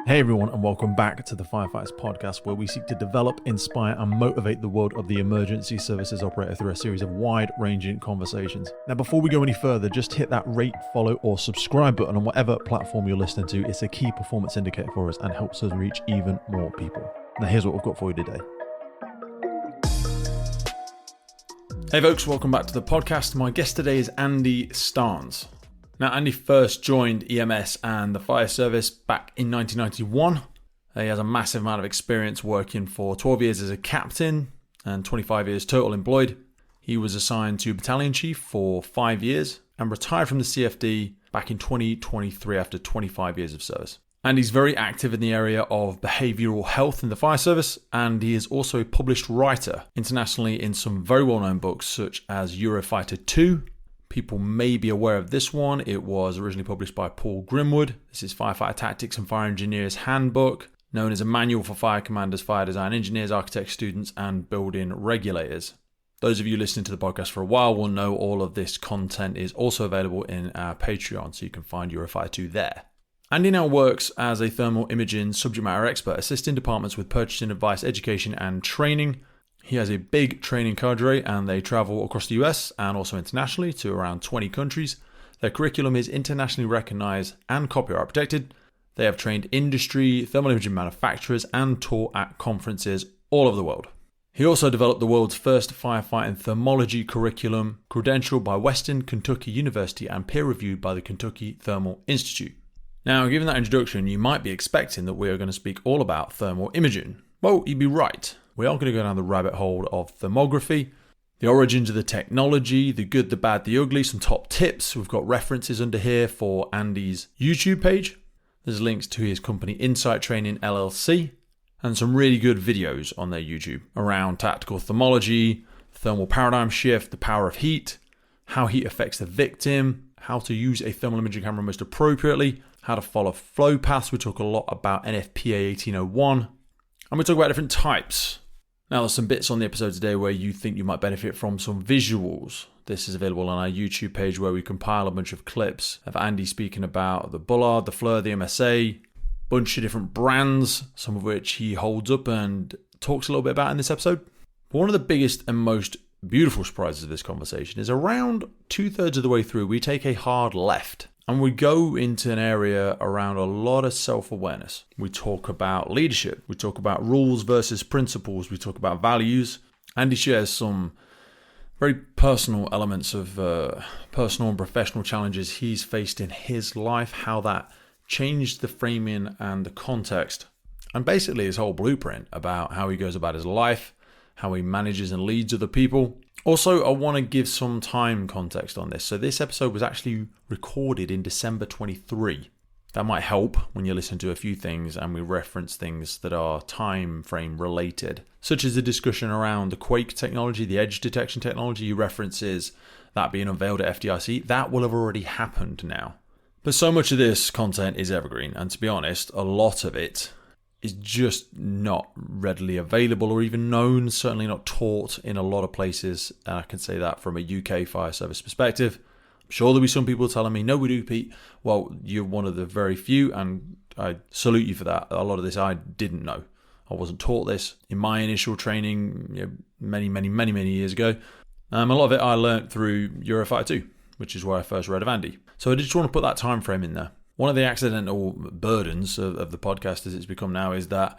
Hey everyone, and welcome back to the Firefighters podcast, where we seek to develop, inspire, and motivate the world of the emergency services operator through a series of wide-ranging conversations. Now, before we go any further, just hit that rate, follow, or subscribe button on whatever platform you're listening to. It's a key performance indicator for us and helps us reach even more people. Now, here's what we've got for you today. Hey folks, welcome back to the podcast. My guest today is Andy Starnes. Now, Andy first joined EMS and the fire service back in 1991. He has a massive amount of experience working for 12 years as a captain and 25 years total employed. He was assigned to Battalion Chief for 5 years and retired from the CFD back in 2023 after 25 years of service. And he's very active in the area of behavioural health in the fire service, and he is also a published writer internationally in some very well-known books such as Eurofighter 2. People may be aware of this one. It was originally published by Paul Grimwood. This is Firefighter Tactics and Fire Engineers Handbook, known as a manual for fire commanders, fire design engineers, architects, students, and building regulators. Those of you listening to the podcast for a while will know all of this content is also available in our Patreon, so you can find Eurofighter 2 there. Andy now works as a thermal imaging subject matter expert, assisting departments with purchasing advice, education, and training. He has a big training cadre, and they travel across the US and also internationally to around 20 countries. Their curriculum is internationally recognized and copyright protected. They have trained industry, thermal imaging manufacturers, and taught at conferences all over the world. He also developed the world's first firefighting thermology curriculum, credentialed by Western Kentucky University and peer-reviewed by the Kentucky Thermal Institute. Now, given that introduction, you might be expecting that we are going to speak all about thermal imaging. Well, you'd be right. We are going to go down the rabbit hole of thermography, the origins of the technology, the good, the bad, the ugly, some top tips. We've got references under here for Andy's YouTube page. There's links to his company Insight Training LLC and some really good videos on their YouTube around tactical thermology, thermal paradigm shift, the power of heat, how heat affects the victim, how to use a thermal imaging camera most appropriately, how to follow flow paths. We talk a lot about NFPA 1801, and we talk about different types. Now, there's some bits on the episode today where you think you might benefit from some visuals. This is available on our YouTube page, where we compile a bunch of clips of Andy speaking about the Bullard, the Fleur, the MSA, bunch of different brands, some of which he holds up and talks a little bit about in this episode. But one of the biggest and most beautiful surprises of this conversation is around 2/3 of the way through, we take a hard left. And we go into an area around a lot of self-awareness. We talk about leadership. We talk about rules versus principles. We talk about values. Andy shares some very personal elements of personal and professional challenges he's faced in his life, how that changed the framing and the context, and basically his whole blueprint about how he goes about his life, how he manages and leads other people. Also, I want to give some time context on this. So this episode was actually recorded in December 23. That might help when you listen to a few things and we reference things that are time frame related, such as the discussion around the quake technology, the edge detection technology. He references that being unveiled at FDIC. That will have already happened now. But so much of this content is evergreen, and to be honest, a lot of it is just not readily available or even known, certainly not taught in a lot of places. And I can say that from a UK fire service perspective. I'm sure there'll be some people telling me, no, we do, Pete. Well, you're one of the very few, and I salute you for that. A lot of this I didn't know. I wasn't taught this in my initial training many years ago. A lot of it I learned through Eurofighter 2, which is where I first read of Andy. So I just want to put that time frame in there. One of the accidental burdens of the podcast as it's become now is that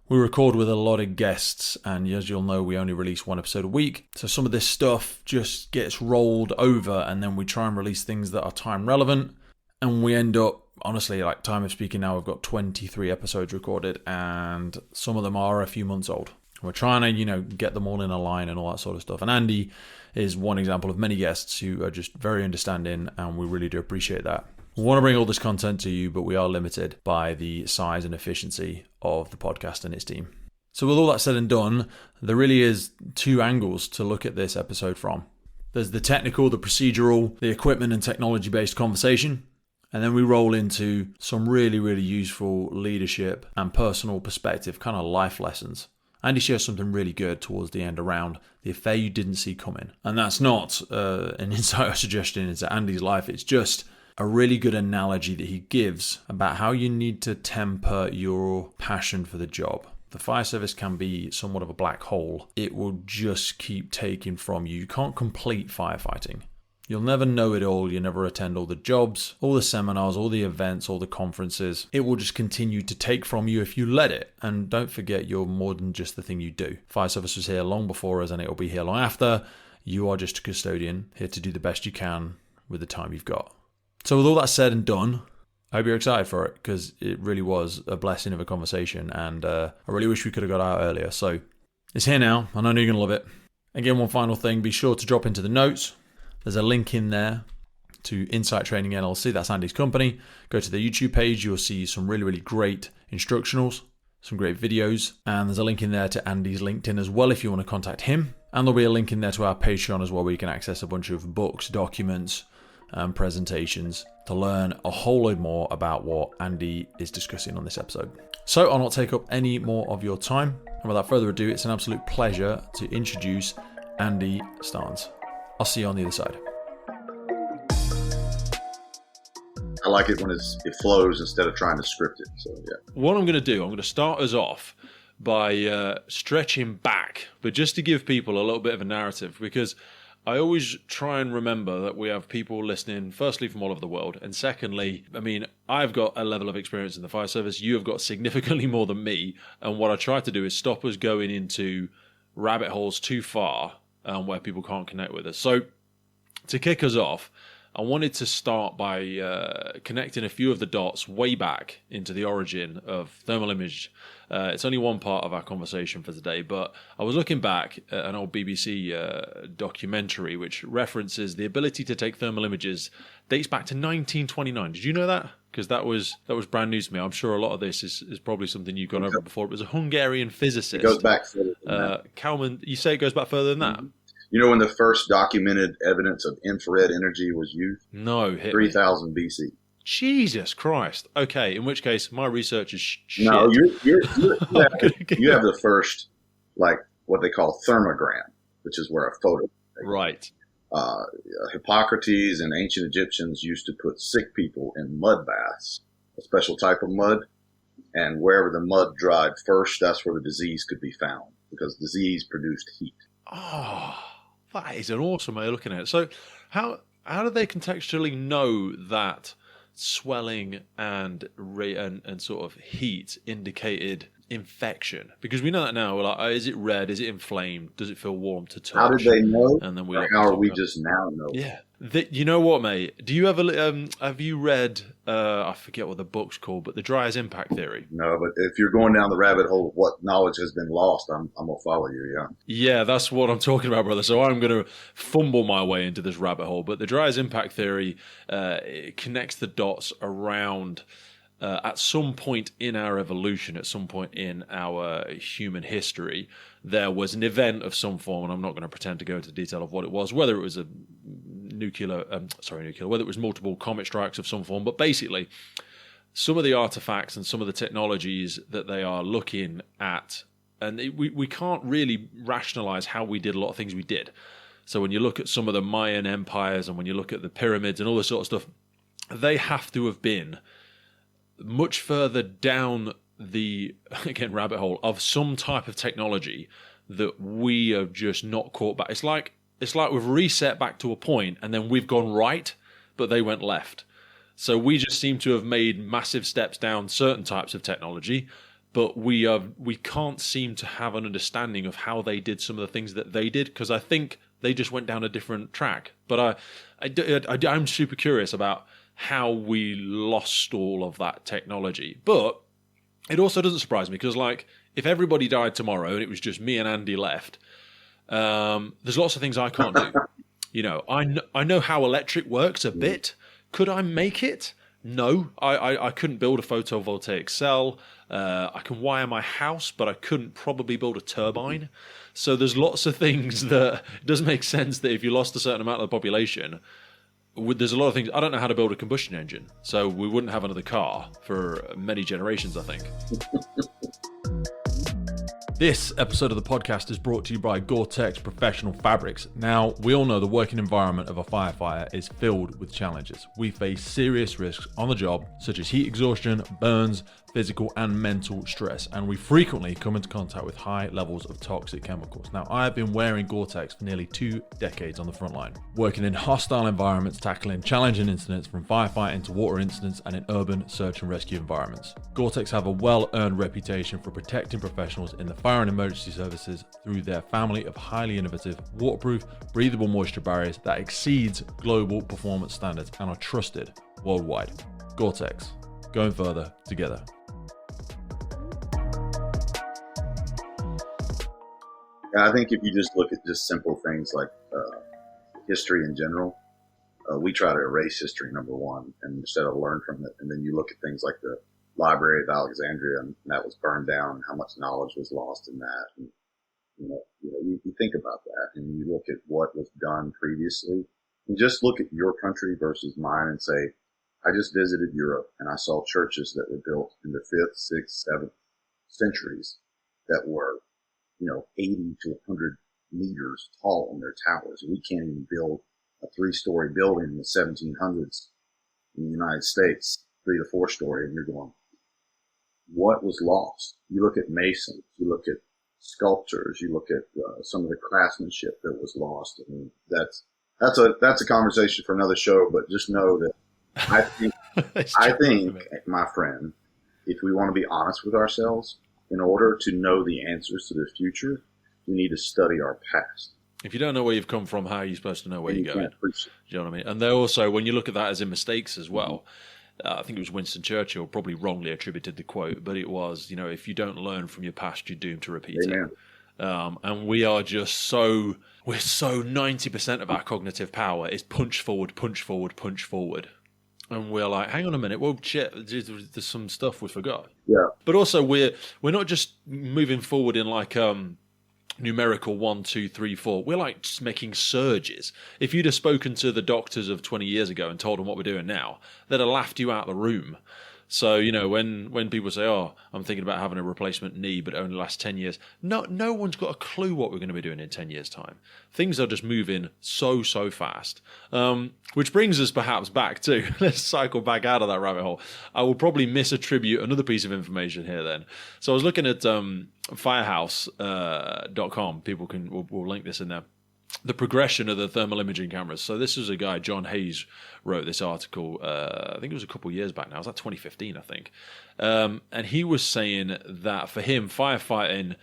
we record with a lot of guests, and as you'll know, we only release one episode a week. So some of this stuff just gets rolled over, and then we try and release things that are time relevant, and we end up, honestly, like time of speaking now, we've got 23 episodes recorded, and some of them are a few months old. We're trying to, get them all in a line and all that sort of stuff. And Andy is one example of many guests who are just very understanding, and we really do appreciate that. We want to bring all this content to you, but we are limited by the size and efficiency of the podcast and its team. So with all that said and done, there really is two angles to look at this episode from. There's the technical, the procedural, the equipment and technology-based conversation. And then we roll into some really, really useful leadership and personal perspective, kind of life lessons. Andy shares something really good towards the end around the affair you didn't see coming. And that's not an insight or suggestion into Andy's life. It's just a really good analogy that he gives about how you need to temper your passion for the job. The fire service can be somewhat of a black hole. It will just keep taking from you. You can't complete firefighting. You'll never know it all. You never attend all the jobs, all the seminars, all the events, all the conferences. It will just continue to take from you if you let it. And don't forget, you're more than just the thing you do. Fire service was here long before us and it will be here long after. You are just a custodian, here to do the best you can with the time you've got. So with all that said and done, I hope you're excited for it, because it really was a blessing of a conversation, and I really wish we could have got out earlier. So it's here now, and I know you're going to love it. Again, one final thing, be sure to drop into the notes. There's a link in there to Insight Training LLC, that's Andy's company. Go to the YouTube page, you'll see some really, really great instructionals, some great videos, and there's a link in there to Andy's LinkedIn as well if you want to contact him. And there'll be a link in there to our Patreon as well, where you can access a bunch of books, documents, and presentations to learn a whole load more about what Andy is discussing on this episode. So I'll not take up any more of your time, and without further ado, it's an absolute pleasure to introduce Andy Starnes. I'll see you on the other side. I like it when it flows instead of trying to script it. So yeah. What I'm going to do, I'm going to start us off by stretching back, but just to give people a little bit of a narrative, because I always try and remember that we have people listening, firstly, from all over the world. And secondly, I mean, I've got a level of experience in the fire service. You have got significantly more than me. And what I try to do is stop us going into rabbit holes too far where people can't connect with us. So to kick us off, I wanted to start by connecting a few of the dots way back into the origin of thermal image. It's only one part of our conversation for today, but I was looking back at an old BBC documentary which references the ability to take thermal images dates back to 1929. Did you know that? Because that was brand new to me. I'm sure a lot of this is probably something you've gone over before. It was a Hungarian physicist. It goes back further than that. Kalman, you say it goes back further than that? Mm-hmm. You know when the first documented evidence of infrared energy was used? No. 3000 BC. Jesus Christ. Okay, in which case my research is shit. No, you have the first, like what they call thermogram, which is where a photo. Right. Hippocrates and ancient Egyptians used to put sick people in mud baths, a special type of mud, and wherever the mud dried first, that's where the disease could be found, because disease produced heat. Oh, that is an awesome way of looking at it. So how do they contextually know that swelling and sort of heat indicated infection? Because we know that now. We're like, is it red? Is it inflamed? Does it feel warm to touch? How did they know? And then how are we just now know? Yeah. You know what, mate? Do you ever have you read? I forget what the book's called, but the Dryer's Impact Theory. No, but if you're going down the rabbit hole of what knowledge has been lost, I'm gonna follow you. Yeah. Yeah, that's what I'm talking about, brother. So I'm gonna fumble my way into this rabbit hole. But the Dryer's Impact Theory it connects the dots around. At some point in our evolution, at some point in our human history, there was an event of some form, and I'm not going to pretend to go into detail of what it was, whether it was a whether it was multiple comet strikes of some form, but basically, some of the artifacts and some of the technologies that they are looking at, and we can't really rationalize how we did a lot of things we did. So when you look at some of the Mayan empires, and when you look at the pyramids and all this sort of stuff, they have to have been much further down the, again, rabbit hole of some type of technology that we have just not caught back. It's like we've reset back to a point and then we've gone right, but they went left. So we just seem to have made massive steps down certain types of technology, but we can't seem to have an understanding of how they did some of the things that they did, because I think they just went down a different track. But I'm super curious about how we lost all of that technology. But it also doesn't surprise me, because like if everybody died tomorrow and it was just me and Andy left, there's lots of things I can't do. You know, I know how electric works a bit. Could I make it? No, I couldn't build a photovoltaic cell. I can wire my house, but I couldn't probably build a turbine. So there's lots of things that it doesn't make sense that if you lost a certain amount of the population, there's a lot of things. I don't know how to build a combustion engine, so we wouldn't have another car for many generations, I think. This episode of the podcast is brought to you by Gore-Tex Professional Fabrics. Now, we all know the working environment of a firefighter is filled with challenges. We face serious risks on the job, such as heat exhaustion, burns, physical and mental stress, and we frequently come into contact with high levels of toxic chemicals. Now, I have been wearing Gore-Tex for nearly 2 decades on the front line, working in hostile environments, tackling challenging incidents from firefighting to water incidents and in urban search and rescue environments. Gore-Tex have a well-earned reputation for protecting professionals in the fire and emergency services through their family of highly innovative, waterproof, breathable moisture barriers that exceeds global performance standards and are trusted worldwide. Gore-Tex, going further together. I think if you just look at just simple things like history in general, we try to erase history, number one, and instead of learn from it. And then you look at things like the Library of Alexandria, and that was burned down, and how much knowledge was lost in that. And, you think about that, and you look at what was done previously, and just look at your country versus mine and say, I just visited Europe, and I saw churches that were built in the 5th, 6th, 7th centuries that were 80 to 100 meters tall on their towers. We can't even build a 3-story building in the 1700s in the United States, 3 to 4 story, and you're going, what was lost? You look at masons, you look at sculptors, you look at some of the craftsmanship that was lost. I mean, that's a conversation for another show, but just know that I think, my friend, if we want to be honest with ourselves, in order to know the answers to the future, we need to study our past. If you don't know where you've come from, how are you supposed to know where you're going? Do you know what I mean? And they're also, when you look at that as in mistakes as well, I think it was Winston Churchill probably wrongly attributed the quote, but it was, if you don't learn from your past, you're doomed to repeat Amen. it. And we are just we're so 90% of our cognitive power is punch forward, punch forward, punch forward. And we're like, hang on a minute, well, shit, there's some stuff we forgot. Yeah. But also, we're not just moving forward in like numerical 1, 2, 3, 4. We're like just making surges. If you'd have spoken to the doctors of 20 years ago and told them what we're doing now, they'd have laughed you out of the room. So, when people say, oh, I'm thinking about having a replacement knee, but it only lasts 10 years. No one's got a clue what we're going to be doing in 10 years' time. Things are just moving so fast. Which brings us perhaps back to, let's cycle back out of that rabbit hole. I will probably misattribute another piece of information here then. So I was looking at firehouse.com. People we'll link this in there. The progression of the thermal imaging cameras. So this is a guy, John Hayes, wrote this article, I think it was a couple of years back now. It was like 2015, I think. And he was saying that for him, firefighting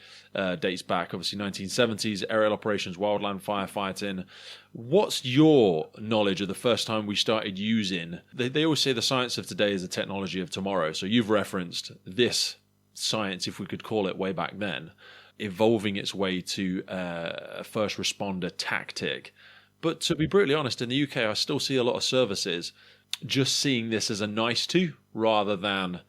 dates back, obviously, 1970s, aerial operations, wildland firefighting. What's your knowledge of the first time we started using... They always say the science of today is the technology of tomorrow. So you've referenced this science, if we could call it, way back then, evolving its way to a first responder tactic. But to be brutally honest, in the UK, I still see a lot of services just seeing this as a nice to rather than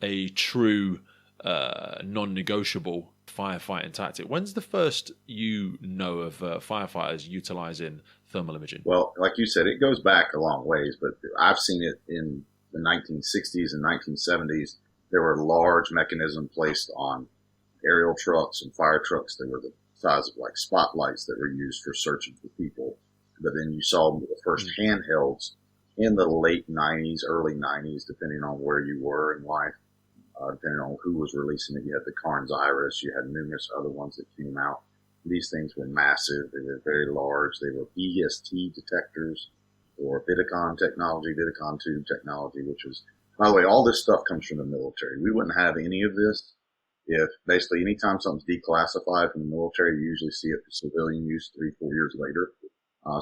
a true non-negotiable firefighting tactic. When's the first of firefighters utilizing thermal imaging? Well, like you said, it goes back a long ways, but I've seen it in the 1960s and 1970s. There were large mechanisms placed on aerial trucks and fire trucks that were the size of like spotlights that were used for searching for people. But then you saw the first handhelds in the late 90s, early 90s, depending on where you were in life, depending on who was releasing it. You had the Carnes Iris, you had numerous other ones that came out. These things were massive. They were very large. They were EST detectors or Vidicon technology, Vidicon tube technology, which was, by the way, all this stuff comes from the military. We wouldn't have any of this if basically anytime something's declassified from the military, you usually see it for civilian use 3-4 years later.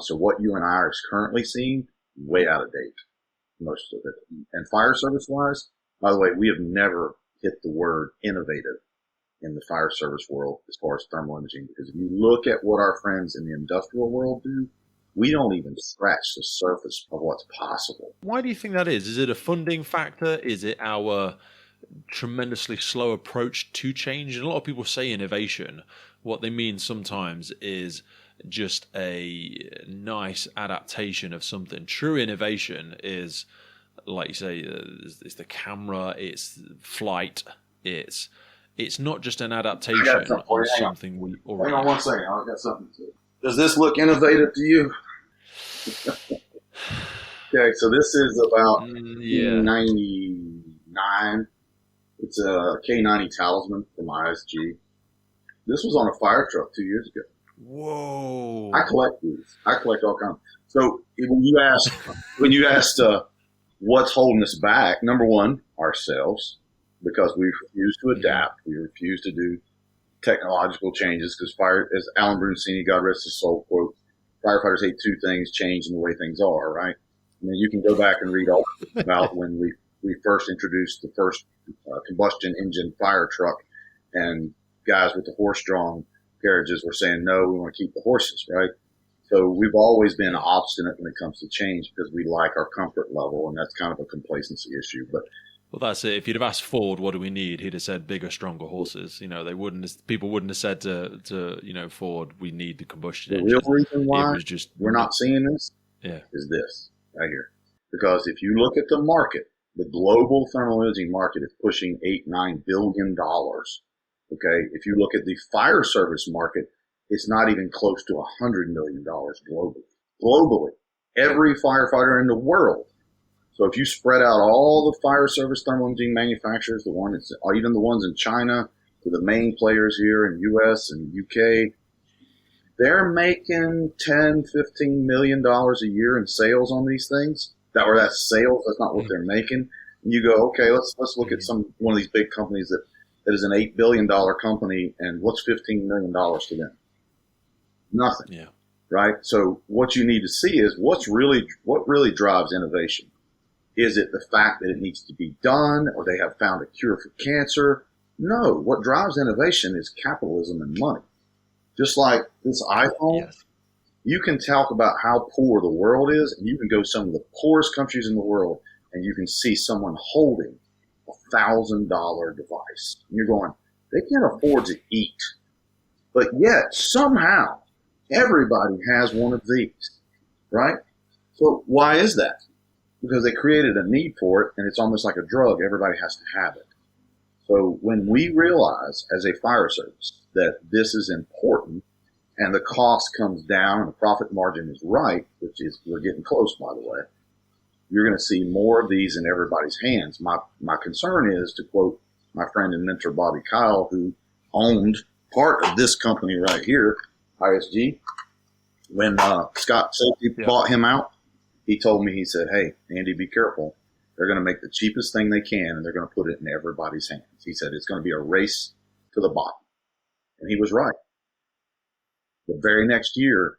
So what you and I are currently seeing, way out of date, most of it. And fire service wise, by the way, we have never hit the word innovative in the fire service world as far as thermal imaging, because if you look at what our friends in the industrial world do, we don't even scratch the surface of what's possible. Why do you think that is? Is it a funding factor? Is it our tremendously slow approach to change? And a lot of people say innovation. What they mean sometimes is just a nice adaptation of something. True innovation is, like you say, it's the camera, it's flight, it's it's not just an I adaptation got something for on you. Hang on. something we Hang already on one second. I got something to. Does this look innovative to you? Okay, so this is about yeah. 1999. It's a K90 Talisman from ISG. This was on a fire truck 2 years ago. Whoa. I collect these. I collect all kinds. So when you asked what's holding us back, number one, ourselves, because we refuse to adapt. We refuse to do technological changes because fire, as Alan Bruncini, God rest his soul, quote, firefighters hate two things, change and the way things are, right? I mean, you can go back and read all about when we first introduced the first combustion engine fire truck, and guys with the horse-drawn carriages were saying, no, we want to keep the horses, right? So we've always been obstinate when it comes to change because we like our comfort level, and that's kind of a complacency issue. But well, that's it. If you'd have asked Ford, what do we need? He'd have said bigger, stronger horses. You know, people wouldn't have said to Ford, we need the combustion engine. The real reason why we're not seeing this is this right here. Because if you look at the market, the global thermal imaging market is pushing $8-9 billion. Okay. If you look at the fire service market, it's not even close to $100 million globally. Globally, every firefighter in the world. So if you spread out all the fire service thermal imaging manufacturers, even the ones in China, to the main players here in U.S. and UK, they're making $10-15 million a year in sales on these things. That's sales. That's not what they're making. And you go, okay, let's look at one of these big companies that is an $8 billion company, and what's $15 million to them? Nothing. Yeah. Right. So what you need to see is what really drives innovation. Is it the fact that it needs to be done, or they have found a cure for cancer? No. What drives innovation is capitalism and money. Just like this iPhone. Yes. You can talk about how poor the world is, and you can go to some of the poorest countries in the world, and you can see someone holding $1,000 device. And you're going, they can't afford to eat. But yet, somehow, everybody has one of these, right? So why is that? Because they created a need for it, and it's almost like a drug. Everybody has to have it. So when we realize as a fire service that this is important, and the cost comes down and the profit margin is right, which is, we're getting close, by the way, you're going to see more of these in everybody's hands. My concern is, to quote my friend and mentor Bobby Kyle, who owned part of this company right here, ISG, when Scott Safety bought him out, he told me, he said, hey, Andy, be careful. They're going to make the cheapest thing they can, and they're going to put it in everybody's hands. He said, it's going to be a race to the bottom. And he was right. The very next year,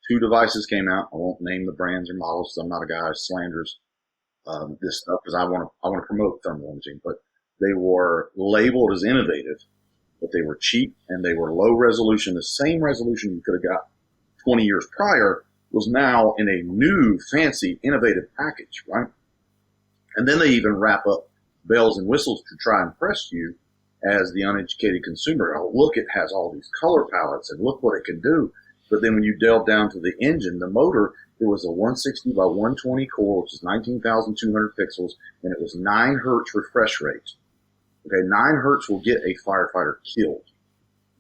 2 devices came out. I won't name the brands or models, because I'm not a guy who slanders this stuff, because I want to promote thermal imaging. But they were labeled as innovative, but they were cheap and they were low resolution. The same resolution you could have got 20 years prior was now in a new, fancy, innovative package, right? And then they even wrap up bells and whistles to try and impress you as the uneducated consumer. Oh, look, it has all these color palettes, and look what it can do. But then when you delve down to the engine, the motor, it was a 160 by 120 core, which is 19,200 pixels, and it was 9 hertz refresh rate. Okay, 9 hertz will get a firefighter killed.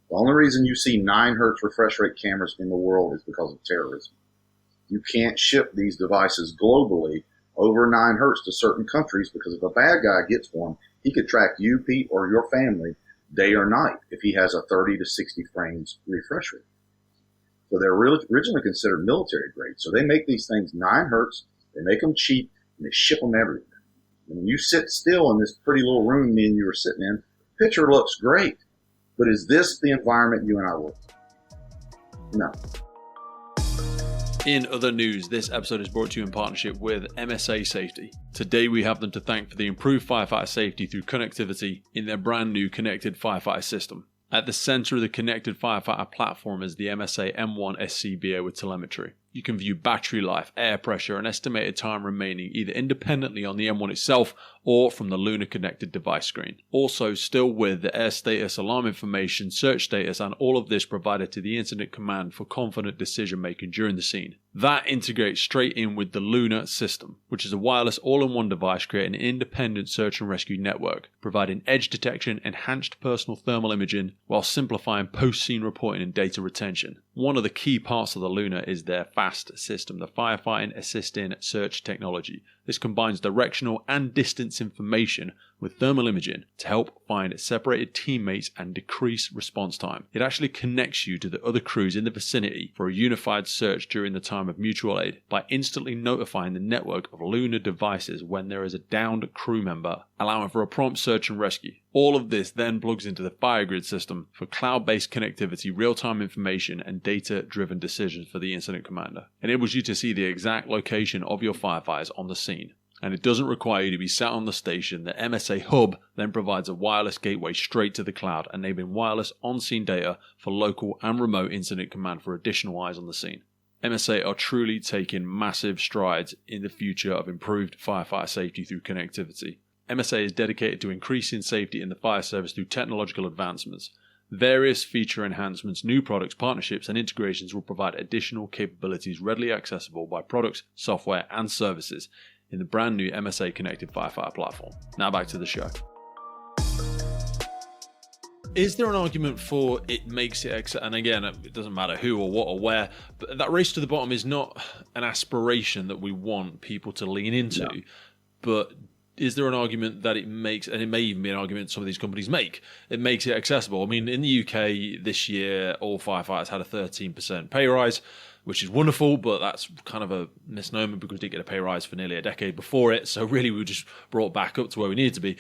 The only reason you see 9 hertz refresh rate cameras in the world is because of terrorism. You can't ship these devices globally over 9 hertz to certain countries, because if a bad guy gets one, he could track you, Pete, or your family day or night if he has a 30 to 60 frames refresh rate. So they're originally considered military grade. So they make these things 9 hertz, they make them cheap, and they ship them everywhere. And when you sit still in this pretty little room me and you were sitting in, the picture looks great. But is this the environment you and I work in? No. In other news, this episode is brought to you in partnership with MSA Safety. Today we have them to thank for the improved firefighter safety through connectivity in their brand new connected firefighter system. At the center of the connected firefighter platform is the MSA M1 SCBA with telemetry. You can view battery life, air pressure, and estimated time remaining either independently on the M1 itself or from the Luna connected device screen. Also, still with the air status, alarm information, search status, and all of this provided to the incident command for confident decision making during the scene. That integrates straight in with the Luna system, which is a wireless all-in-one device creating an independent search and rescue network, providing edge detection, enhanced personal thermal imaging, while simplifying post-scene reporting and data retention. One of the key parts of the Luna is their FAST system, the Firefighting Assisting Search Technology. This combines directional and distance information with thermal imaging to help find separated teammates and decrease response time. It actually connects you to the other crews in the vicinity for a unified search during the time of mutual aid by instantly notifying the network of Luna devices when there is a downed crew member, allowing for a prompt search and rescue. All of this then plugs into the FireGrid system for cloud-based connectivity, real-time information, and data-driven decisions for the incident commander. It enables you to see the exact location of your firefighters on the scene. And it doesn't require you to be sat on the station. The MSA Hub then provides a wireless gateway straight to the cloud, enabling wireless on-scene data for local and remote incident command for additional eyes on the scene. MSA are truly taking massive strides in the future of improved firefighter safety through connectivity. MSA is dedicated to increasing safety in the fire service through technological advancements. Various feature enhancements, new products, partnerships, and integrations will provide additional capabilities readily accessible by products, software, and services in the brand new MSA Connected Firefighter platform. Now back to the show. Is there an argument for it makes it, and again, it doesn't matter who or what or where, but that race to the bottom is not an aspiration that we want people to lean into, no. But is there an argument that it makes, and it may even be an argument some of these companies make, it makes it accessible? I mean, in the UK this year, all firefighters had a 13% pay rise, which is wonderful, but that's kind of a misnomer because we didn't get a pay rise for nearly a decade before it. So really we were just brought back up to where we needed to be.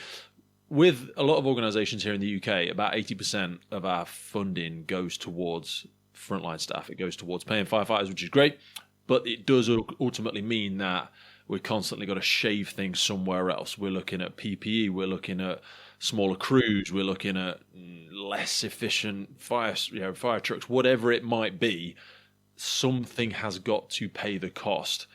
With a lot of organisations here in the UK, about 80% of our funding goes towards frontline staff. It goes towards paying firefighters, which is great, but it does ultimately mean that we're constantly got to shave things somewhere else. We're looking at PPE, we're looking at smaller crews, we're looking at less efficient fire trucks, whatever it might be. Something has got to pay the cost.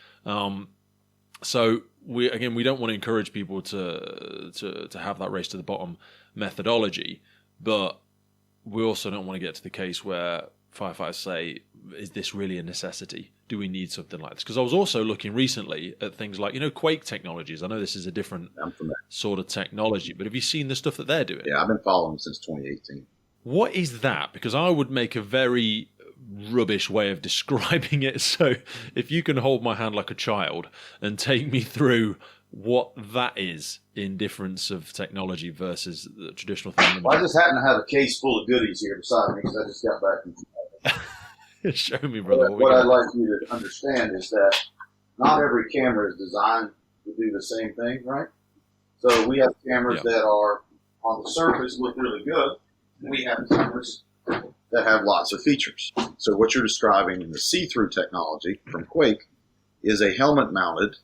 So we don't want to encourage people to have that race to the bottom methodology, but we also don't want to get to the case where firefighters say, is this really a necessity? Do we need something like this? Because I was also looking recently at things like, quake technologies. I know this is a different sort of technology, but have you seen the stuff that they're doing? Yeah, I've been following them since 2018. What is that? Because I would make a very rubbish way of describing it. So if you can hold my hand like a child and take me through what that is in difference of technology versus the traditional thing. Well, I just happen to have a case full of goodies here beside me because I just got back from Show me, brother. What I'd like you to understand is that not every camera is designed to do the same thing, right? So we have cameras that are on the surface look really good. And we have cameras that have lots of features. So what you're describing in the see-through technology from Quake is a helmet-mounted,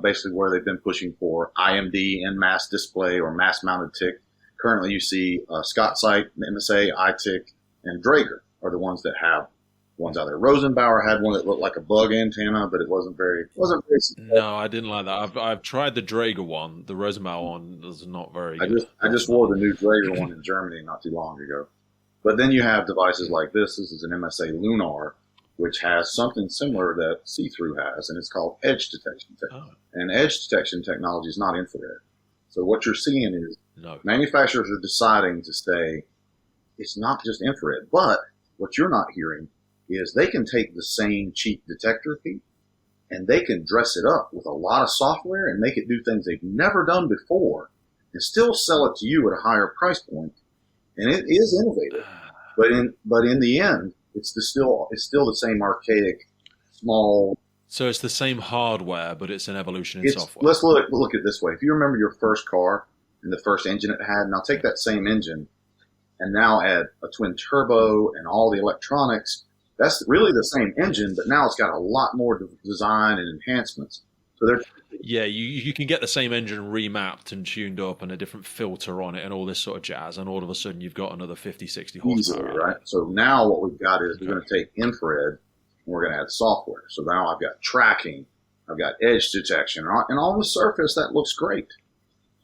basically where they've been pushing for IMD, in-mass display, or mass-mounted TIC. Currently you see Scott Sight, MSA, iTIC, and Draeger are the ones that have ones out there. Rosenbauer had one that looked like a bug antenna, but it wasn't very No, I didn't like that. I've tried the Draeger one. The Rosenbauer one was not very good. I just wore the new Draeger one in Germany not too long ago. But then you have devices like this. This is an MSA Lunar, which has something similar that see-through has, and it's called edge detection technology. And edge detection technology is not infrared. So what you're seeing is manufacturers are deciding to say it's not just infrared, but what you're not hearing is they can take the same cheap detector feed and they can dress it up with a lot of software and make it do things they've never done before and still sell it to you at a higher price point. And it is innovative, but in the end, it's still the same archaic, small. So it's the same hardware, but it's an evolution in software. Let's look at it this way. If you remember your first car and the first engine it had, now take that same engine and now add a twin turbo and all the electronics. That's really the same engine, but now it's got a lot more design and enhancements. So you can get the same engine remapped and tuned up and a different filter on it and all this sort of jazz, and all of a sudden you've got another 50, 60 horsepower. Easily, right? So now what we've got is we're going to take infrared we're going to add software. So now I've got tracking, I've got edge detection, and on the surface that looks great.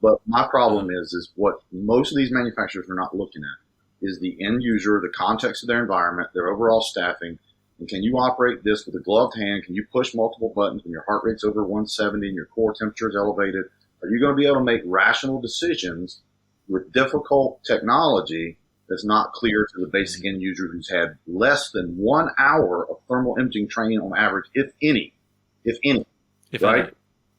But my problem is what most of these manufacturers are not looking at is the end user, the context of their environment, their overall staffing. And can you operate this with a gloved hand? Can you push multiple buttons when your heart rate's over 170 and your core temperature is elevated? Are you going to be able to make rational decisions with difficult technology that's not clear to the basic end user who's had less than 1 hour of thermal imaging training on average, if any, right? Any.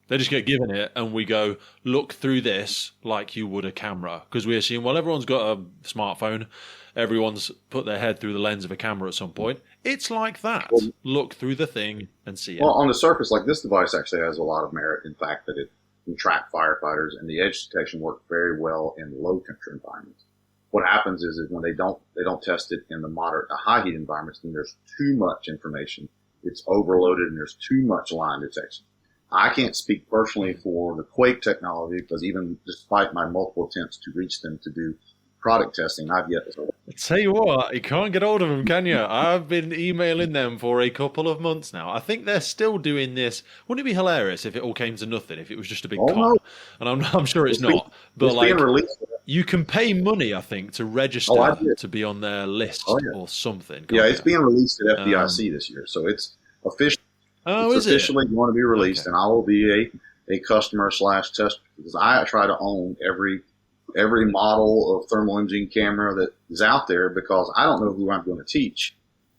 They just get given it and we go, look through this like you would a camera. Because we assume, well, everyone's got a smartphone. Everyone's put their head through the lens of a camera at some point. It's like that. Well, look through the thing and see it. Well, on the surface, like this device actually has a lot of merit in fact that it can track firefighters, and the edge detection works very well in low temperature environments. What happens is when they don't test it in the moderate to high heat environments, then there's too much information. It's overloaded and there's too much line detection. I can't speak personally for the Quake technology because even despite my multiple attempts to reach them to do product testing, I've yet to. Tell you what, you can't get hold of them, can you? I've been emailing them for a couple of months now. I think they're still doing this. Wouldn't it be hilarious if it all came to nothing, if it was just a big con? No. And I'm sure it's not. But like, you can pay money, I think, to register to be on their list or something. Yeah, it's being released at FDIC this year, so it's official. Oh, it's officially going to be released, and I will be a customer / tester because I try to own every model of thermal imaging camera that is out there because I don't know who I'm going to teach,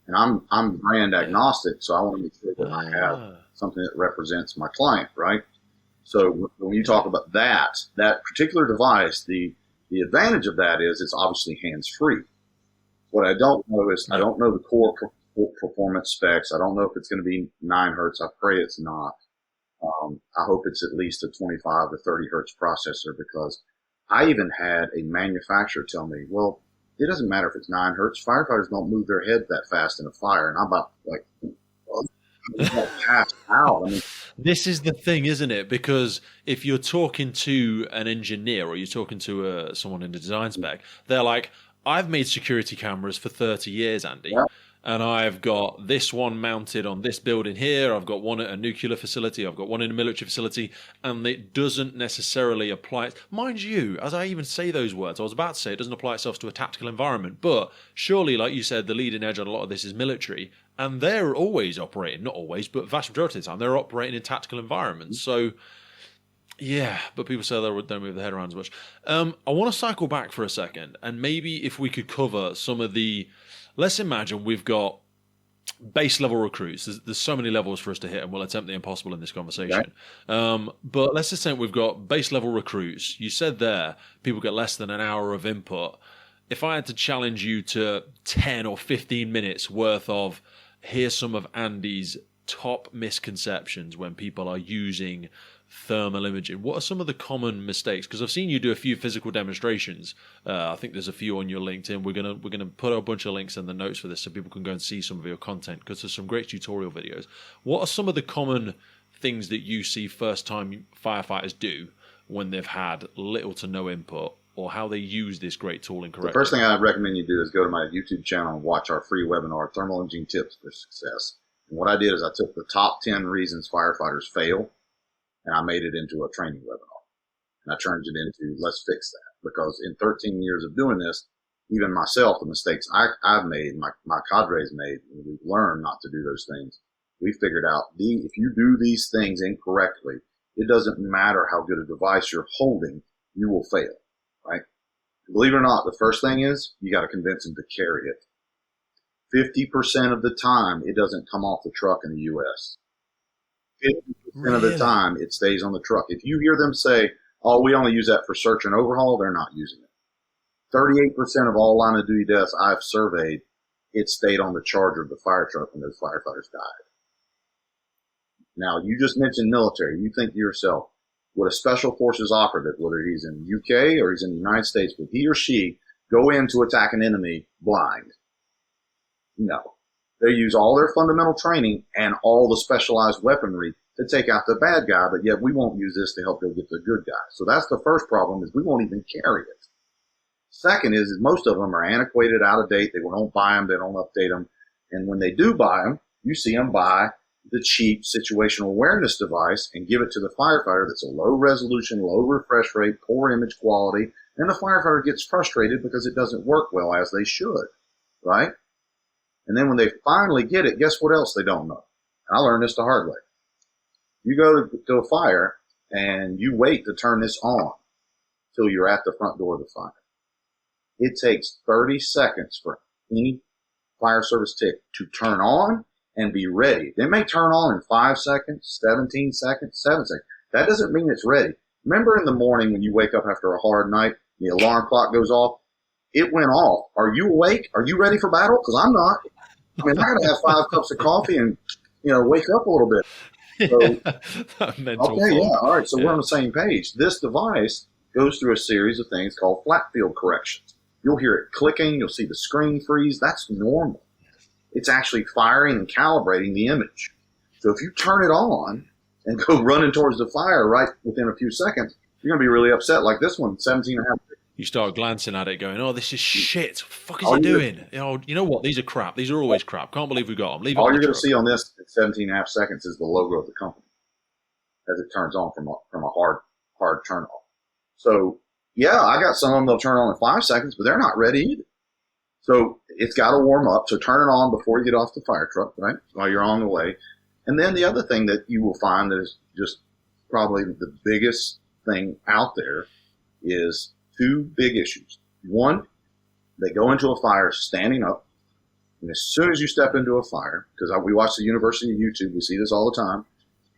and I'm brand agnostic, so I want to make sure that I have something that represents my client, right? So when you talk about that particular device, the advantage of that is it's obviously hands-free. What I don't know is I don't know the core performance specs. I don't know if it's going to be 9 hertz. I pray it's not. I hope it's at least a 25 to 30 hertz processor because I even had a manufacturer tell me, well, it doesn't matter if it's 9 hertz. Firefighters don't move their head that fast in a fire. And I'm about like, passed out. I mean, this is the thing, isn't it? Because if you're talking to an engineer or you're talking to someone in the design spec, they're like, I've made security cameras for 30 years, Andy. Yeah. And I've got this one mounted on this building here. I've got one at a nuclear facility. I've got one in a military facility. And it doesn't necessarily apply. Mind you, as I even say those words, I was about to say it doesn't apply itself to a tactical environment. But surely, like you said, the leading edge on a lot of this is military. And they're always operating, not always, but vast majority of the time, they're operating in tactical environments. So, yeah, but people say they don't move their head around as much. I want to cycle back for a second. And maybe if we could cover some of the... Let's imagine we've got base level recruits. There's so many levels for us to hit, and we'll attempt the impossible in this conversation. Right. But let's just say we've got base level recruits. You said there, people get less than an hour of input. If I had to challenge you to 10 or 15 minutes worth of, here's some of Andy's top misconceptions when people are using thermal imaging. What are some of the common mistakes? Because I've seen you do a few physical demonstrations. I think there's a few on your LinkedIn. We're gonna put a bunch of links in the notes for this so people can go and see some of your content because there's some great tutorial videos. What are some of the common things that you see first-time firefighters do when they've had little to no input, or how they use this great tool incorrectly? The first thing I recommend you do is go to my YouTube channel and watch our free webinar, Thermal Imaging Tips for Success. And what I did is I took the top 10 reasons firefighters fail, and I made it into a training webinar. And I turned it into, let's fix that. Because in 13 years of doing this, even myself, the mistakes I've made, my cadre's made, and we've learned not to do those things. We figured out if you do these things incorrectly, it doesn't matter how good a device you're holding, you will fail, right? Believe it or not, the first thing is you got to convince them to carry it. 50% of the time, it doesn't come off the truck in the U.S. 50% of the time, it stays on the truck. If you hear them say, oh, we only use that for search and overhaul, they're not using it. 38% of all line of duty deaths I've surveyed, it stayed on the charger of the fire truck when those firefighters died. Now, you just mentioned military. You think to yourself, would a special forces operative, whether he's in the UK or he's in the United States, would he or she go in to attack an enemy blind? No. They use all their fundamental training and all the specialized weaponry to take out the bad guy, but yet we won't use this to help them get the good guy. So that's the first problem, is we won't even carry it. Second is most of them are antiquated, out of date. They don't buy them. They don't update them. And when they do buy them, you see them buy the cheap situational awareness device and give it to the firefighter that's a low resolution, low refresh rate, poor image quality, and the firefighter gets frustrated because it doesn't work well as they should, right? And then when they finally get it, guess what else they don't know? And I learned this the hard way. You go to a fire and you wait to turn this on till you're at the front door of the fire. It takes 30 seconds for any fire service tech to turn on and be ready. They may turn on in 5 seconds, 17 seconds, 7 seconds. That doesn't mean it's ready. Remember in the morning when you wake up after a hard night, the alarm clock goes off? It went off. Are you awake? Are you ready for battle? Because I'm not. I mean, I got to have 5 cups of coffee and, wake up a little bit. So, okay, yeah, all right. So we're on the same page. This device goes through a series of things called flat field corrections. You'll hear it clicking. You'll see the screen freeze. That's normal. It's actually firing and calibrating the image. So if you turn it on and go running towards the fire right within a few seconds, you're going to be really upset. Like this one, 17 and a half. You start glancing at it going, oh, this is shit. What the fuck is it doing? You know what? These are crap. These are always crap. Can't believe we got them. Leave it All on you're the going to see on this at 17 and a half seconds is the logo of the company as it turns on from a hard turn off. So, yeah, I got some of them that'll turn on in 5 seconds, but they're not ready either. So it's got to warm up. So turn it on before you get off the fire truck, right, while you're on the way. And then the other thing that you will find that is just probably the biggest thing out there is 2 big issues. One, they go into a fire standing up. And as soon as you step into a fire, because we watch the University of YouTube, we see this all the time.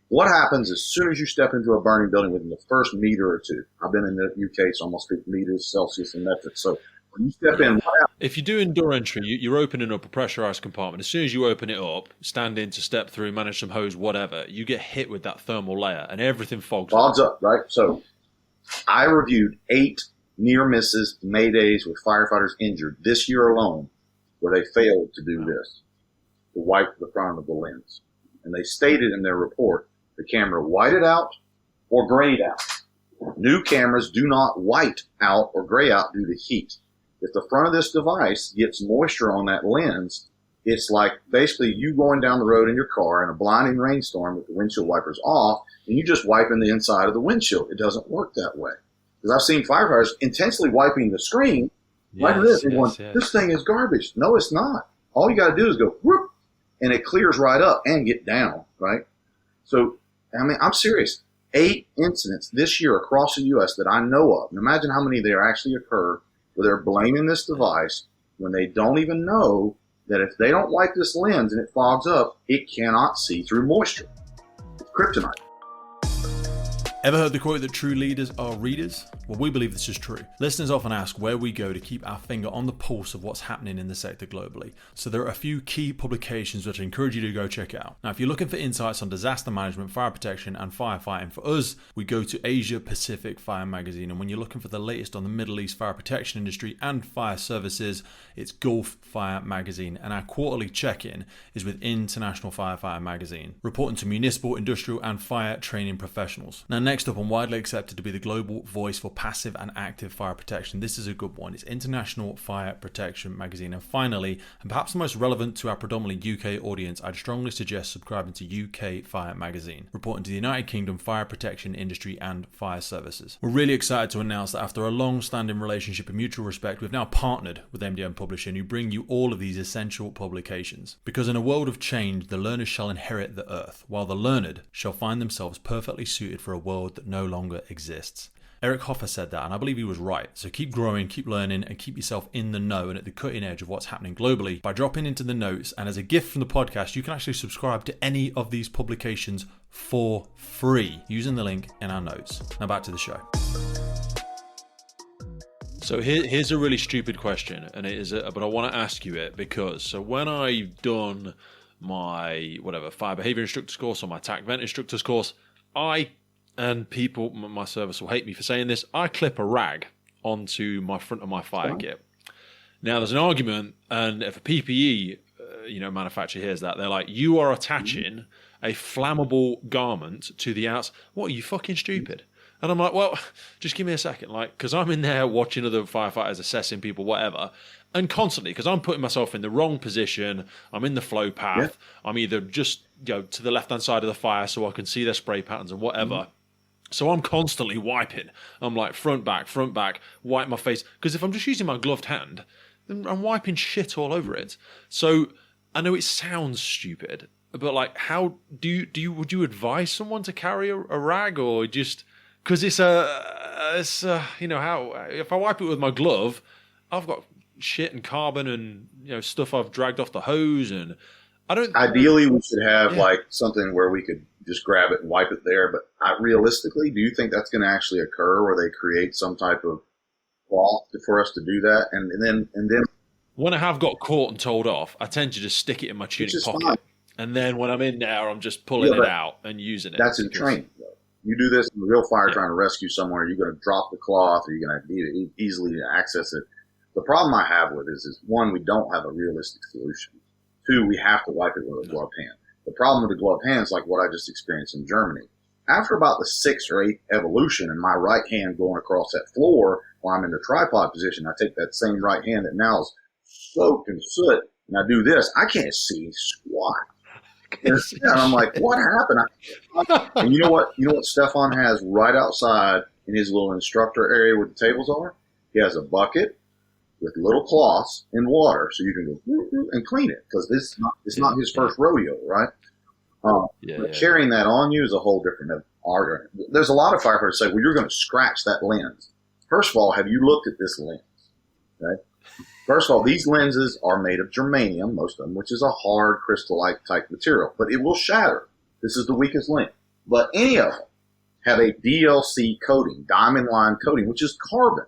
What happens as soon as you step into a burning building within the first meter or two? I've been in the UK, so I almost speak meters, Celsius, and metric. So when you step in, what happens? If you're doing door entry, you're opening up a pressurized compartment. As soon as you open it up, stand in to step through, manage some hose, whatever, you get hit with that thermal layer and everything fogs up, right? So I reviewed 8 near misses, maydays with firefighters injured this year alone where they failed to do this, to wipe the front of the lens. And they stated in their report, the camera whited out or grayed out. New cameras do not white out or gray out due to heat. If the front of this device gets moisture on that lens, it's like basically you going down the road in your car in a blinding rainstorm with the windshield wipers off, and you just wiping the inside of the windshield. It doesn't work that way. Because I've seen firefighters intensely wiping the screen like this and going, this thing is garbage. No, it's not. All you got to do is go, whoop, and it clears right up and get down, right? So, I mean, I'm serious. 8 incidents this year across the U.S. that I know of. And imagine how many there actually occur where they're blaming this device when they don't even know that if they don't wipe this lens and it fogs up, it cannot see through moisture. It's kryptonite. Ever heard the quote that true leaders are readers? Well, we believe this is true. Listeners often ask where we go to keep our finger on the pulse of what's happening in the sector globally. So there are a few key publications which I encourage you to go check out. Now, if you're looking for insights on disaster management, fire protection, and firefighting, for us, we go to Asia Pacific Fire Magazine. And when you're looking for the latest on the Middle East fire protection industry and fire services, it's Gulf Fire Magazine. And our quarterly check-in is with International Firefighter Magazine, reporting to municipal, industrial, and fire training professionals. Now, next up, and widely accepted to be the global voice for passive and active fire protection, this is a good one. It's International Fire Protection Magazine. And finally, and perhaps the most relevant to our predominantly UK audience, I'd strongly suggest subscribing to UK Fire Magazine, reporting to the United Kingdom fire protection industry and fire services. We're really excited to announce that after a long-standing relationship and mutual respect, we've now partnered with MDM Publishing, who bring you all of these essential publications. Because in a world of change, the learners shall inherit the earth, while the learned shall find themselves perfectly suited for a world that no longer exists. Eric Hoffer said that, and I believe he was right. So keep growing, keep learning, and keep yourself in the know and at the cutting edge of what's happening globally by dropping into the notes. And as a gift from the podcast, you can actually subscribe to any of these publications for free using the link in our notes. Now back to the show. So here's a really stupid question, and it is, but I want to ask you it because so when I've done my Fire Behaviour instructor's course or my TAC Vent instructor's course, and people, my service will hate me for saying this, I clip a rag onto my front of my fire kit. Now, there's an argument, and if a PPE manufacturer hears that, they're like, you are attaching a flammable garment to the outside. What, are you fucking stupid? And I'm like, well, just give me a second, like, because I'm in there watching other firefighters, assessing people, whatever, and constantly, because I'm putting myself in the wrong position, I'm in the flow path, I'm either just to the left-hand side of the fire so I can see their spray patterns and whatever. So I'm constantly wiping. I'm like front, back, wipe my face. Because if I'm just using my gloved hand, then I'm wiping shit all over it. So I know it sounds stupid, but like, how would you advise someone to carry a rag, or just because it's how if I wipe it with my glove, I've got shit and carbon and stuff I've dragged off the hose, and I don't. Ideally, we should have like something where we could just grab it and wipe it there. But realistically, do you think that's going to actually occur, where they create some type of cloth for us to do that? And then when I have got caught and told off, I tend to just stick it in my tunic pocket. Fine. And then when I'm in there, I'm just pulling it out and using it. That's in training, though. You do this in a real fire trying to rescue someone, you're going to drop the cloth, or you're going to need to easily access it. The problem I have with this is, one, we don't have a realistic solution. Two, we have to wipe it with a gloved hand. The problem with the gloved hand is like what I just experienced in Germany. After about the 6th or 8th evolution and my right hand going across that floor while I'm in the tripod position, I take that same right hand that now is soaked in soot, and I do this. I can't see squat. And I'm like, what happened? And you know what Stefan has right outside in his little instructor area where the tables are? He has a bucket with little cloths and water, so you can go and clean it, because it's not his first rodeo, right? But carrying that on you is a whole different argument. There's a lot of firefighters say, well, you're going to scratch that lens. First of all, have you looked at this lens? Okay. First of all, these lenses are made of germanium, most of them, which is a hard crystal-like type material, but it will shatter. This is the weakest link. But any of them have a DLC coating, diamond line coating, which is carbon.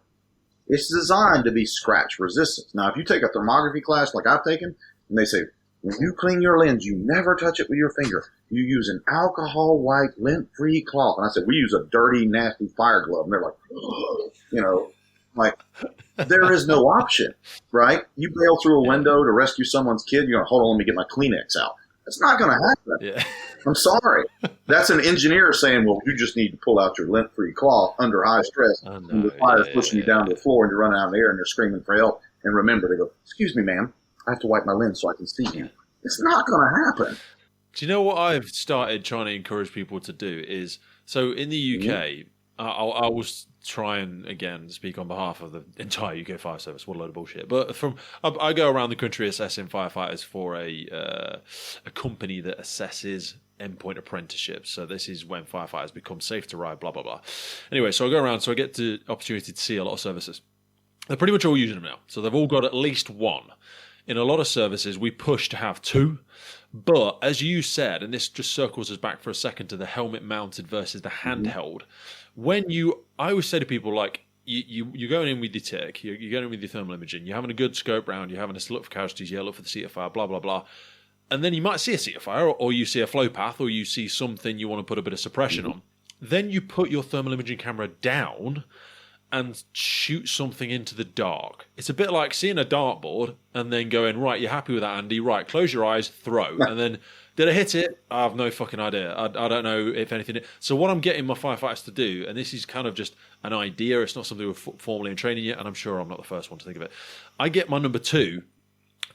It's designed to be scratch resistant. Now, if you take a thermography class like I've taken, and they say, when you clean your lens, you never touch it with your finger. You use an alcohol white lint-free cloth. And I said, we use a dirty, nasty fire glove. And they're like, like, there is no option, right? You bail through a window to rescue someone's kid, you're going to, hold on, let me get my Kleenex out. That's not going to happen. Yeah. I'm sorry. That's an engineer saying, well, you just need to pull out your lint-free cloth under high stress, and the fire's pushing you down to the floor, and you're running out of the air, and they're screaming for help. And remember, they go, excuse me, ma'am, I have to wipe my lens so I can see you. It's not going to happen. Do you know what I've started trying to encourage people to do is, so in the UK, I was trying, again, speak on behalf of the entire UK fire service. What a load of bullshit. But I go around the country assessing firefighters for a company that assesses endpoint apprenticeships. So this is when firefighters become safe to ride, blah, blah, blah. Anyway, so I go around, so I get the opportunity to see a lot of services. They're pretty much all using them now. So they've all got at least one. In a lot of services, we push to have two. But as you said, and this just circles us back for a second to the helmet mounted versus the handheld. I always say to people, like, you're going in with your tech, you're going in with your thermal imaging, you're having a good scope round, you're having a look for casualties, look for the seat of fire, blah, blah, blah. And then you might see a seat of fire, or you see a flow path, or you see something you want to put a bit of suppression on. Then you put your thermal imaging camera down and shoot something into the dark. It's a bit like seeing a dartboard and then going, right, you're happy with that, Andy? Right, close your eyes, throw. And then, did I hit it? I have no fucking idea. I don't know if anything. So what I'm getting my firefighters to do, and this is kind of just an idea, it's not something we're formally in training yet, and I'm sure I'm not the first one to think of it. I get my number two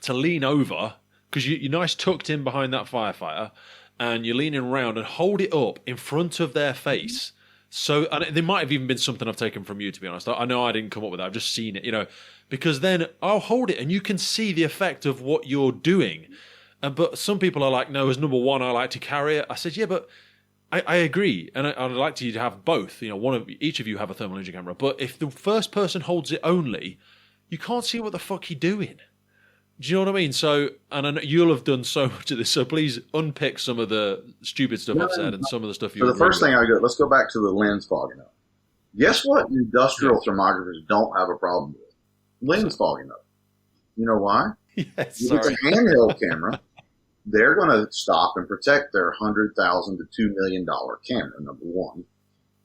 to lean over, because you're nice tucked in behind that firefighter, and you're leaning around and hold it up in front of their face. So, and there might have even been something I've taken from you, to be honest. I know I didn't come up with that. I've just seen it, because then I'll hold it and you can see the effect of what you're doing. But some people are like, no, as number one, I like to carry it. I said, yeah, but I agree. And I'd like to have both. Each of you have a thermal imaging camera. But if the first person holds it only, you can't see what the fuck you're doing. Do you know what I mean? So, and I know you'll have done so much of this, so please unpick some of the stupid stuff I've said and some of the stuff you. So the first thing let's go back to the lens fogging up. Guess what? Industrial thermographers don't have a problem with lens fogging up. You know why? Yes, if it's a handheld camera, they're going to stop and protect their $100,000 to $2 million camera. Number one,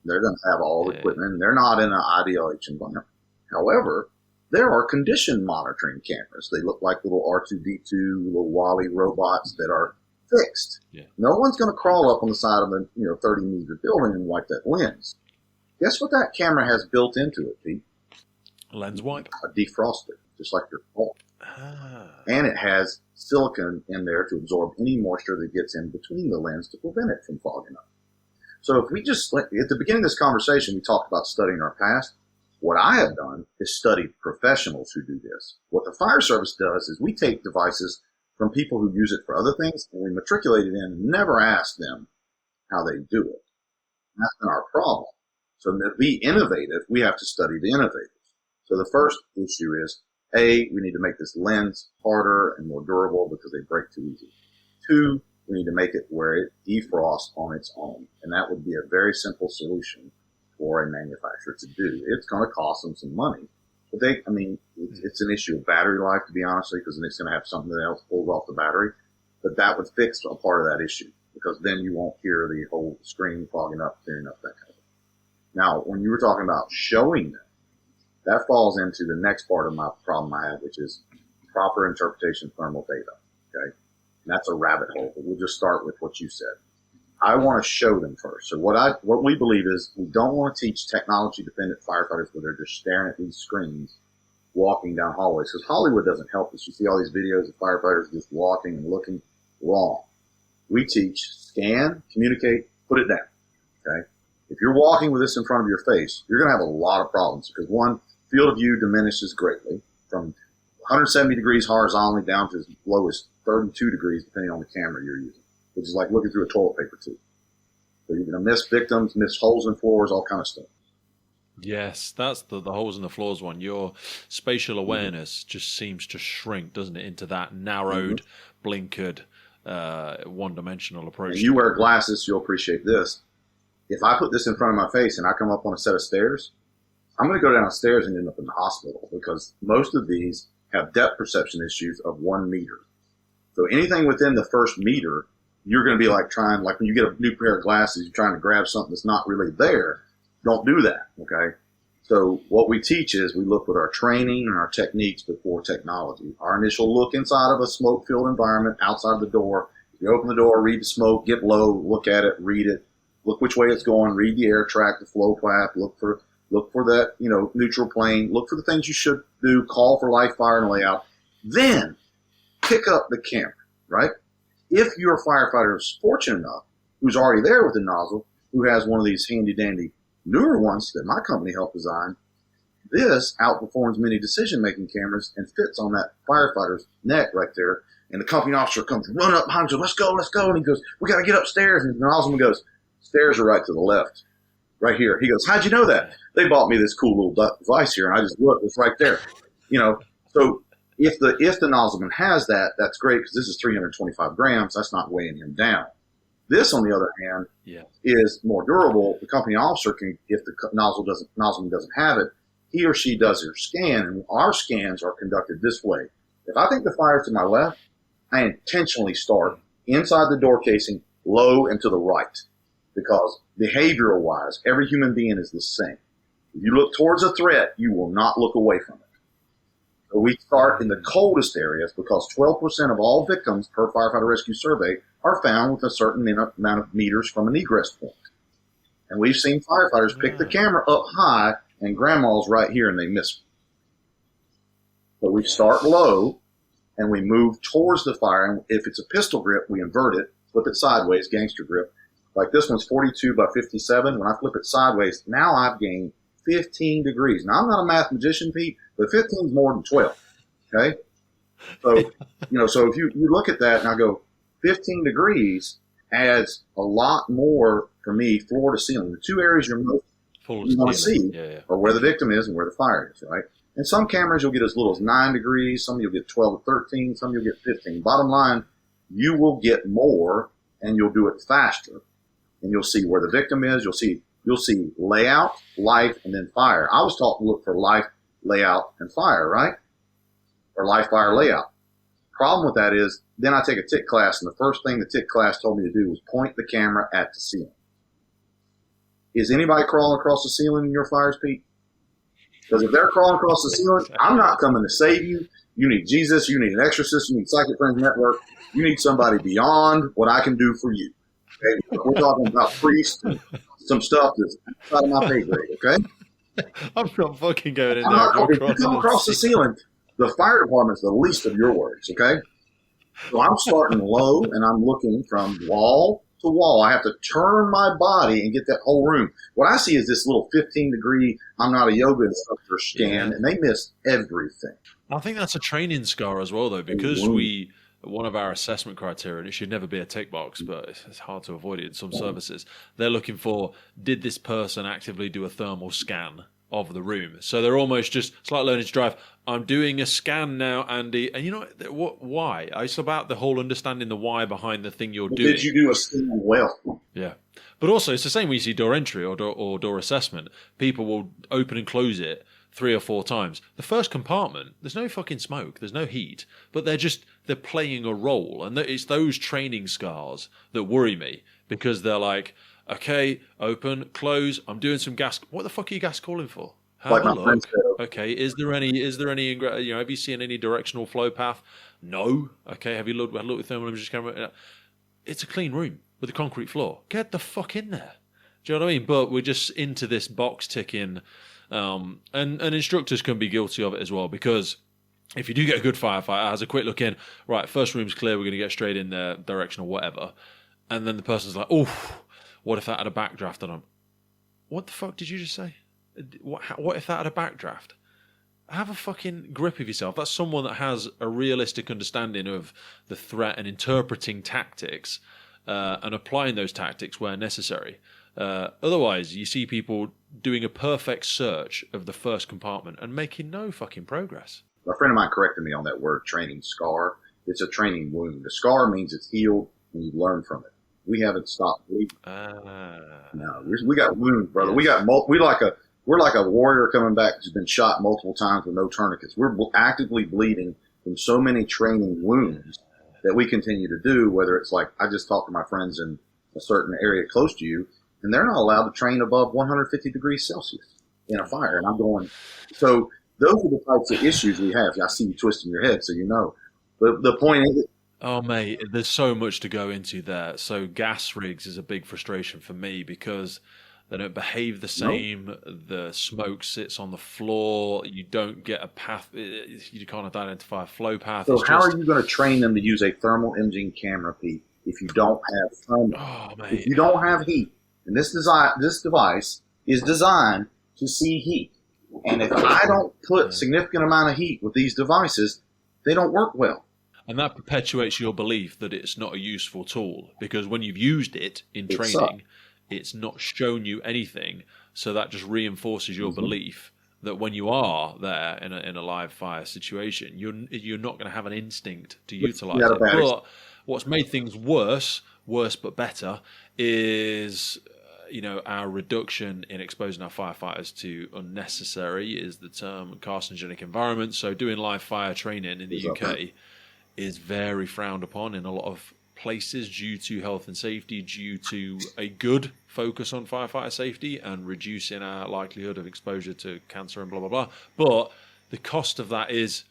they're going to have all the equipment. And they're not in an IDLH environment. However, there are condition monitoring cameras. They look like little R2-D2, little Wally robots that are fixed. Yeah. No one's going to crawl up on the side of a 30-meter building and wipe that lens. Guess what that camera has built into it, Pete? Lens wipe. A defroster, just like your phone. And it has silicone in there to absorb any moisture that gets in between the lens to prevent it from fogging up. So if we just, at the beginning of this conversation, we talked about studying our past. What I have done is study professionals who do this. What the fire service does is we take devices from people who use it for other things, and we matriculate it in and never ask them how they do it. And that's been our problem. So to be innovative, we have to study the innovators. So the first issue is, A, we need to make this lens harder and more durable because they break too easy. 2, we need to make it where it defrosts on its own. And that would be a very simple solution for a manufacturer to do. It's going to cost them some money. But it's an issue of battery life, to be honest, because then it's going to have something else pulled off the battery. But that would fix a part of that issue, because then you won't hear the whole screen fogging up, clearing up, that kind of thing. Now, when you were talking about showing them, that falls into the next part of my problem I have, which is proper interpretation of thermal data. Okay. And that's a rabbit hole, but we'll just start with what you said. I want to show them first. So what we believe is we don't want to teach technology dependent firefighters where they're just staring at these screens, walking down hallways, because Hollywood doesn't help us. You see all these videos of firefighters just walking and looking. Wrong. We teach scan, communicate, put it down. Okay. If you're walking with this in front of your face, you're going to have a lot of problems, because one, field of view diminishes greatly from 170 degrees horizontally down to as low as 32 degrees, depending on the camera you're using, which is like looking through a toilet paper tube. So you're going to miss victims, miss holes in floors, all kind of stuff. Yes, that's the holes in the floors one. Your spatial awareness just seems to shrink, doesn't it, into that narrowed, blinkered, one-dimensional approach. And you wear glasses, you'll appreciate this. If I put this in front of my face and I come up on a set of stairs, I'm going to go down the stairs and end up in the hospital, because most of these have depth perception issues of 1 meter. So anything within the first meter, you're going to be like when you get a new pair of glasses, you're trying to grab something that's not really there. Don't do that, okay? So what we teach is we look at our training and our techniques before technology. Our initial look inside of a smoke-filled environment, outside the door. You open the door, read the smoke, get low, look at it, read it, look which way it's going, read the air track, the flow path, look for that, neutral plane, look for the things you should do, call for live fire and layout. Then pick up the camera, right? If your firefighter is fortunate enough, who's already there with the nozzle, who has one of these handy dandy newer ones that my company helped design, this outperforms many decision-making cameras and fits on that firefighter's neck right there. And the company officer comes run up behind him, let's go. And he goes, we got to get upstairs. And the nozzleman goes, stairs are right to the left. Right here. He goes, how'd you know that? They bought me this cool little device here, and I just looked. It's right there. So if the nozzleman has that, that's great, because this is 325 grams. That's not weighing him down. This, on the other hand, is more durable. The company officer can, if the nozzleman doesn't have it, he or she does their scan, and our scans are conducted this way. If I think the fire's to my left, I intentionally start inside the door casing, low and to the right, because behavioral wise, every human being is the same. If you look towards a threat, you will not look away from it. So we start in the coldest areas, because 12% of all victims per firefighter rescue survey are found with a certain amount of meters from an egress point. And we've seen firefighters pick the camera up high, and grandma's right here and they miss. But we start low and we move towards the fire. And if it's a pistol grip, we invert it, flip it sideways, gangster grip. Like this one's 42 by 57. When I flip it sideways, now I've gained 15 degrees. Now, I'm not a mathematician, Pete, but 15 is more than 12. Okay? So, so if you look at that and I go, 15 degrees adds a lot more for me, floor to ceiling. The two areas you want to see are where the victim is and where the fire is, right? And some cameras you'll get as little as 9 degrees. Some you'll get 12 to 13. Some you'll get 15. Bottom line, you will get more and you'll do it faster. And you'll see where the victim is. You'll see layout, life, and then fire. I was taught to look for life, layout, and fire, right? Or life, fire, layout. Problem with that is, then I take a TIC class, and the first thing the TIC class told me to do was point the camera at the ceiling. Is anybody crawling across the ceiling in your fires, Pete? Because if they're crawling across the ceiling, I'm not coming to save you. You need Jesus. You need an exorcist. You need Psychic Friends Network. You need somebody beyond what I can do for you. Okay? We're talking about priests and some stuff that's outside of my pay grade, okay? I'm not fucking going in I'm there. not, if you come across the ceiling, the fire department's the least of your worries, okay? So I'm starting low, and I'm looking from wall to wall. I have to turn my body and get that whole room. What I see is this little 15-degree, I'm not a yoga instructor scan, and they miss everything. I think that's a training scar as well, though, because one of our assessment criteria, and it should never be a tick box, but it's hard to avoid it in some services, they're looking for, did this person actively do a thermal scan of the room? So they're almost just, it's like learning to drive. I'm doing a scan now, Andy. And you know what? Why? It's about the whole understanding the why behind the thing you're doing. Did you do a scan well? Yeah. But also, it's the same when you see door entry or door assessment. People will open and close it 3 or 4 times. The first compartment, there's no fucking smoke, there's no heat, but they're playing a role. And it's those training scars that worry me, because they're like, okay, open, close, I'm doing some gas. What the fuck are you gas calling for? Have a look. Okay, is there any, have you seen any directional flow path? No. Okay, have you looked with thermal imaging camera? It's a clean room with a concrete floor. Get the fuck in there. Do you know what I mean? But we're just into this box ticking, and instructors can be guilty of it as well, because if you do get a good firefighter, has a quick look in, right, first room's clear, we're going to get straight in their direction or whatever, and then the person's like, oh, what if that had a backdraft on them? What the fuck did you just say? What if that had a backdraft? Have a fucking grip of yourself. That's someone that has a realistic understanding of the threat and interpreting tactics and applying those tactics where necessary. Otherwise, you see people doing a perfect search of the first compartment and making no fucking progress. A friend of mine corrected me on that word, training scar. It's a training wound. The scar means it's healed and you learn from it. We haven't stopped bleeding. No, we got wounds, brother. Yes. We're like a warrior coming back who's been shot multiple times with no tourniquets. We're actively bleeding from so many training wounds that we continue to do, whether it's like, I just talked to my friends in a certain area close to you, and they're not allowed to train above 150 degrees Celsius in a fire. And I'm going, so those are the types of issues we have. I see you twisting your head, so you know. But the point is, oh, mate, there's so much to go into there. So gas rigs is a big frustration for me because they don't behave the same. Nope. The smoke sits on the floor. You don't get a path. You can't identify a flow path. So how are you going to train them to use a thermal imaging camera, Pete, if you don't have thermal? Oh, mate. If you don't have heat, and this device is designed to see heat. And if I don't put significant amount of heat with these devices, they don't work well. And that perpetuates your belief that it's not a useful tool, because when you've used it in training, it's not shown you anything. So that just reinforces your belief that when you are there in a live fire situation, you're not going to have an instinct to utilize it. But what's made things worse but better, is our reduction in exposing our firefighters to unnecessary, is the term, carcinogenic environments. So doing live fire training in the UK is very frowned upon in a lot of places due to health and safety, due to a good focus on firefighter safety and reducing our likelihood of exposure to cancer and blah, blah, blah. But the cost of that is,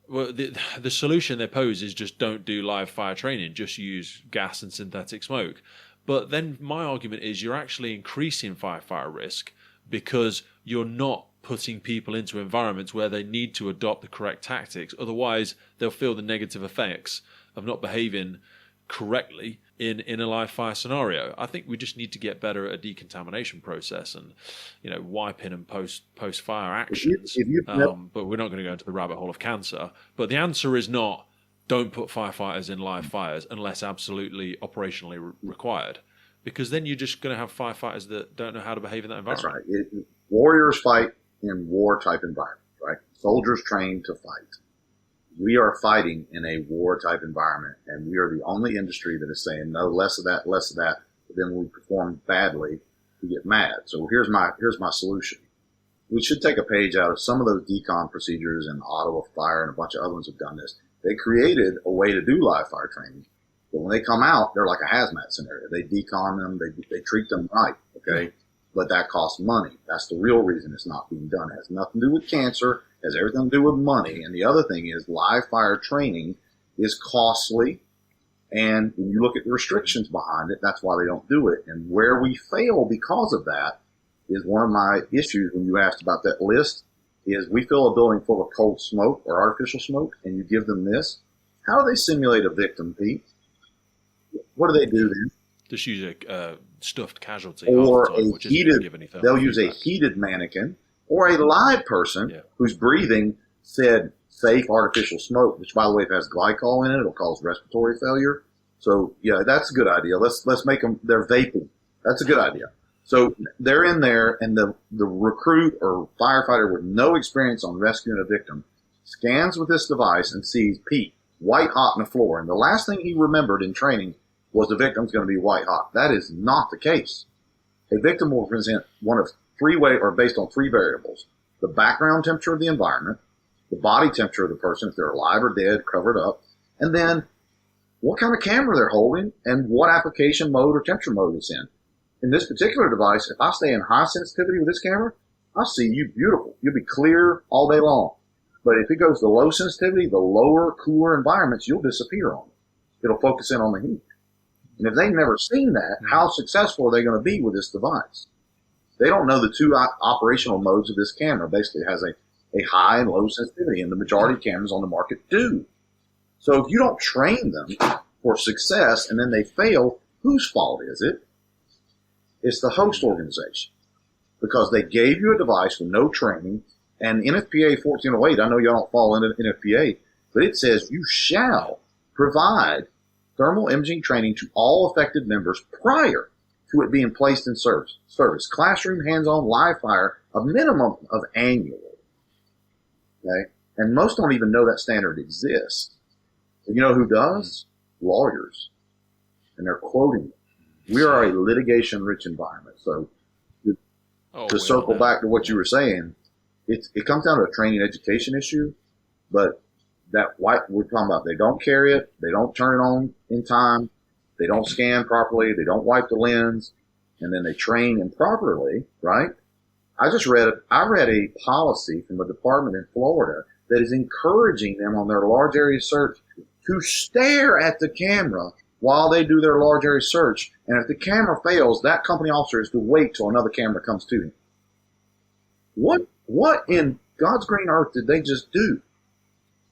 well, the solution they pose is just don't do live fire training, just use gas and synthetic smoke. But then my argument is you're actually increasing firefighter risk because you're not putting people into environments where they need to adopt the correct tactics. Otherwise, they'll feel the negative effects of not behaving correctly in a live fire scenario. I think we just need to get better at a decontamination process and, wiping and post fire actions. But we're not going to go into the rabbit hole of cancer. But the answer is not don't put firefighters in live fires unless absolutely operationally required, because then you're just going to have firefighters that don't know how to behave in that environment. That's right. Warriors fight in war-type environments, right? Soldiers trained to fight. We are fighting in a war-type environment, and we are the only industry that is saying, no, less of that. But then when we perform badly, we get mad. So here's my solution. We should take a page out of some of those decon procedures, and Ottawa Fire and a bunch of other ones have done this. They created a way to do live fire training, but when they come out, they're like a hazmat scenario. They decon them, they treat them right, okay? But that costs money. That's the real reason it's not being done. It has nothing to do with cancer. It has everything to do with money. And the other thing is live fire training is costly, And when you look at the restrictions behind it, that's why they don't do it. And where we fail because of that is one of my issues when you asked about that list is we fill a building full of cold smoke or artificial smoke and you give them this. How do they simulate a victim, Pete? What do they do then? Just use a stuffed casualty. Or they'll use feedback. a heated mannequin or a live person who's breathing said safe artificial smoke, which by the way, if it has glycol in it, it'll cause respiratory failure. So yeah, that's a good idea. Let's make them, they're vaping. That's a good idea. So they're in there and the recruit or firefighter with no experience on rescuing a victim scans with this device and sees Pete white hot on the floor. And the last thing he remembered in training was the victim's going to be white hot. That is not the case. A victim will present one of based on three variables: the background temperature of the environment, the body temperature of the person, if they're alive or dead, covered up, and then what kind of camera they're holding and what application mode or temperature mode it's in. In this particular device, if I stay in high sensitivity with this camera, I'll see you beautiful. You'll be clear all day long. But if it goes to low sensitivity, the lower, cooler environments, you'll disappear on it. It'll focus in on the heat. And if they've never seen that, how successful are they going to be with this device? They don't know the two operational modes of this camera. Basically, it has a high and low sensitivity, and the majority of cameras on the market do. So if you don't train them for success and then they fail, whose fault is it? It's the host organization, because they gave you a device with no training. And NFPA 1408, I know y'all don't fall into NFPA, but it says you shall provide thermal imaging training to all affected members prior to it being placed in service. Classroom, hands-on, live fire, a minimum of annual. Okay? And most don't even know that standard exists. And you know who does? Lawyers. And they're quoting it. We are a litigation-rich environment. So to circle back to what you were saying, it comes down to a training education issue, but we're talking about, they don't carry it, they don't turn it on in time, they don't scan properly, they don't wipe the lens, and then they train improperly, right? I read a policy from a department in Florida that is encouraging them on their large area search to stare at the camera while they do their large area search. And if the camera fails, that company officer is to wait till another camera comes to him. What in God's green earth did they just do?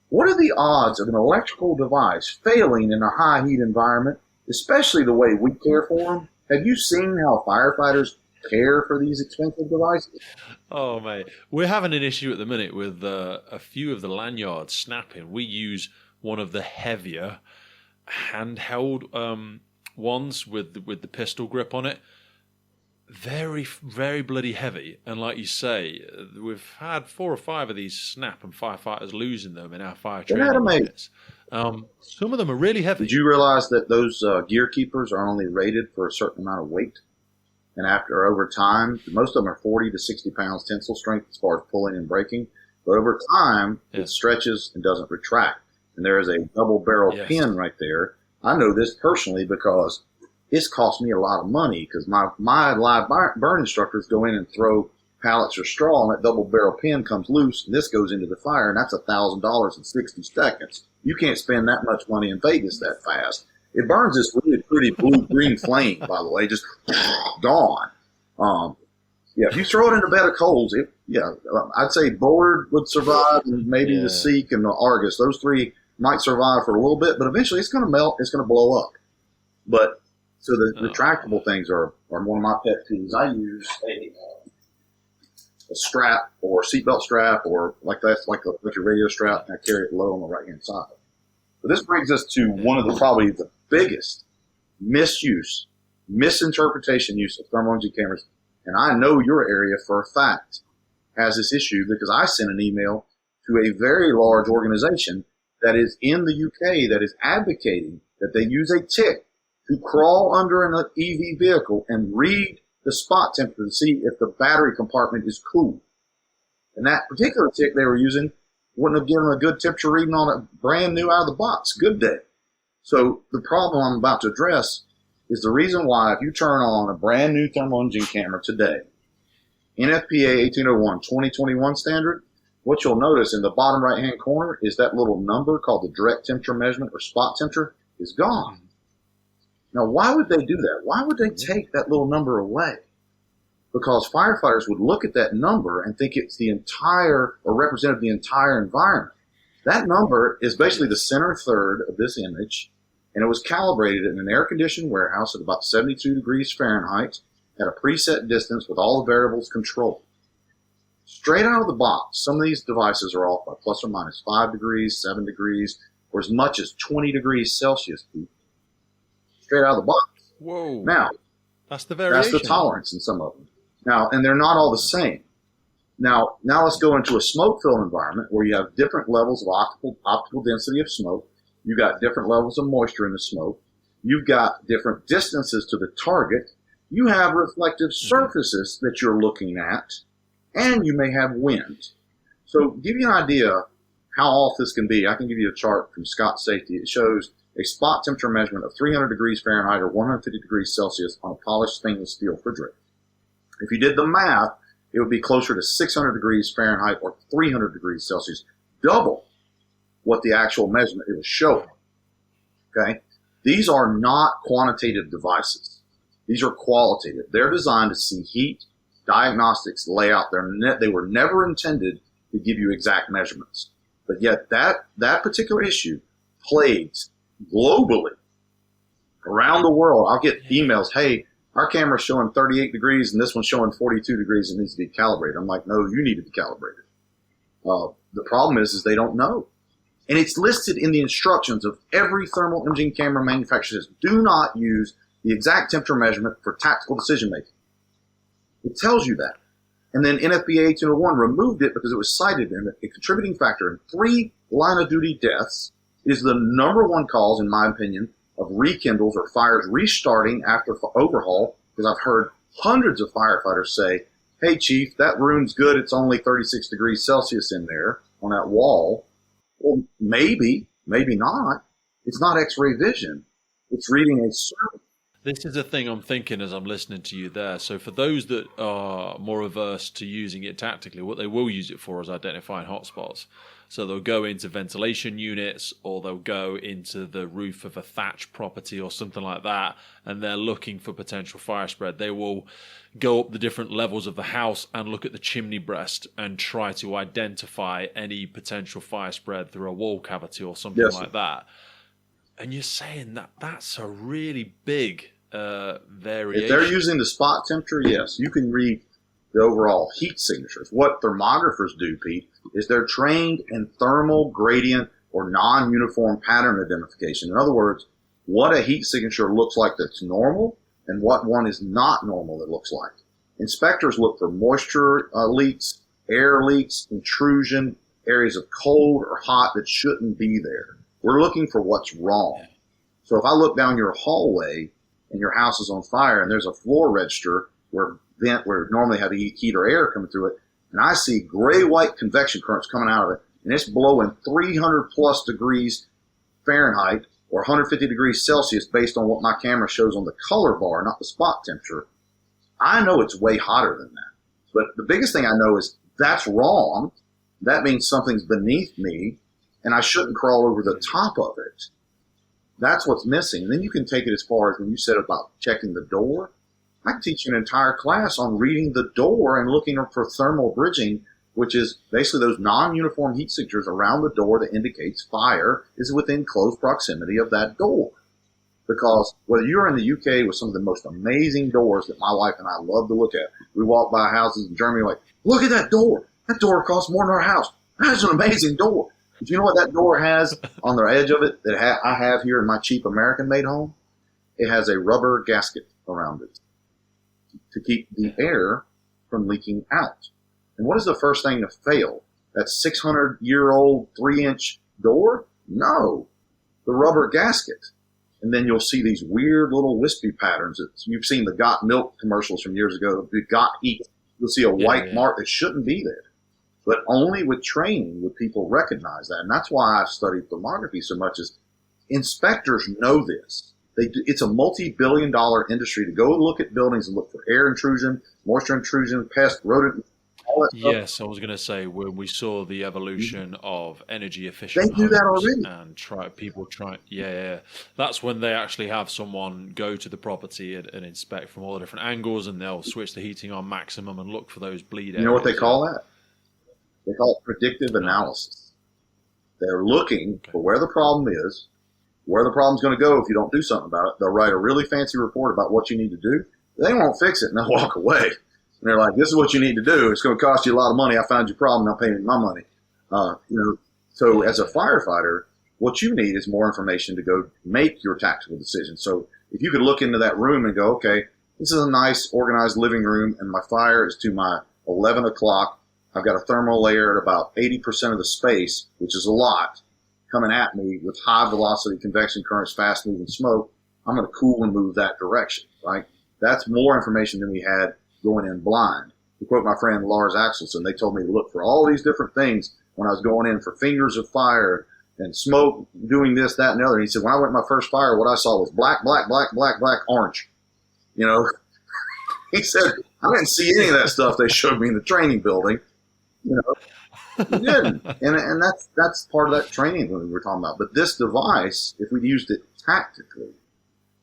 What are the odds of an electrical device failing in a high heat environment, especially the way we care for them? Have you seen how firefighters care for these expensive devices? Oh, mate. We're having an issue at the minute with a few of the lanyards snapping. We use one of the heavier handheld ones with the pistol grip on it. Very, very bloody heavy. And like you say, we've had 4 or 5 of these snap and firefighters losing them in our fire training units. Some of them are really heavy. Did you realize that those gear keepers are only rated for a certain amount of weight? And over time, most of them are 40 to 60 pounds tensile strength as far as pulling and braking. But over time, it stretches and doesn't retract. And there is a double barrel pin right there. I know this personally because it's cost me a lot of money, because my live burn instructors go in and throw pallets of straw, and that double barrel pin comes loose, and this goes into the fire, and that's $1,000 in 60 seconds. You can't spend that much money in Vegas that fast. It burns this really pretty blue-green flame, by the way, just gone. If you throw it in a bed of coals, I'd say Bullard would survive, and maybe the Seek and the Argus. Those 3 might survive for a little bit, but eventually it's going to melt, it's going to blow up. So the retractable things are one of my pet peeves. I use a strap or seatbelt strap, or like your radio strap, and I carry it low on the right-hand side. But this brings us to one of probably the biggest misinterpretation use of thermology cameras. And I know your area for a fact has this issue, because I sent an email to a very large organization that is in the UK that is advocating that they use a tick to crawl under an EV vehicle and read the spot temperature to see if the battery compartment is cool. And that particular tick they were using wouldn't have given a good temperature reading on a brand new out of the box good day. So the problem I'm about to address is the reason why, if you turn on a brand new thermal imaging camera today, NFPA 1801 2021 standard, what you'll notice in the bottom right-hand corner is that little number called the direct temperature measurement or spot temperature is gone. Now, why would they do that? Why would they take that little number away? Because firefighters would look at that number and think it's the entire or represented the entire environment. That number is basically the center third of this image, and it was calibrated in an air-conditioned warehouse at about 72 degrees Fahrenheit at a preset distance with all the variables controlled. Straight out of the box, some of these devices are off by plus or minus 5 degrees, 7 degrees, or as much as 20 degrees Celsius. Straight out of the box. Whoa. Now, that's the variation. That's the tolerance in some of them. Now, and they're not all the same. Now let's go into a smoke-filled environment where you have different levels of optical density of smoke. You've got different levels of moisture in the smoke. You've got different distances to the target. You have reflective surfaces that you're looking at, and you may have wind. So to give you an idea how off this can be, I can give you a chart from Scott Safety. It shows a spot temperature measurement of 300 degrees Fahrenheit or 150 degrees Celsius on a polished stainless steel refrigerator. If you did the math, it would be closer to 600 degrees Fahrenheit or 300 degrees Celsius, double what the actual measurement it was showing. Okay? These are not quantitative devices. These are qualitative. They're designed to see heat, diagnostics, layout. They were never intended to give you exact measurements. But yet that particular issue plagues globally around the world. I'll get emails, hey, our camera's showing 38 degrees and this one's showing 42 degrees and needs to be calibrated. I'm like, no, you need to be calibrated. The problem is they don't know. And it's listed in the instructions of every thermal imaging camera manufacturer. Says, do not use the exact temperature measurement for tactical decision making. It tells you that. And then NFPA 1801 removed it because it was cited in a contributing factor in 3 line of duty deaths. It is the number one cause, in my opinion, of rekindles or fires restarting after overhaul, because I've heard hundreds of firefighters say, hey, Chief, that room's good. It's only 36 degrees Celsius in there on that wall. Well, maybe not. It's not X-ray vision. It's reading a survey. This is the thing I'm thinking as I'm listening to you there. So for those that are more averse to using it tactically, what they will use it for is identifying hotspots. So they'll go into ventilation units or they'll go into the roof of a thatch property or something like that, and they're looking for potential fire spread. They will go up the different levels of the house and look at the chimney breast and try to identify any potential fire spread through a wall cavity or something like that. And you're saying that that's a really big variation. If they're using the spot temperature, yes, you can read the overall heat signatures. What thermographers do, Pete, is they're trained in thermal gradient or non-uniform pattern identification. In other words, what a heat signature looks like that's normal and what one is not normal that looks like. Inspectors look for moisture leaks, air leaks, intrusion, areas of cold or hot that shouldn't be there. We're looking for what's wrong. So if I look down your hallway and your house is on fire and there's a floor register where normally have heat or air coming through it, and I see gray-white convection currents coming out of it, and it's blowing 300 plus degrees Fahrenheit or 150 degrees Celsius based on what my camera shows on the color bar, not the spot temperature, I know it's way hotter than that. But the biggest thing I know is that's wrong. That means something's beneath me, and I shouldn't crawl over the top of it. That's what's missing. And then you can take it as far as when you said about checking the door. I can teach you an entire class on reading the door and looking for thermal bridging, which is basically those non-uniform heat signatures around the door that indicates fire is within close proximity of that door. Because whether you're in the UK with some of the most amazing doors that my wife and I love to look at, we walk by houses in Germany like, look at that door. That door costs more than our house. That's an amazing door. Do you know what that door has on the edge of it that I have here in my cheap American-made home? It has a rubber gasket around it to keep the air from leaking out. And what is the first thing to fail? That 600-year-old 3-inch door? No, the rubber gasket. And then you'll see these weird little wispy patterns. You've seen the Got Milk commercials from years ago, the Got Heat. You'll see a white mark that shouldn't be there. But only with training would people recognize that. And that's why I've studied thermography so much, is inspectors know this. It's a multi-billion-dollar industry to go look at buildings and look for air intrusion, moisture intrusion, pest, rodent, all that stuff. Yes, I was going to say when we saw the evolution of energy They efficient do that homes already. and yeah. That's when they actually have someone go to the property and inspect from all the different angles, and they'll switch the heating on maximum and look for those bleed areas. You know what they call that? They call it predictive analysis. They're looking for where the problem is, where the problem's going to go if you don't do something about it. They'll write a really fancy report about what you need to do. They won't fix it, and they'll walk away. And they're like, this is what you need to do. It's going to cost you a lot of money. I found your problem. Now pay me my money. So as a firefighter, what you need is more information to go make your tactical decision. So if you could look into that room and go, okay, this is a nice organized living room, and my fire is to my 11 o'clock. I've got a thermal layer at about 80% of the space, which is a lot, coming at me with high velocity convection currents, fast moving smoke. I'm going to cool and move that direction, right? That's more information than we had going in blind. To quote my friend Lars Axelson, they told me to look for all these different things when I was going in for fingers of fire and smoke, doing this, that, and the other. He said, when I went to my first fire, what I saw was black, black, black, black, black, orange. You know, he said, I didn't see any of that stuff they showed me in the training building. You know, he didn't. And that's part of that training that we were talking about. But this device, if we used it tactically,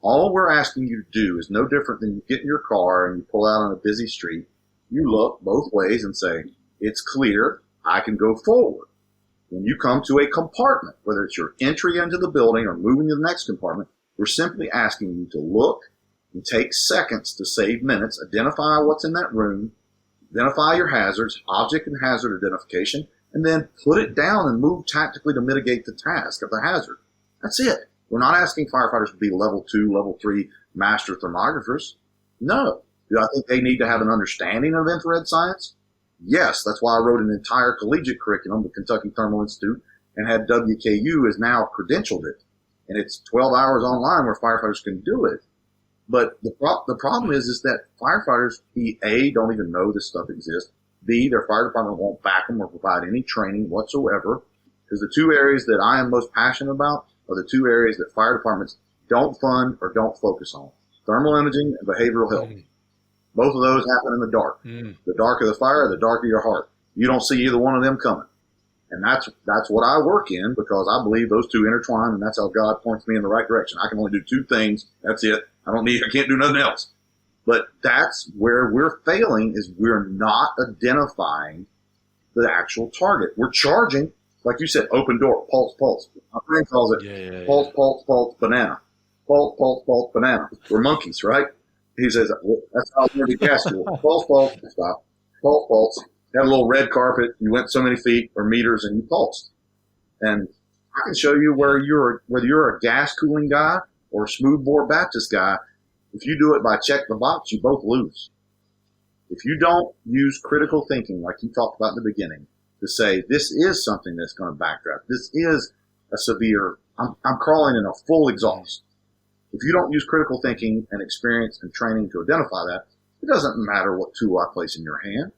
all we're asking you to do is no different than you get in your car and you pull out on a busy street. You look both ways and say, it's clear, I can go forward. When you come to a compartment, whether it's your entry into the building or moving to the next compartment, we're simply asking you to look and take seconds to save minutes, identify what's in that room, identify your hazards, object and hazard identification, and then put it down and move tactically to mitigate the task of the hazard. That's it. We're not asking firefighters to be level 2, level 3 master thermographers. No. Do I think they need to have an understanding of infrared science? Yes. That's why I wrote an entire collegiate curriculum with Kentucky Thermal Institute and had WKU has now credentialed it. And it's 12 hours online where firefighters can do it. But the problem is that firefighters, A, don't even know this stuff exists. B, their fire department won't back them or provide any training whatsoever. Because the two areas that I am most passionate about are the two areas that fire departments don't fund or don't focus on. Thermal imaging and behavioral health. Both of those happen in the dark. The dark of the fire, the dark of your heart. You don't see either one of them coming. And that's what I work in, because I believe those two intertwine, and that's how God points me in the right direction. I can only do two things. That's it. I can't do nothing else. But that's where we're failing, is we're not identifying the actual target. We're charging, like you said, open door, pulse, pulse. My friend calls it pulse, pulse, pulse, banana. Pulse, pulse, pulse, banana. We're monkeys, right? He says, that's how I learned to gas school. Pulse, pulse, stop. Pulse, pulse. Had a little red carpet. You went so many feet or meters and you pulsed. And I can show you whether you're a gas cooling guy or a smoothbore Baptist guy. If you do it by check the box, you both lose. If you don't use critical thinking, like you talked about in the beginning, to say, this is something that's going to backdraft. This is a severe, I'm crawling in a full exhaust. If you don't use critical thinking and experience and training to identify that, it doesn't matter what tool I place in your hand.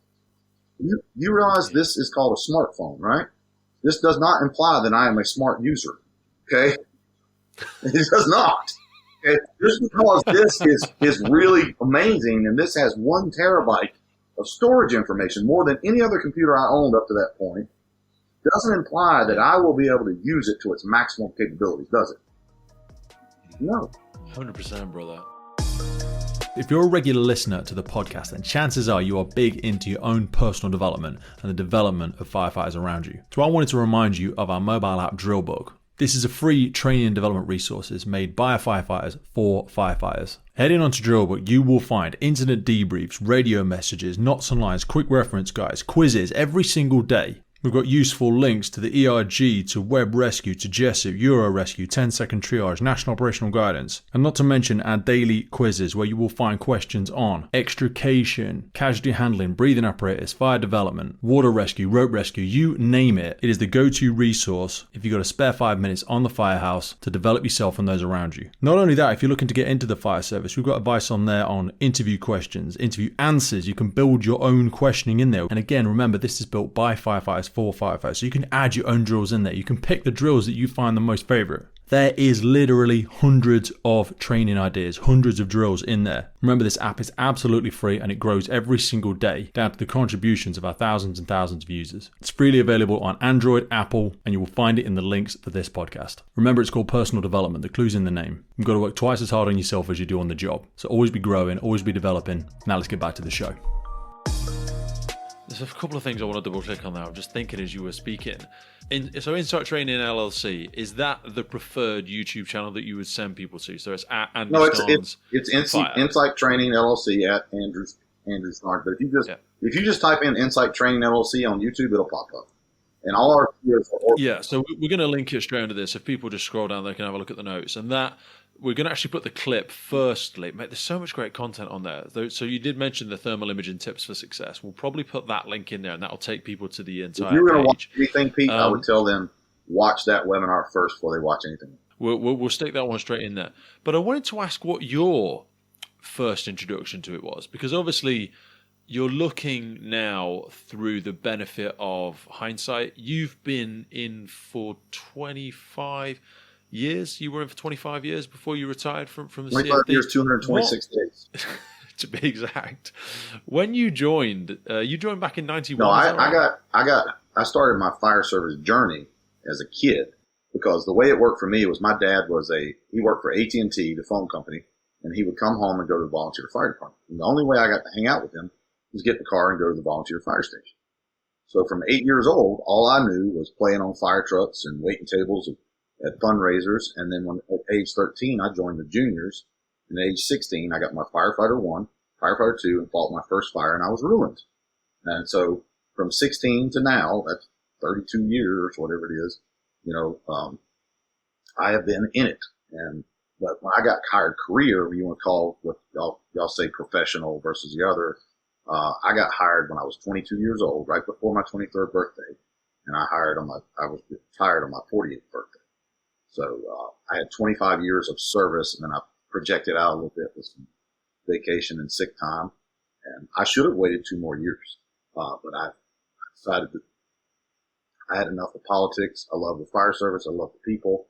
You realize this is called a smartphone, right? This does not imply that I am a smart user, okay? It does not. Okay? Just because this is really amazing and this has 1 terabyte of storage information, more than any other computer I owned up to that point, doesn't imply that I will be able to use it to its maximum capabilities, does it? No. 100%, brother. If you're a regular listener to the podcast, then chances are you are big into your own personal development and the development of firefighters around you. So I wanted to remind you of our mobile app Drill Book. This is a free training and development resources made by firefighters for firefighters. Heading on to Drill Book, you will find incident debriefs, radio messages, knots and lines, quick reference guides, quizzes every single day. We've got useful links to the ERG, to Web Rescue, to Jessup, Euro Rescue, 10-second triage, National Operational Guidance, and not to mention our daily quizzes where you will find questions on extrication, casualty handling, breathing apparatus, fire development, water rescue, rope rescue, you name it. It is the go-to resource if you've got a spare 5 minutes on the firehouse to develop yourself and those around you. Not only that, if you're looking to get into the fire service, we've got advice on there on interview questions, interview answers. You can build your own questioning in there. And again, remember, this is built by firefighters for firefighters, so you can add your own drills in there. You can pick the drills that you find the most favorite. There is literally hundreds of training ideas, hundreds of drills in there. Remember, this app is absolutely free and it grows every single day down to the contributions of our thousands and thousands of users. It's freely available on Android, Apple, and you will find it in the links for this podcast. Remember, it's called personal development. The clue's in the name. You've got to work twice as hard on yourself as you do on the job. So always be growing, always be developing. Now let's get back to the show. There's a couple of things I want to double click on now. I'm just thinking as you were speaking. So Insight Training LLC, is that the preferred YouTube channel that you would send people to? So it's at Andrew Starnes. It's Insight Training LLC at Andrew Starnes. But if you just type in Insight Training LLC on YouTube, it'll pop up. And all our videos are so we're going to link it straight under this. If people just scroll down, they can have a look at the notes. And that we're going to actually put the clip firstly. Mate, there's so much great content on there. So you did mention the thermal imaging tips for success. We'll probably put that link in there, and that'll take people to the entire page. If you're going to watch anything, Pete, I would tell them watch that webinar first before they watch anything. We'll stick that one straight in there. But I wanted to ask what your first introduction to it was, because obviously you're looking now through the benefit of hindsight. You've been in for 25 years. You were in for 25 years before you retired from the 25 CFD. years, 226 days. To be exact. When you joined back in 91. No, I started my fire service journey as a kid, because the way it worked for me was my dad he worked for AT&T, the phone company, and he would come home and go to the volunteer fire department. And the only way I got to hang out with him was get in the car and go to the volunteer fire station. So from 8 years old, all I knew was playing on fire trucks and waiting tables at fundraisers. And then at age 13, I joined the juniors. And at age 16, I got my firefighter 1, firefighter 2, and fought my first fire, and I was ruined. And so from 16 to now, that's 32 years, whatever it is, I have been in it. But when I got hired career, you want to call what y'all say professional versus the other, I got hired when I was 22 years old, right before my 23rd birthday, and I was retired on my 48th birthday. So I had 25 years of service, and then I projected out a little bit with some vacation and sick time, and I should have waited 2 more years, but I decided that I had enough of politics. I love the fire service, I love the people,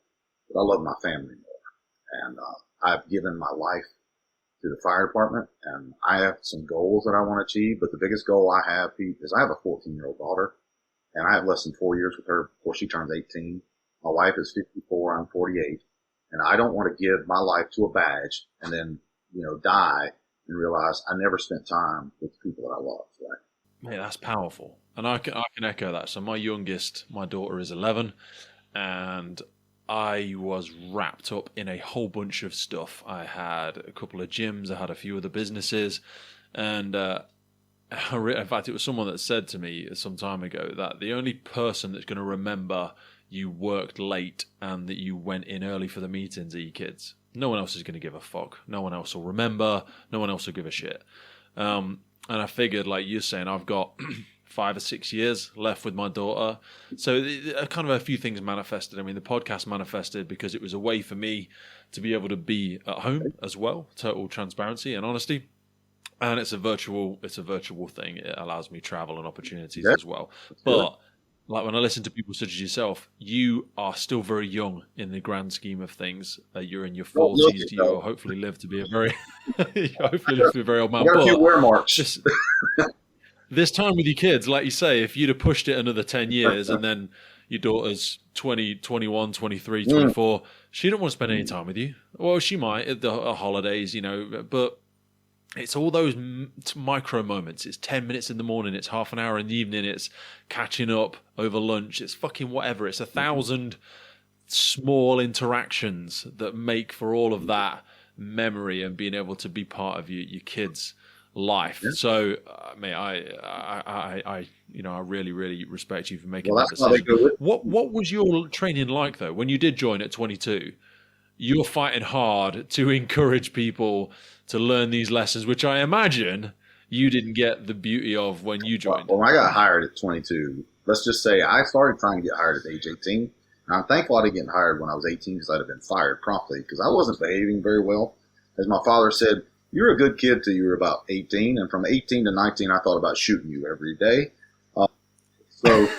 but I love my family more, and I've given my life to the fire department, and I have some goals that I want to achieve. But the biggest goal I have, Pete, is I have a 14-year-old daughter, and I have less than 4 years with her before she turns 18. My wife is 54, I'm 48, and I don't want to give my life to a badge and then, die and realize I never spent time with the people that I love. Right? Mate, that's powerful, and I can echo that. So my daughter is 11, and I was wrapped up in a whole bunch of stuff. I had a couple of gyms, I had a few other businesses, and in fact, it was someone that said to me some time ago that the only person that's going to remember you worked late and that you went in early for the meetings are your kids. No one else is going to give a fuck. No one else will remember. No one else will give a shit. And I figured, like you're saying, I've got 5 or 6 years left with my daughter. So kind of a few things manifested. I mean, the podcast manifested because it was a way for me to be able to be at home as well. Total transparency and honesty. And it's a virtual thing. It allows me travel and opportunities as well. But like when I listen to people such as yourself, you are still very young in the grand scheme of things. You're in your 40s. You'll hopefully live to be a very, old man. Got a few wear marks. This time with your kids, like you say, if you'd have pushed it another 10 years and then your daughter's 20, 21, 23, 24, she don't want to spend any time with you. Well, she might at the holidays, but it's all those micro moments. It's 10 minutes in the morning. It's half an hour in the evening. It's catching up over lunch. It's fucking whatever. It's 1,000 small interactions that make for all of that memory and being able to be part of your kids' life. Yeah. So, mate, I really, really respect you for making that decision. What was your training like though? When you did join at 22, you were fighting hard to encourage people to learn these lessons, which I imagine you didn't get the beauty of when you joined. Well, when I got hired at 22, let's just say I started trying to get hired at age 18. And I'm thankful I didn't get hired when I was 18 because I'd have been fired promptly because I wasn't behaving very well. As my father said, you're a good kid till you were about 18. And from 18 to 19, I thought about shooting you every day. So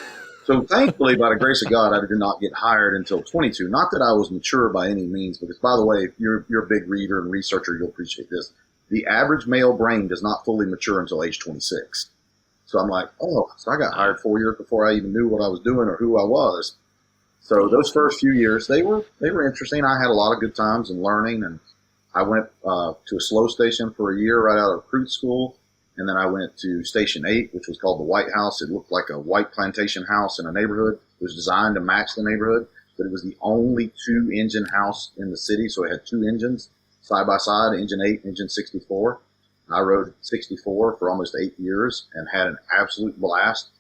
So thankfully, by the grace of God, I did not get hired until 22. Not that I was mature by any means, because by the way, if you're a big reader and researcher, you'll appreciate this. The average male brain does not fully mature until age 26. So I'm like, oh, so I got hired 4 years before I even knew what I was doing or who I was. So those first few years, they were interesting. I had a lot of good times and learning, and I went to a slow station for a year right out of recruit school. And then I went to Station 8, which was called the White House. It looked like a white plantation house in a neighborhood. It was designed to match the neighborhood, but it was the only 2-engine house in the city. So it had 2 engines side by side, engine 8, engine 64. I rode 64 for almost 8 years and had an absolute blast.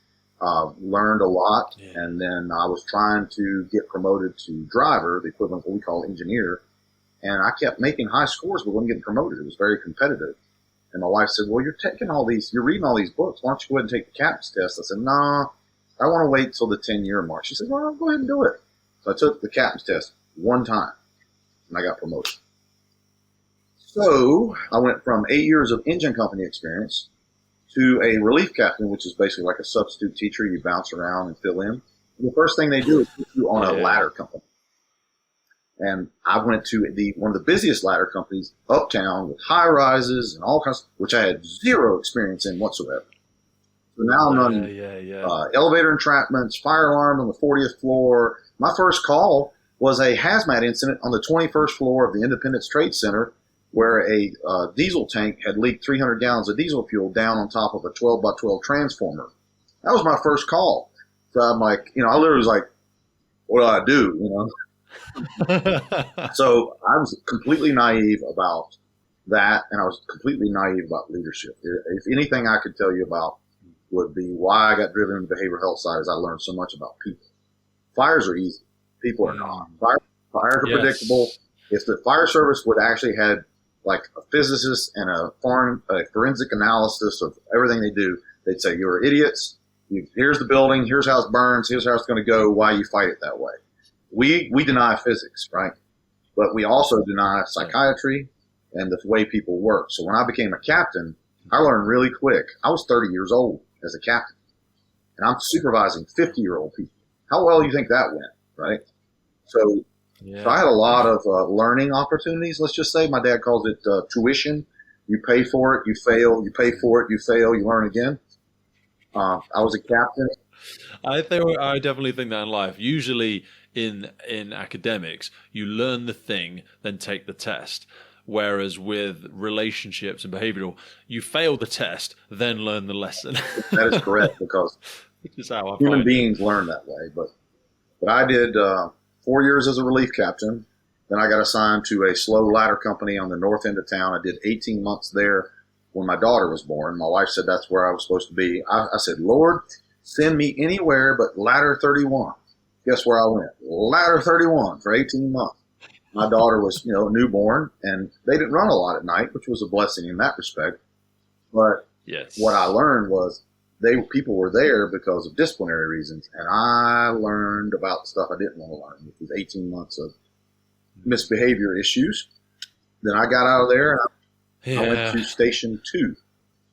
Learned a lot. Yeah. And then I was trying to get promoted to driver, the equivalent of what we call engineer. And I kept making high scores, but wasn't getting promoted. It was very competitive. And my wife said, well, you're reading all these books. Why don't you go ahead and take the captain's test? I said, nah, I want to wait till the 10-year mark. She said, well, go ahead and do it. So I took the captain's test one time, and I got promoted. So I went from 8 years of engine company experience to a relief captain, which is basically like a substitute teacher. You bounce around and fill in. The first thing they do is put you on a ladder company. And I went to one of the busiest ladder companies uptown with high rises and all kinds, which I had zero experience in whatsoever. So now I'm running elevator entrapments, fire alarm on the 40th floor. My first call was a hazmat incident on the 21st floor of the Independence Trade Center, where a diesel tank had leaked 300 gallons of diesel fuel down on top of a 12 by 12 transformer. That was my first call. So I'm like, I literally was like, what do I do? So I was completely naive about that, and I was completely naive about leadership. If anything I could tell you about would be why I got driven into the behavioral health side, is I learned so much about people. Fires are easy. People are not. Fires are predictable. If the fire service would actually had like a physicist and a forensic analysis of everything they do, they'd say, you're idiots. Here's the building. Here's how it burns. Here's how it's going to go. Why you fight it that way. We deny physics, right? But we also deny psychiatry and the way people work. So when I became a captain, I learned really quick. I was 30 years old as a captain, and I'm supervising 50-year-old people. How well do you think that went, right? So I had a lot of learning opportunities. Let's just say my dad calls it tuition. You pay for it, you fail. You pay for it, you fail. You learn again. I was a captain. I definitely think that in life. Usually in academics, you learn the thing, then take the test. Whereas with relationships and behavioral, you fail the test, then learn the lesson. That is correct, because human beings learn that way. But I did 4 years as a relief captain. Then I got assigned to a slow ladder company on the north end of town. I did 18 months there when my daughter was born. My wife said that's where I was supposed to be. I said, Lord, send me anywhere but ladder 31. Guess where I went? Ladder 31 for 18 months. My daughter was, newborn, and they didn't run a lot at night, which was a blessing in that respect. But what I learned was people were there because of disciplinary reasons, and I learned about stuff I didn't want to learn, which was 18 months of misbehavior issues. Then I got out of there, and I went to Station 2.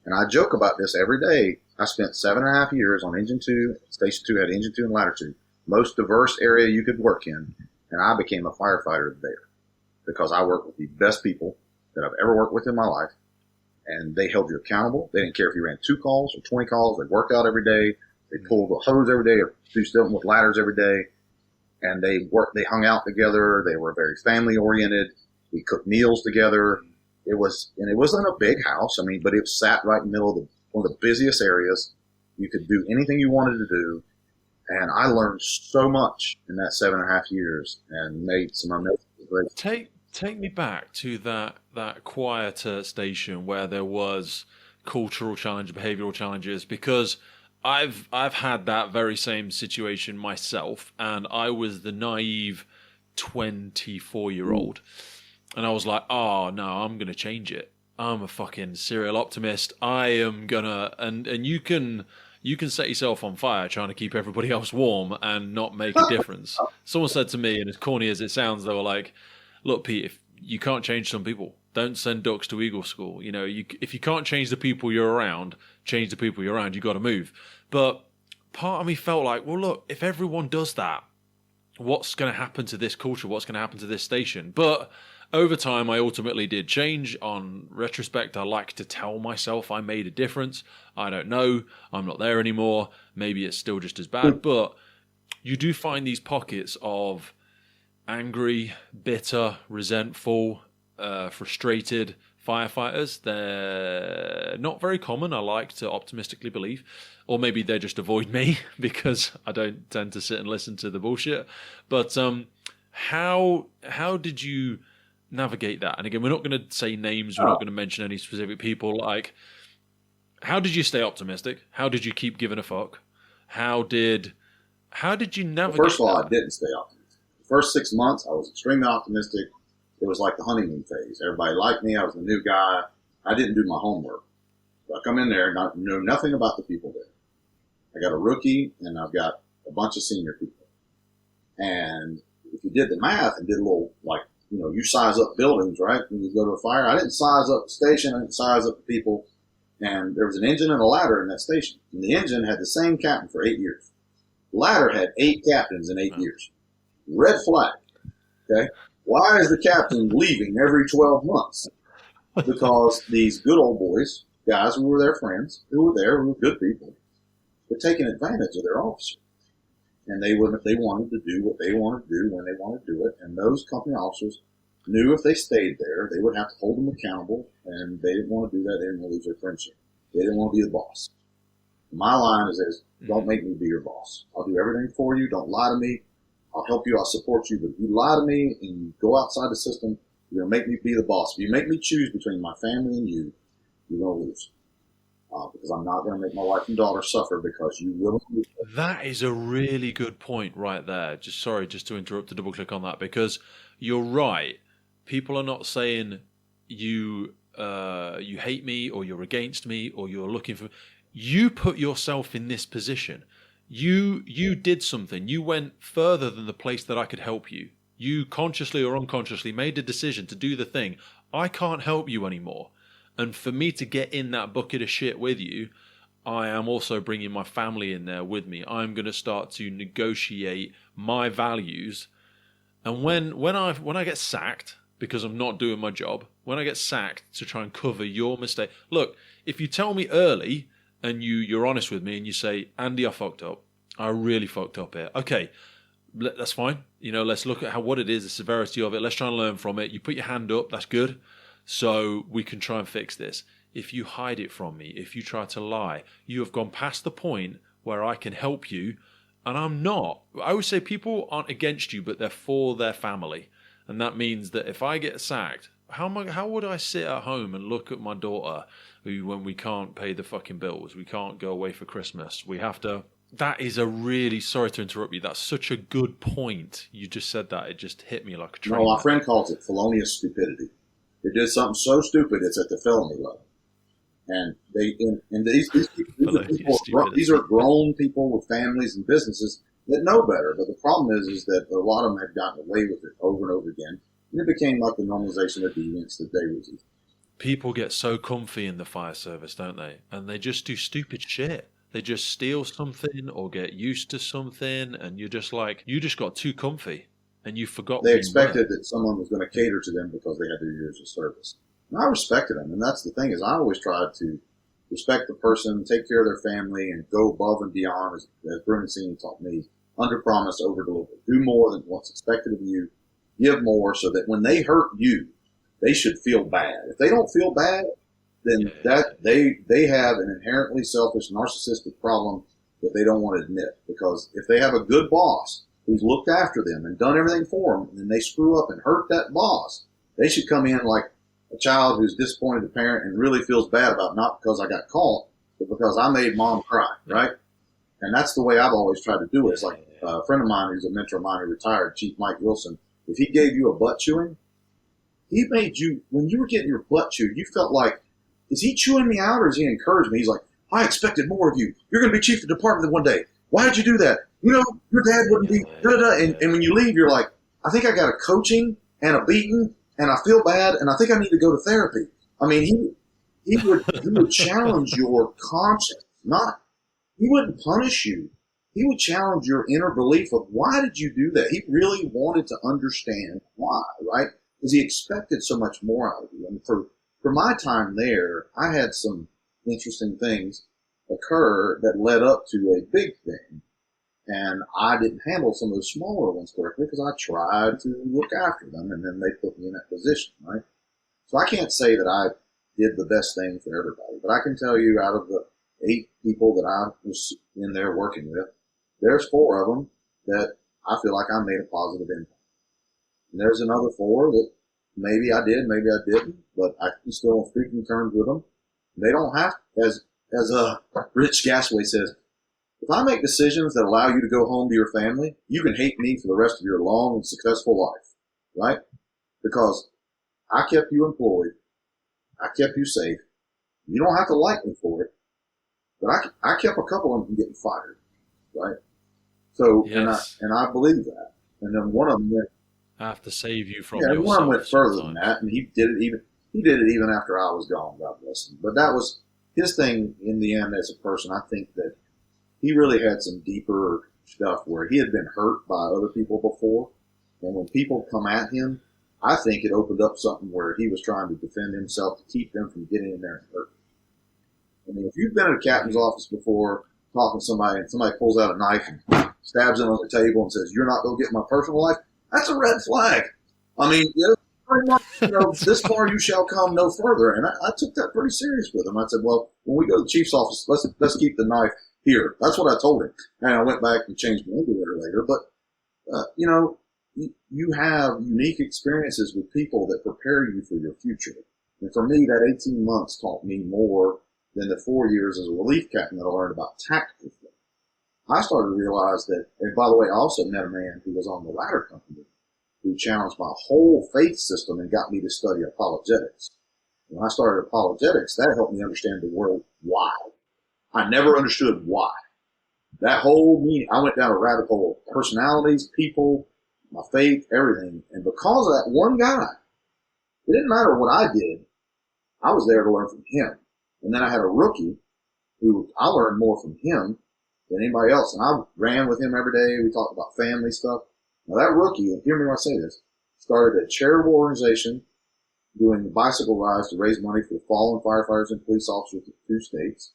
And I joke about this every day. I spent 7.5 years on Engine 2. Station 2 had Engine 2 and Ladder 2. Most diverse area you could work in. And I became a firefighter there because I worked with the best people that I've ever worked with in my life. And they held you accountable. They didn't care if you ran 2 calls or 20 calls. They worked out every day. They pulled a hose every day or do something with ladders every day. And they hung out together. They were very family oriented. We cooked meals together. It wasn't a big house. But it sat right in the middle of one of the busiest areas. You could do anything you wanted to do. And I learned so much in that 7.5 years and made some amazing breakthroughs. Take me back to that quieter station where there was cultural challenge, behavioral challenges, because I've had that very same situation myself, and I was the naive 24-year-old. And I was like, oh no, I'm gonna change it. I'm a fucking serial optimist. I am gonna and you can set yourself on fire trying to keep everybody else warm and not make a difference. Someone said to me, and as corny as it sounds, they were like, look, Pete, if you can't change some people, don't send ducks to Eagle School. If you can't change the people you're around, change the people you're around. You got to move. But part of me felt like, well, look, if everyone does that, what's going to happen to this culture? What's going to happen to this station? But over time, I ultimately did change. On retrospect, I like to tell myself I made a difference. I don't know. I'm not there anymore. Maybe it's still just as bad. But you do find these pockets of angry, bitter, resentful, frustrated firefighters. They're not very common, I like to optimistically believe. Or maybe they just avoid me because I don't tend to sit and listen to the bullshit. But how did you navigate that? And again, we're not going to say names. We're not going to mention any specific people. Like, how did you stay optimistic? How did you keep giving a fuck? How did you navigate First of all, that? I didn't stay optimistic. The first 6 months, I was extremely optimistic. It was like the honeymoon phase. Everybody liked me. I was the new guy. I didn't do my homework. So I come in there, know nothing about the people there. I got a rookie, and I've got a bunch of senior people. And if you did the math and did a little, like, you size up buildings, right? When you go to a fire, I didn't size up the station. I didn't size up the people. And there was an engine and a ladder in that station. And the engine had the same captain for 8 years. The ladder had 8 captains in 8 years. Red flag. Okay? Why is the captain leaving every 12 months? Because these good old boys, guys who were their friends, who were good people, were taking advantage of their officer. And they wanted to do what they wanted to do when they wanted to do it. And those company officers knew if they stayed there, they would have to hold them accountable. And they didn't want to do that. They didn't want to lose their friendship. They didn't want to be the boss. My line is don't make me be your boss. I'll do everything for you. Don't lie to me. I'll help you. I'll support you. But if you lie to me and you go outside the system, you're going to make me be the boss. If you make me choose between my family and you, you're going to lose. Because I'm not going to make my wife and daughter suffer because you will lose. That is a really good point right there. Just to interrupt to double click on that, because you're right. People are not saying you hate me or you're against me or you're looking for. You put yourself in this position. You did something. You went further than the place that I could help you. You consciously or unconsciously made a decision to do the thing. I can't help you anymore. And for me to get in that bucket of shit with you, I am also bringing my family in there with me. I'm going to start to negotiate my values. And when I get sacked because I'm not doing my job, when I get sacked to try and cover your mistake, look, if you tell me early and you're honest with me and you say, Andy, I fucked up. I really fucked up here. Okay, that's fine. Let's look at what it is, the severity of it. Let's try and learn from it. You put your hand up, that's good. So we can try and fix this. If you hide it from me, if you try to lie, you have gone past the point where I can help you, and I'm not. I always say people aren't against you, but they're for their family. And that means that if I get sacked, how would I sit at home and look at my daughter when we can't pay the fucking bills, we can't go away for Christmas, we have to... That is a really... Sorry to interrupt you. That's such a good point. You just said that. It just hit me like a train. No, my friend calls it felonious stupidity. They did something so stupid, it's at the felony level. And these are grown people with families and businesses that know better. But the problem is that a lot of them had gotten away with it over and over again. And it became like the normalization of deviance that they was. People get so comfy in the fire service, don't they? And they just do stupid shit. They just steal something or get used to something. And you're just like, you just got too comfy. And you forgot. They expected that someone was going to cater to them because they had their years of service. And I respected them. And that's the thing, is I always tried to respect the person, take care of their family, and go above and beyond, as Brunicini taught me. Under promise, over deliver. Do more than what's expected of you. Give more so that when they hurt you, they should feel bad. If they don't feel bad, then they have an inherently selfish, narcissistic problem that they don't want to admit. Because if they have a good boss who's looked after them and done everything for them, and then they screw up and hurt that boss, they should come in like a child who's disappointed the parent and really feels bad about, not because I got caught, but because I made mom cry, right? And that's the way I've always tried to do it. It's like a friend of mine who's a mentor of mine who retired, Chief Mike Wilson. If he gave you a butt chewing, he made you, when you were getting your butt chewed, you felt like, is he chewing me out or is he encouraging me? He's like, I expected more of you. You're going to be chief of the department one day. Why did you do that? Your dad wouldn't be, da-da-da. And when you leave, you're like, I think I got a coaching and a beating, and I feel bad, and I think I need to go to therapy. I mean, he would challenge your conscience. He wouldn't punish you. he would challenge your inner belief of why did you do that? He really wanted to understand why, right? Because he expected so much more out of you. And for my time there, I had some interesting things occur that led up to a big thing. And I didn't handle some of those smaller ones correctly because I tried to look after them, and then they put me in that position, right? So I can't say that I did the best thing for everybody, but I can tell you out of the 8 people that I was in there working with, there's 4 of them that I feel like I made a positive impact. And there's another 4 that maybe I did, maybe I didn't, but I can still on speaking terms with them. They don't have, as Rich Gasway says, if I make decisions that allow you to go home to your family, you can hate me for the rest of your long and successful life, right? Because I kept you employed. I kept you safe. You don't have to like me for it, but I kept a couple of them from getting fired, right? So, yes. and I believe that. And then one of them went, I have to save you from yourself. One went further than that, and he did it even after I was gone, God bless him. But that was his thing in the end as a person. I think that he really had some deeper stuff where he had been hurt by other people before. And when people come at him, I think it opened up something where he was trying to defend himself to keep them from getting in there and hurt. I mean, if you've been at a captain's office before talking to somebody and somebody pulls out a knife and stabs him on the table and says, "You're not going to get my personal life," that's a red flag. I mean, pretty much, this far you shall come no further. And I took that pretty serious with him. I said, well, when we go to the chief's office, let's keep the knife here. That's what I told him. And I went back and changed my underwear later. But, you have unique experiences with people that prepare you for your future. And for me, that 18 months taught me more than the 4 years as a relief captain that I learned about tactical things. I started to realize that, and by the way, I also met a man who was on the ladder company who challenged my whole faith system and got me to study apologetics. When I started apologetics, that helped me understand the word why. I never understood why. That whole meeting, I went down a rabbit hole of personalities, people, my faith, everything. And because of that one guy, it didn't matter what I did. I was there to learn from him. And then I had a rookie who I learned more from him than anybody else. And I ran with him every day. We talked about family stuff. Now that rookie, and hear me when I say this, started a charitable organization doing bicycle rides to raise money for fallen firefighters and police officers in 2 states.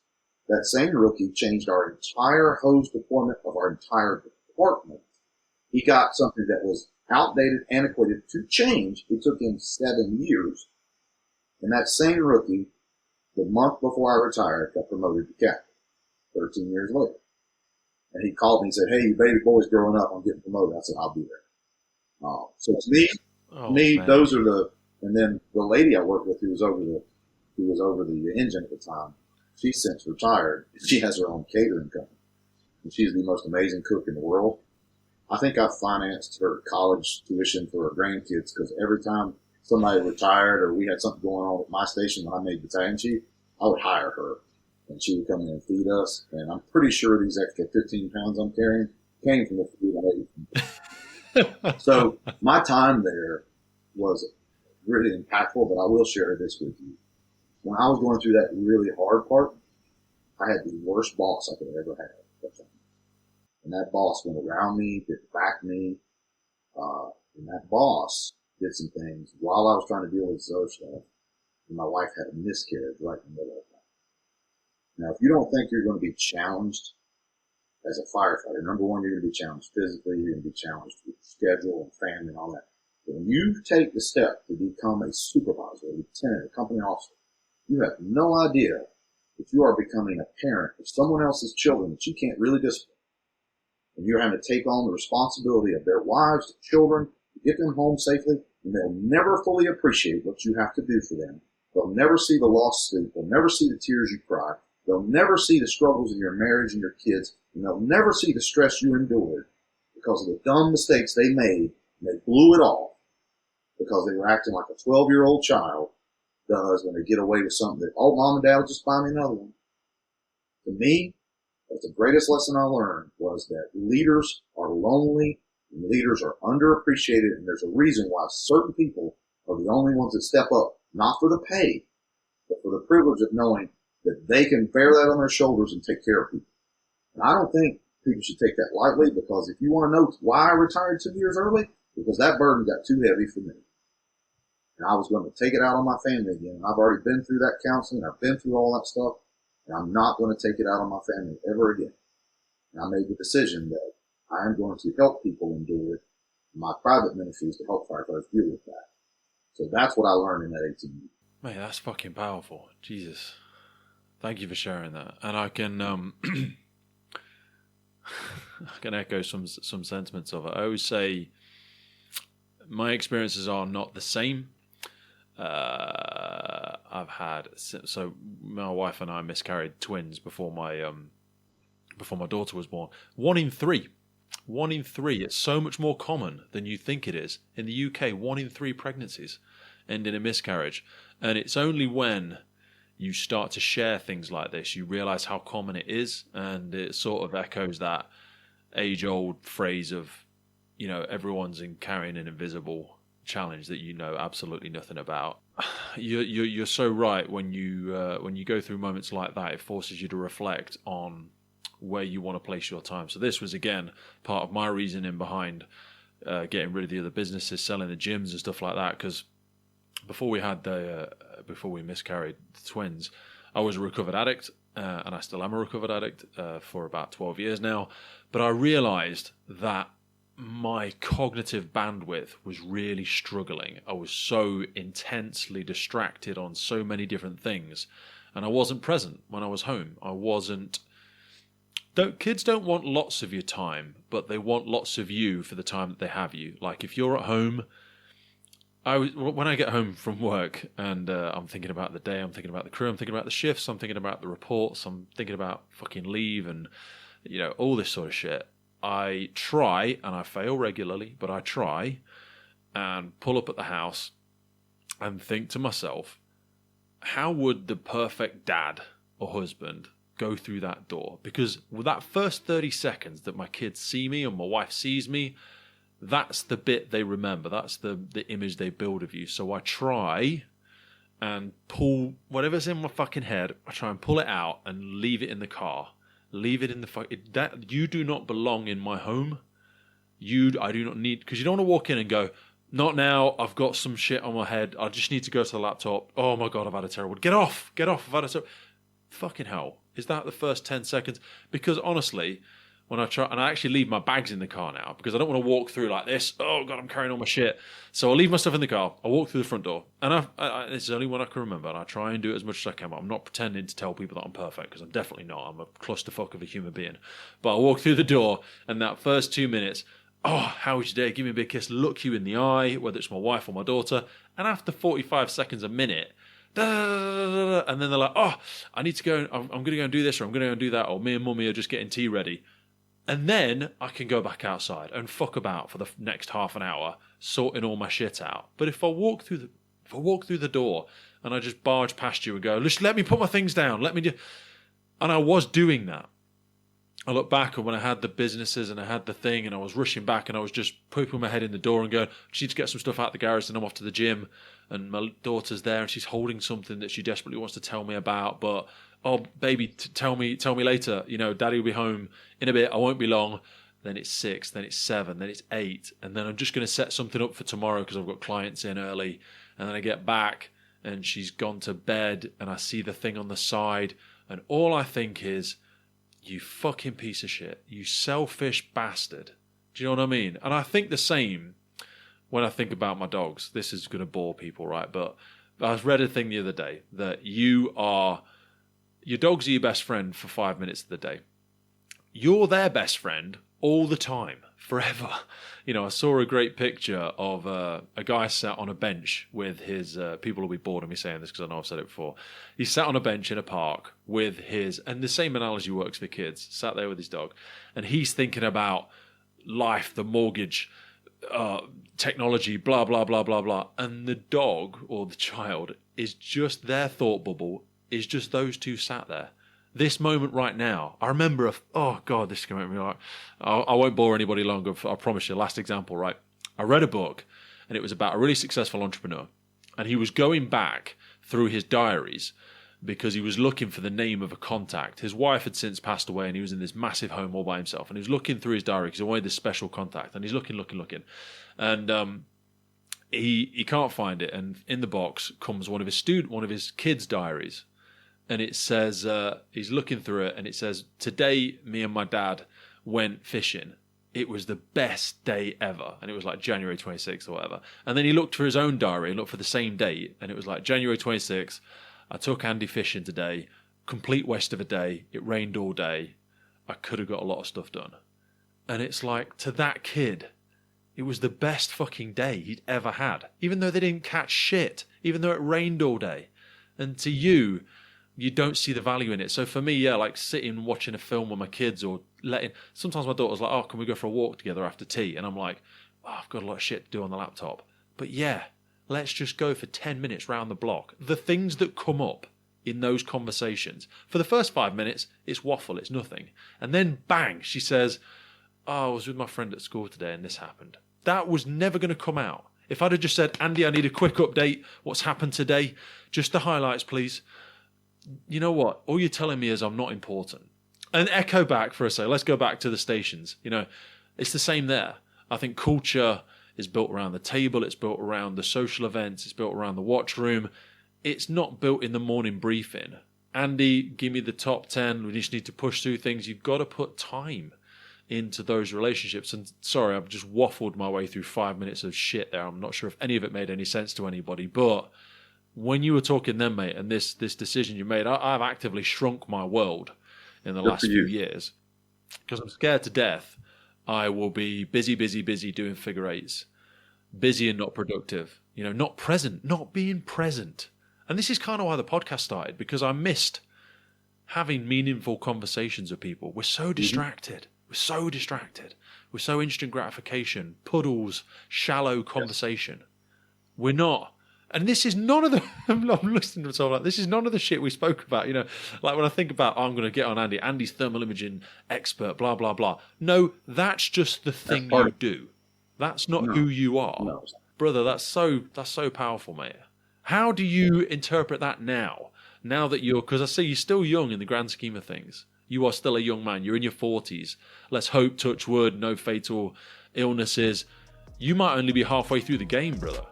That same rookie changed our entire hose deployment of our entire department. He got something that was outdated, antiquated to change. It took him 7 years. And that same rookie, the month before I retired, got promoted to captain 13 years later. And he called me and said, "Hey, you baby boy's growing up. I'm getting promoted." I said, "I'll be there." So to me, those are the, and then the lady I worked with who was over the engine at the time, she's since retired. She has her own catering company. And she's the most amazing cook in the world. I think I financed her college tuition for her grandkids because every time somebody retired or we had something going on at my station when I made Battalion Chief, I would hire her. And she would come in and feed us. And I'm pretty sure these extra 15 pounds I'm carrying came from the food I ate. So my time there was really impactful, but I will share this with you. When I was going through that really hard part, I had the worst boss I could ever have. And that boss went around me, did back me, and that boss did some things while I was trying to deal with this other stuff. And my wife had a miscarriage right in the middle of that. Now, if you don't think you're going to be challenged as a firefighter, number one, you're going to be challenged physically, you're going to be challenged with schedule and family and all that. But when you take the step to become a supervisor, a lieutenant, a company officer, you have no idea that you are becoming a parent of someone else's children that you can't really discipline. And you're having to take on the responsibility of their wives, their children, to get them home safely, and they'll never fully appreciate what you have to do for them. They'll never see the lost sleep. They'll never see the tears you cry. They'll never see the struggles in your marriage and your kids, and they'll never see the stress you endured because of the dumb mistakes they made, and they blew it off because they were acting like a 12-year-old child does when they get away with something that, "Oh, mom and dad will just buy me another one." To me, that's the greatest lesson I learned was that leaders are lonely and leaders are underappreciated, and there's a reason why certain people are the only ones that step up, not for the pay, but for the privilege of knowing that they can bear that on their shoulders and take care of people. And I don't think people should take that lightly, because if you want to know why I retired 2 years early, because that burden got too heavy for me. And I was going to take it out on my family again. And I've already been through that counseling. I've been through all that stuff. And I'm not going to take it out on my family ever again. And I made the decision that I am going to help people endure it. My private ministry is to help firefighters deal with that. So that's what I learned in that 18 years. Mate, that's fucking powerful. Jesus. Thank you for sharing that. And I can I can echo some sentiments of it. I always say my experiences are not the same. I've had, so my wife and I miscarried twins before my daughter was born. 1 in 3. 1 in 3. It's so much more common than you think it is. In the UK, 1 in 3 pregnancies end in a miscarriage. And it's only when you start to share things like this, you realize how common it is. And it sort of echoes that age-old phrase of, you know, everyone's carrying an invisible challenge that you know absolutely nothing about. You're so right. When you go through moments like that, it forces you to reflect on where you want to place your time. So this was, again, part of my reasoning behind getting rid of the other businesses, selling the gyms and stuff like that. Because before we miscarried the twins, I was a recovered addict, and I still am a recovered addict for about 12 years now. But I realized that my cognitive bandwidth was really struggling. I was so intensely distracted on so many different things, and I wasn't present when I was home. I wasn't. Kids don't want lots of your time, but they want lots of you for the time that they have you. Like if you're at home, when I get home from work and I'm thinking about the day, I'm thinking about the crew, I'm thinking about the shifts, I'm thinking about the reports, I'm thinking about fucking leave and, you know, all this sort of shit. I try, and I fail regularly, but I try and pull up at the house and think to myself, how would the perfect dad or husband go through that door? Because with that first 30 seconds that my kids see me or my wife sees me, that's the bit they remember. That's the image they build of you. So I try and pull whatever's in my fucking head, I try and pull it out and leave it in the car. Leave it in that you do not belong in my home. I do not need, because you don't want to walk in and go, not now, I've got some shit on my head, I just need to go to the laptop. Oh my God, I've had a terrible, get off, I've had a terrible, fucking hell. Is that the first 10 seconds? Because honestly, when I try, and I actually leave my bags in the car now because I don't want to walk through like this. Oh God, I'm carrying all my shit. So I leave my stuff in the car. I walk through the front door, and this is only one I can remember. And I try and do it as much as I can. But I'm not pretending to tell people that I'm perfect, because I'm definitely not. I'm a clusterfuck of a human being. But I walk through the door, and that first 2 minutes, oh, how was your day? Give me a big kiss, look you in the eye, whether it's my wife or my daughter. And after 45 seconds, a minute, and then they're like, oh, I need to go. I'm going to go and do this, or I'm going to go and do that, or me and mummy are just getting tea ready. And then I can go back outside and fuck about for the next half an hour, sorting all my shit out. But if I walk through the door and I just barge past you and go, just let me put my things down, let me do, and I was doing that. I look back at when I had the businesses and I had the thing, and I was rushing back and I was just poking my head in the door and going, I need to get some stuff out the garage, and I'm off to the gym, and my daughter's there and she's holding something that she desperately wants to tell me about, but oh baby, tell me later, you know, daddy will be home in a bit, I won't be long. Then it's 6, then it's 7, then it's 8, and then I'm just going to set something up for tomorrow because I've got clients in early, and then I get back and she's gone to bed and I see the thing on the side, and all I think is, you fucking piece of shit, you selfish bastard. Do you know what I mean? And I think the same when I think about my dogs. This is going to bore people, right? But I read a thing the other day that your dogs are your best friend for 5 minutes of the day. You're their best friend all the time, forever. You know, I saw a great picture of a guy sat on a bench with his, people will be bored of me saying this because I know I've said it before. He sat on a bench in a park with his, and the same analogy works for kids, sat there with his dog, and he's thinking about life, the mortgage, technology, blah, blah, blah, blah, blah. And the dog or the child is just their thought bubble, is just those two sat there. This moment right now, I remember, oh God, this is going to make me like, I won't bore anybody longer, I promise you. Last example, right? I read a book, and it was about a really successful entrepreneur, and he was going back through his diaries because he was looking for the name of a contact. His wife had since passed away, and he was in this massive home all by himself. And he was looking through his diary because he wanted this special contact. And he's looking. And he can't find it. And in the box comes one of his kids' diaries. And it says, he's looking through it, and it says, "Today, me and my dad went fishing. It was the best day ever." And it was like January 26th or whatever. And then he looked for his own diary and looked for the same date. And it was like January 26th. "I took Andy fishing today. Complete waste of a day. It rained all day. I could have got a lot of stuff done." And it's like, to that kid, it was the best fucking day he'd ever had. Even though they didn't catch shit. Even though it rained all day. And to you, you don't see the value in it. So for me, yeah, like sitting watching a film with my kids, or sometimes my daughter's like, "Oh, can we go for a walk together after tea?" And I'm like, "Oh, I've got a lot of shit to do on the laptop." But yeah, let's just go for 10 minutes round the block. The things that come up in those conversations, for the first 5 minutes, it's waffle, it's nothing. And then bang, she says, "Oh, I was with my friend at school today and this happened." That was never going to come out. If I'd have just said, "Andy, I need a quick update. What's happened today? Just the highlights, please." You know what? All you're telling me is I'm not important. And echo back for a second. Let's go back to the stations. It's the same there. I think culture is built around the table. It's built around the social events. It's built around the watch room. It's not built in the morning briefing. "Andy, give me the top 10. We just need to push through things." You've got to put time into those relationships. And sorry, I've just waffled my way through 5 minutes of shit there. I'm not sure if any of it made any sense to anybody, but when you were talking then, mate, and this decision you made, I've actively shrunk my world in the last few years because I'm scared to death I will be busy doing figure eights, busy and not productive, not present, not being present. And this is kind of why the podcast started, because I missed having meaningful conversations with people. We're so distracted. We're so instant gratification, puddles, shallow conversation. We're not. And this is none of the, I'm listening to myself like, this is none of the shit we spoke about, like when I think about, I'm going to get on Andy's thermal imaging expert, blah, blah, blah. No, that's just the thing you do. That's not who you are. No. Brother, that's so powerful, mate. How do you interpret that now? Now that because I see you're still young in the grand scheme of things. You are still a young man. You're in your 40s. Let's hope, touch wood, no fatal illnesses. You might only be halfway through the game, brother.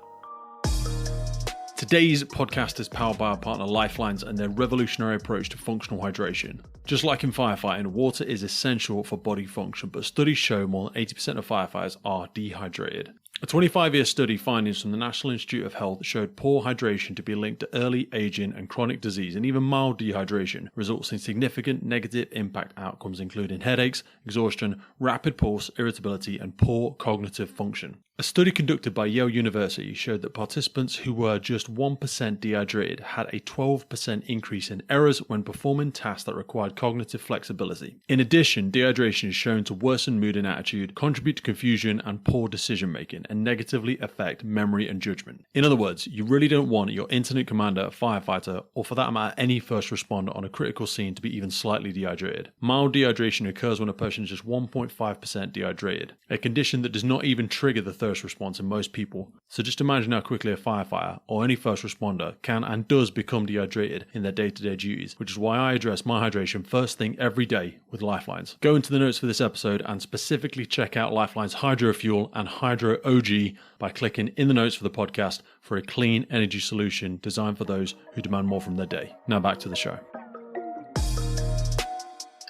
Today's podcast is powered by our partner Lifelines and their revolutionary approach to functional hydration. Just like in firefighting, water is essential for body function, but studies show more than 80% of firefighters are dehydrated. A 25-year study findings from the National Institute of Health showed poor hydration to be linked to early aging and chronic disease, and even mild dehydration results in significant negative impact outcomes including headaches, exhaustion, rapid pulse, irritability, and poor cognitive function. A study conducted by Yale University showed that participants who were just 1% dehydrated had a 12% increase in errors when performing tasks that required cognitive flexibility. In addition, dehydration is shown to worsen mood and attitude, contribute to confusion and poor decision making, and negatively affect memory and judgment. In other words, you really don't want your incident commander, firefighter, or for that matter any first responder on a critical scene to be even slightly dehydrated. Mild dehydration occurs when a person is just 1.5% dehydrated, a condition that does not even trigger the thirst response in most people. So just imagine how quickly a firefighter or any first responder can and does become dehydrated in their day-to-day duties, which is why I address my hydration first thing every day with Lifelines. Go into the notes for this episode and specifically check out Lifelines Hydro Fuel and Hydro OG by clicking in the notes for the podcast for a clean energy solution designed for those who demand more from their day. Now back to the show.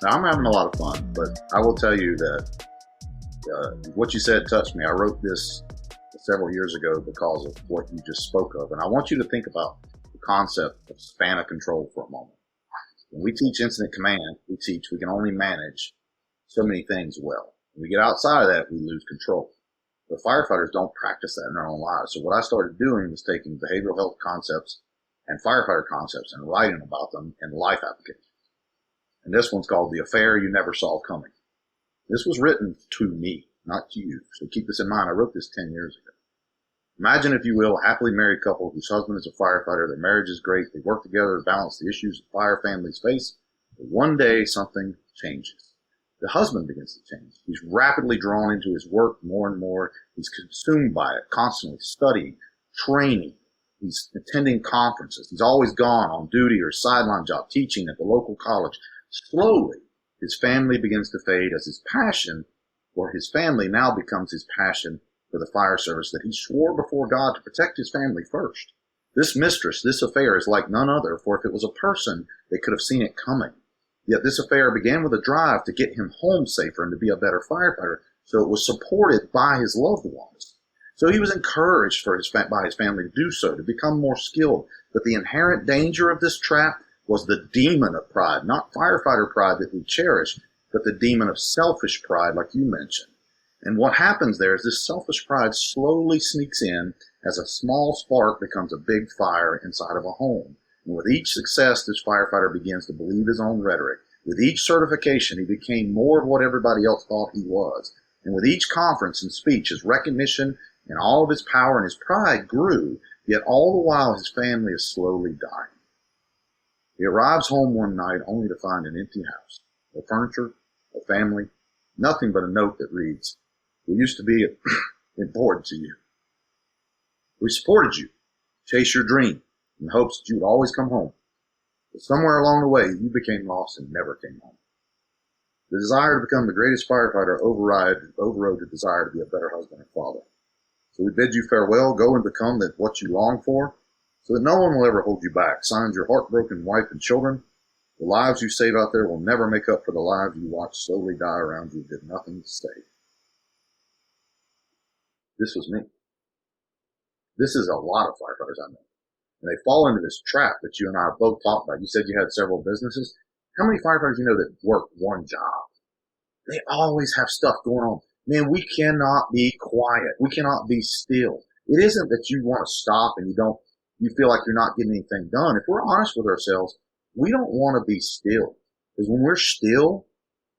Now, I'm having a lot of fun, but I will tell you that what you said touched me. I wrote this several years ago because of what you just spoke of. And I want you to think about the concept of span of control for a moment. When we teach incident command, we can only manage so many things well. When we get outside of that, we lose control. But firefighters don't practice that in their own lives. So what I started doing was taking behavioral health concepts and firefighter concepts and writing about them in life applications. And this one's called The Affair You Never Saw Coming. This was written to me, not to you. So keep this in mind. I wrote this 10 years ago. Imagine, if you will, a happily married couple whose husband is a firefighter. Their marriage is great. They work together to balance the issues that fire families face. But one day, something changes. The husband begins to change. He's rapidly drawn into his work more and more. He's consumed by it, constantly studying, training, He's attending conferences. He's always gone on duty or sideline job, teaching at the local college. Slowly, his family begins to fade as his passion, or his family now becomes his passion for the fire service that he swore before God to protect his family first. This mistress, this affair is like none other, for if it was a person, they could have seen it coming. Yet this affair began with a drive to get him home safer and to be a better firefighter, so it was supported by his loved ones. So he was encouraged by his family to do so, to become more skilled. But the inherent danger of this trap was the demon of pride, not firefighter pride that we cherish, but the demon of selfish pride, like you mentioned. And what happens there is this selfish pride slowly sneaks in as a small spark becomes a big fire inside of a home. And with each success, this firefighter begins to believe his own rhetoric. With each certification, he became more of what everybody else thought he was. And with each conference and speech, his recognition and all of his power and his pride grew, yet all the while his family is slowly dying. He arrives home one night only to find an empty house. No furniture, no family, nothing but a note that reads, "We used to be important to you. We supported you, chase your dream, in hopes that you would always come home. But somewhere along the way, you became lost and never came home. The desire to become the greatest firefighter overrode the desire to be a better husband and father. So we bid you farewell, go and become what you long for, so that no one will ever hold you back. Signs your heartbroken wife and children. The lives you save out there will never make up for the lives you watch slowly die around you did nothing to save." This was me. This is a lot of firefighters I know. And they fall into this trap that you and I have both talked about. You said you had several businesses. How many firefighters you know that work one job? They always have stuff going on. Man, we cannot be quiet. We cannot be still. It isn't that you want to stop and you feel like you're not getting anything done. If we're honest with ourselves, we don't want to be still. Because when we're still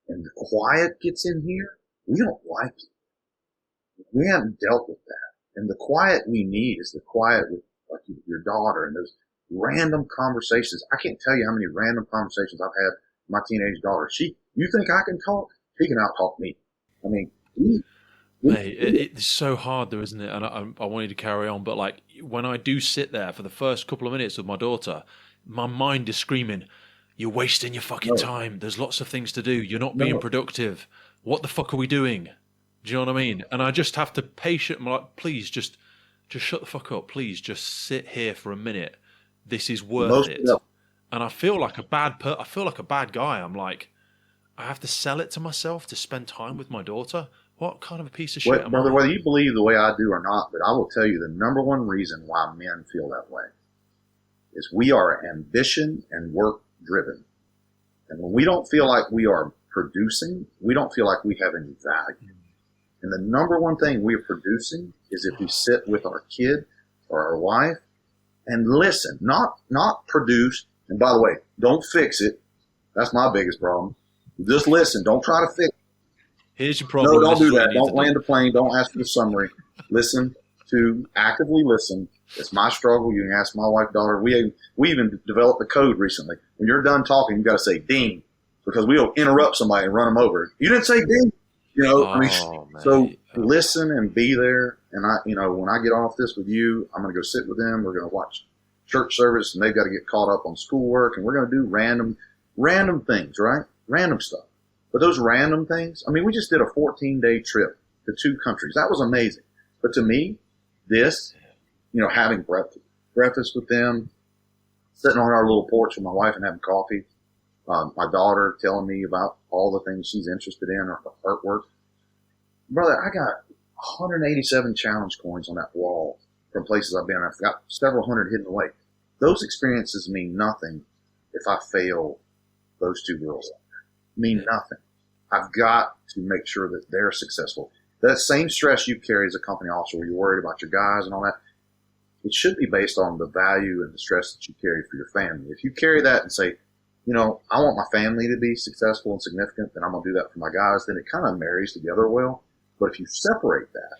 and the quiet gets in here, we don't like it. We haven't dealt with that. And the quiet we need is the quiet with like your daughter and those random conversations. I can't tell you how many random conversations I've had with my teenage daughter. You think I can talk? She can out-talk me. I mean, Mate, it's so hard though, isn't it? And I wanted to carry on, but like when I do sit there for the first couple of minutes with my daughter, my mind is screaming, "You're wasting your fucking time. There's lots of things to do. You're not being productive. What the fuck are we doing?" Do you know what I mean? And I just have to patiently, like, please just shut the fuck up. Please just sit here for a minute. This is worth it. And I feel like a bad guy. I'm like, I have to sell it to myself to spend time with my daughter. What kind of a piece of shit am brother, I? Whether you believe the way I do or not, but I will tell you the number one reason why men feel that way is we are ambition and work driven. And when we don't feel like we are producing, we don't feel like we have any value. And the number one thing we are producing is if we sit with our kid or our wife and listen, not produce. And by the way, don't fix it. That's my biggest problem. Just listen. Don't try to fix it. Here's your problem. No, don't do that. Don't land a plane. Don't ask for the summary. Actively listen. It's my struggle. You can ask my wife, daughter. We even developed a code recently. When you're done talking, you got to say ding, because we'll interrupt somebody and run them over. You didn't say ding. So listen and be there. And when I get off this with you, I'm going to go sit with them. We're going to watch church service, and they've got to get caught up on schoolwork, and we're going to do random things, right? Random stuff. But those random things, I mean, we just did a 14-day trip to 2 countries. That was amazing. But to me, having breakfast with them, sitting on our little porch with my wife and having coffee, my daughter telling me about all the things she's interested in, her artwork. Brother, I got 187 challenge coins on that wall from places I've been. I've got several hundred hidden away. Those experiences mean nothing if I fail those 2 girls. Mean nothing. I've got to make sure that they're successful. That same stress you carry as a company officer, where you're worried about your guys and all that, it should be based on the value and the stress that you carry for your family. If you carry that and say, I want my family to be successful and significant, then I'm going to do that for my guys, then it kind of marries together well. But if you separate that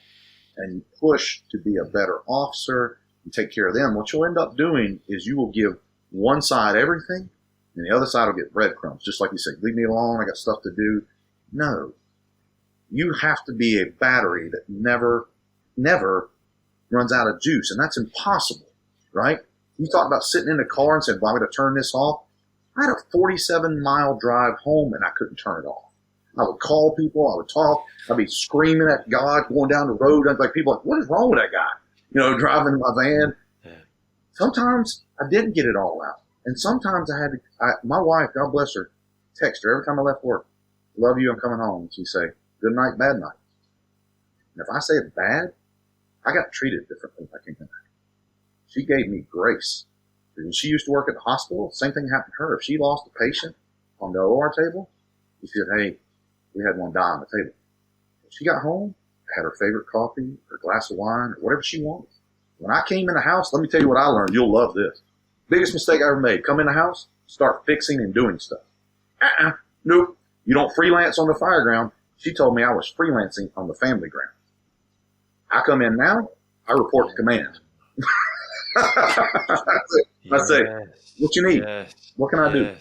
and you push to be a better officer and take care of them, what you'll end up doing is you will give one side everything, and the other side will get breadcrumbs. Just like you say, leave me alone, I got stuff to do. No. You have to be a battery that never runs out of juice, and that's impossible, right? You talk about sitting in the car and saying, well, I'm going to turn this off. I had a 47-mile drive home and I couldn't turn it off. I would call people. I would talk. I'd be screaming at God going down the road. I'd like people like, what is wrong with that guy? You know, driving in my van. Yeah. Sometimes I didn't get it all out. And sometimes I had to, my wife, God bless her, text her every time I left work. Love you, I'm coming home. And she'd say, good night, bad night. And if I say it bad, I got treated differently if I came back. She gave me grace. When she used to work at the hospital, same thing happened to her. If she lost a patient on the OR table, she said, hey, we had one die on the table. When she got home, had her favorite coffee, her glass of wine, or whatever she wanted. When I came in the house, let me tell you what I learned. You'll love this. Biggest mistake I ever made. Come in the house, start fixing and doing stuff. Nope. You don't freelance on the fire ground. She told me I was freelancing on the family ground. I come in now, I report to command. I say, what you need? Yes. What can I do?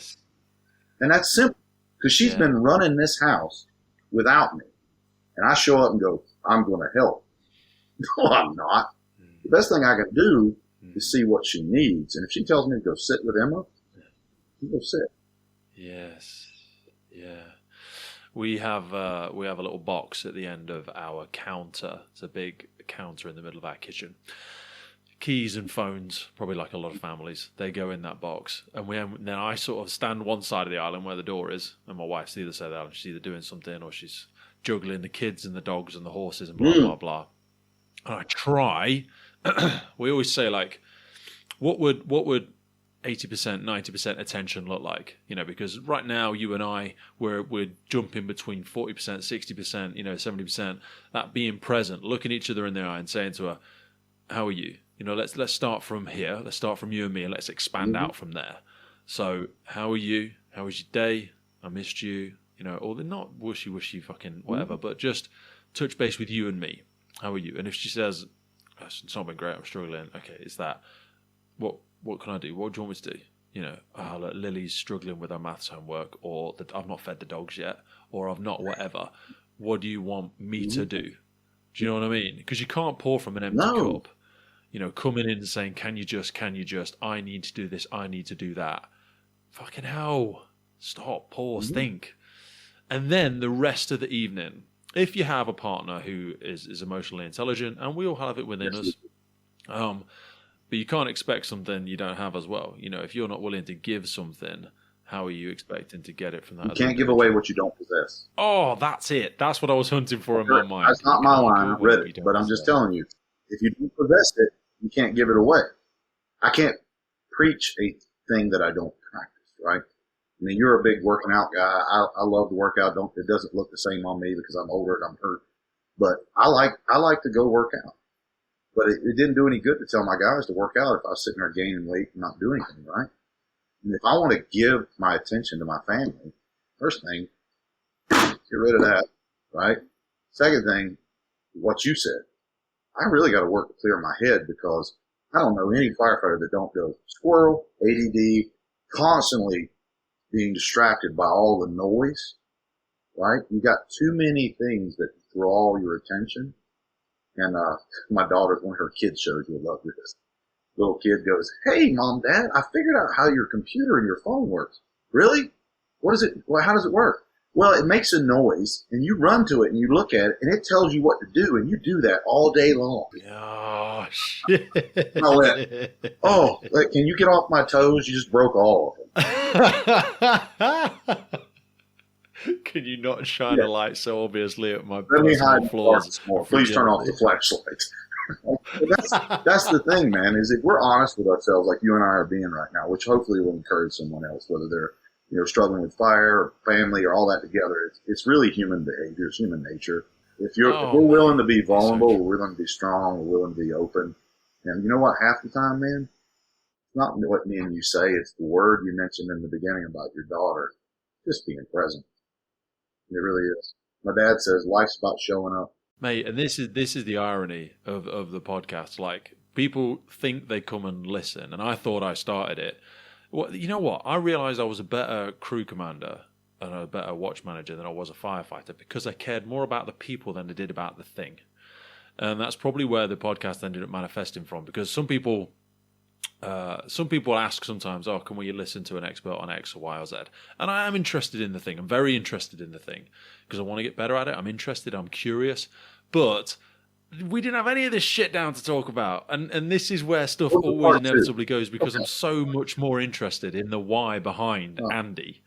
And that's simple. Because she's been running this house without me. And I show up and go, I'm going to help. No, I'm not. The best thing I can do is see what she needs. And if she tells me to go sit with Emma, you go sit. Yes. Yeah. We have a little box at the end of our counter. It's a big counter in the middle of our kitchen. Keys and phones, probably like a lot of families, they go in that box. And then I sort of stand one side of the island where the door is, and my wife's the other side of the island. She's either doing something or she's juggling the kids and the dogs and the horses and blah, blah, blah. And I try, we always say, like, what would 80%, 90% attention look like? You know, because right now you and I, we're jumping between 40%, 60%, 70%. That being present, looking each other in the eye and saying to her, how are you? You know, let's start from here. Let's start from you and me, and let's expand out from there. So, how are you? How was your day? I missed you. You know, or not wishy fucking whatever, but just touch base with you and me. How are you? And if she says, it's not been great, I'm struggling. Okay, it's that. What can I do? What do you want me to do? You know, look, Lily's struggling with her maths homework, or I've not fed the dogs yet, or I've not whatever. What do you want me to do? Do you know what I mean? Because you can't pour from an empty cup. You know, coming in and saying, can you just, I need to do this, I need to do that. Fucking hell. Stop, pause, think. And then the rest of the evening, if you have a partner who is emotionally intelligent, and we all have it within us, but you can't expect something you don't have as well. You know, if you're not willing to give something, how are you expecting to get it from that? You can't give away what you don't possess. Oh, that's it. That's what I was hunting for in my mind. That's not my line. I read it, but I'm just telling you, if you don't possess it, you can't give it away. I can't preach a thing that I don't practice, right? I mean, you're a big working out guy. I love to work out. It doesn't look the same on me because I'm older and I'm hurt. But I like to go work out. But it didn't do any good to tell my guys to work out if I was sitting there gaining weight and not doing anything, right? And if I want to give my attention to my family, first thing, get rid of that, right? Second thing, what you said. I really got to work to clear my head because I don't know any firefighter that don't go squirrel, ADD, constantly being distracted by all the noise, right? You got too many things that draw your attention. And my daughter, one of her kids shows, you'll love this. Little kid goes, hey, Mom, Dad, I figured out how your computer and your phone works. Really? What is it? Well, how does it work? Well, it makes a noise, and you run to it, and you look at it, and it tells you what to do, and you do that all day long. Oh, shit. And I went, oh, can you get off my toes? You just broke all of them. Can you not shine a light so obviously at my Let me hide flaws? Please turn off the flashlight. That's the thing, man, is if we're honest with ourselves like you and I are being right now, which hopefully will encourage someone else, whether they're struggling with fire or family or all that together. It's really human behavior. It's human nature. If we're willing to be vulnerable, we're willing to be strong, we're willing to be open. And you know what? Half the time, man, it's not what me and you say. It's the word you mentioned in the beginning about your daughter. Just being present. It really is. My dad says life's about showing up. Mate, and this is the irony of the podcast. Like, people think they come and listen, and I thought I started it. Well, you know what? I realized I was a better crew commander and a better watch manager than I was a firefighter because I cared more about the people than I did about the thing. And that's probably where the podcast ended up manifesting from, because some people some people ask sometimes, oh, can we listen to an expert on X or Y or Z? And I am interested in the thing. I'm very interested in the thing because I want to get better at it. I'm interested. I'm curious. But we didn't have any of this shit down to talk about. And this is where stuff always inevitably goes because I'm so much more interested in the why behind Andy.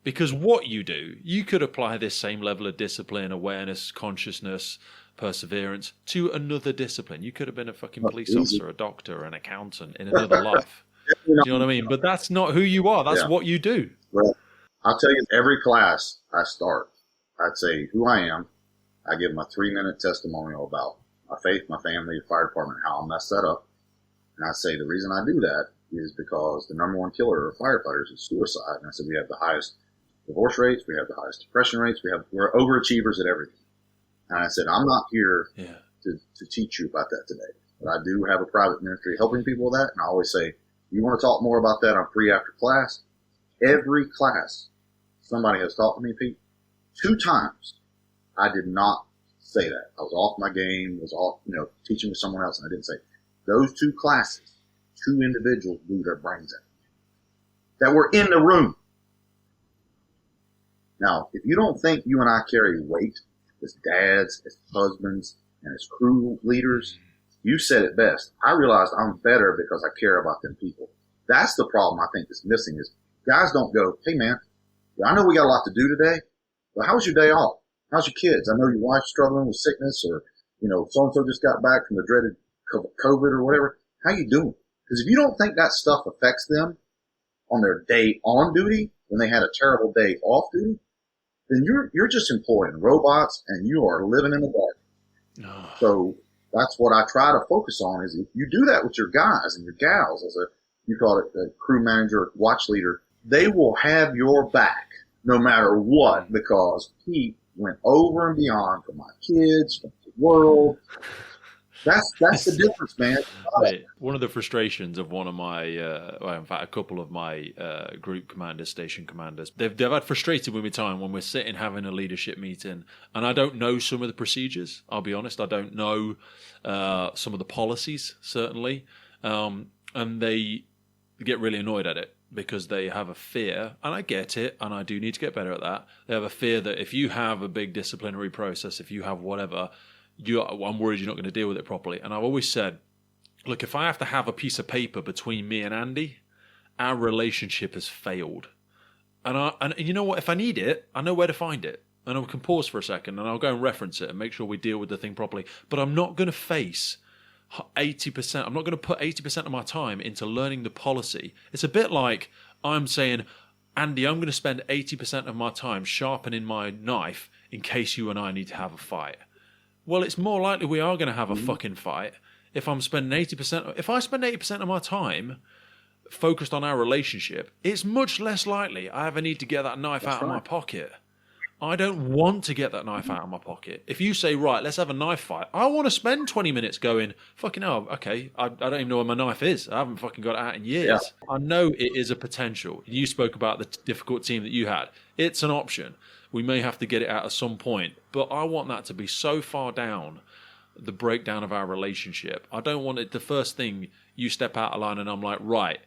Because what you do, you could apply this same level of discipline, awareness, consciousness, perseverance to another discipline. You could have been a fucking police officer, a doctor, an accountant in another life. Do you know what I mean? But that's not who you are. That's what you do. Well, I'll tell you, every class I start, I'd say who I am. I give my 3-minute testimonial about my faith, my family, the fire department, how I messed that up. And I say the reason I do that is because the number one killer of firefighters is suicide. And I said we have the highest divorce rates, we have the highest depression rates, we're overachievers at everything. And I said, I'm not here to teach you about that today. But I do have a private ministry helping people with that. And I always say, you want to talk more about that, I'm free after class. Every class, somebody has talked to me, Pete, 2 times. I did not say that. I was off my game, was off, teaching with someone else, and I didn't say. Those 2 classes, 2 individuals blew their brains out that were in the room. Now, if you don't think you and I carry weight as dads, as husbands, and as crew leaders, you said it best. I realized I'm better because I care about them people. That's the problem I think that's missing is guys don't go, hey man, I know we got a lot to do today, but how was your day off? How's your kids? I know your wife's struggling with sickness or, so-and-so just got back from the dreaded COVID or whatever. How you doing? Because if you don't think that stuff affects them on their day on duty, when they had a terrible day off duty, then you're just employing robots and you are living in the dark. No. So that's what I try to focus on is if you do that with your guys and your gals as you call it a crew manager, watch leader, they will have your back no matter what because he went over and beyond for my kids, for the world. That's the difference, man. Mate, one of the frustrations of one of my, in fact, a couple of my group commanders, station commanders, they've had frustrated with me time when we're sitting having a leadership meeting, and I don't know some of the procedures. I'll be honest, I don't know some of the policies certainly, and they get really annoyed at it because they have a fear, and I get it, and I do need to get better at that. They have a fear that if you have a big disciplinary process, if you have whatever. I'm worried you're not going to deal with it properly. And I've always said, look, if I have to have a piece of paper between me and Andy, our relationship has failed. And you know what? If I need it, I know where to find it. And I can pause for a second and I'll go and reference it and make sure we deal with the thing properly. But I'm not going to face 80%. I'm not going to put 80% of my time into learning the policy. It's a bit like I'm saying, Andy, I'm going to spend 80% of my time sharpening my knife in case you and I need to have a fight. Well, it's more likely we are going to have a fucking fight if I'm spending 80%. If I spend 80% of my time focused on our relationship, it's much less likely I ever need to get that knife out of my pocket. I don't want to get that knife out of my pocket. If you say, right, let's have a knife fight, I want to spend 20 minutes going, fucking hell, okay, I don't even know where my knife is. I haven't fucking got it out in years. Yeah. I know it is a potential. You spoke about the difficult team that you had. It's an option. We may have to get it out at some point, but I want that to be so far down the breakdown of our relationship. I don't want it the first thing you step out of line and I'm like, right,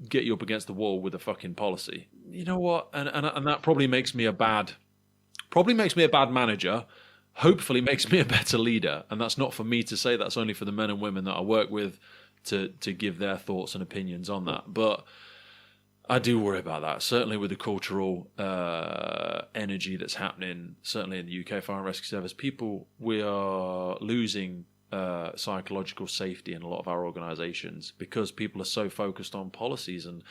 get you up against the wall with a fucking policy. You know what? And that probably makes me a bad manager. Hopefully makes me a better leader. And that's not for me to say, that's only for the men and women that I work with to give their thoughts and opinions on that. But I do worry about that, certainly with the cultural energy that's happening, certainly in the UK Fire and Rescue Service. We are losing psychological safety in a lot of our organisations because people are so focused on policies. And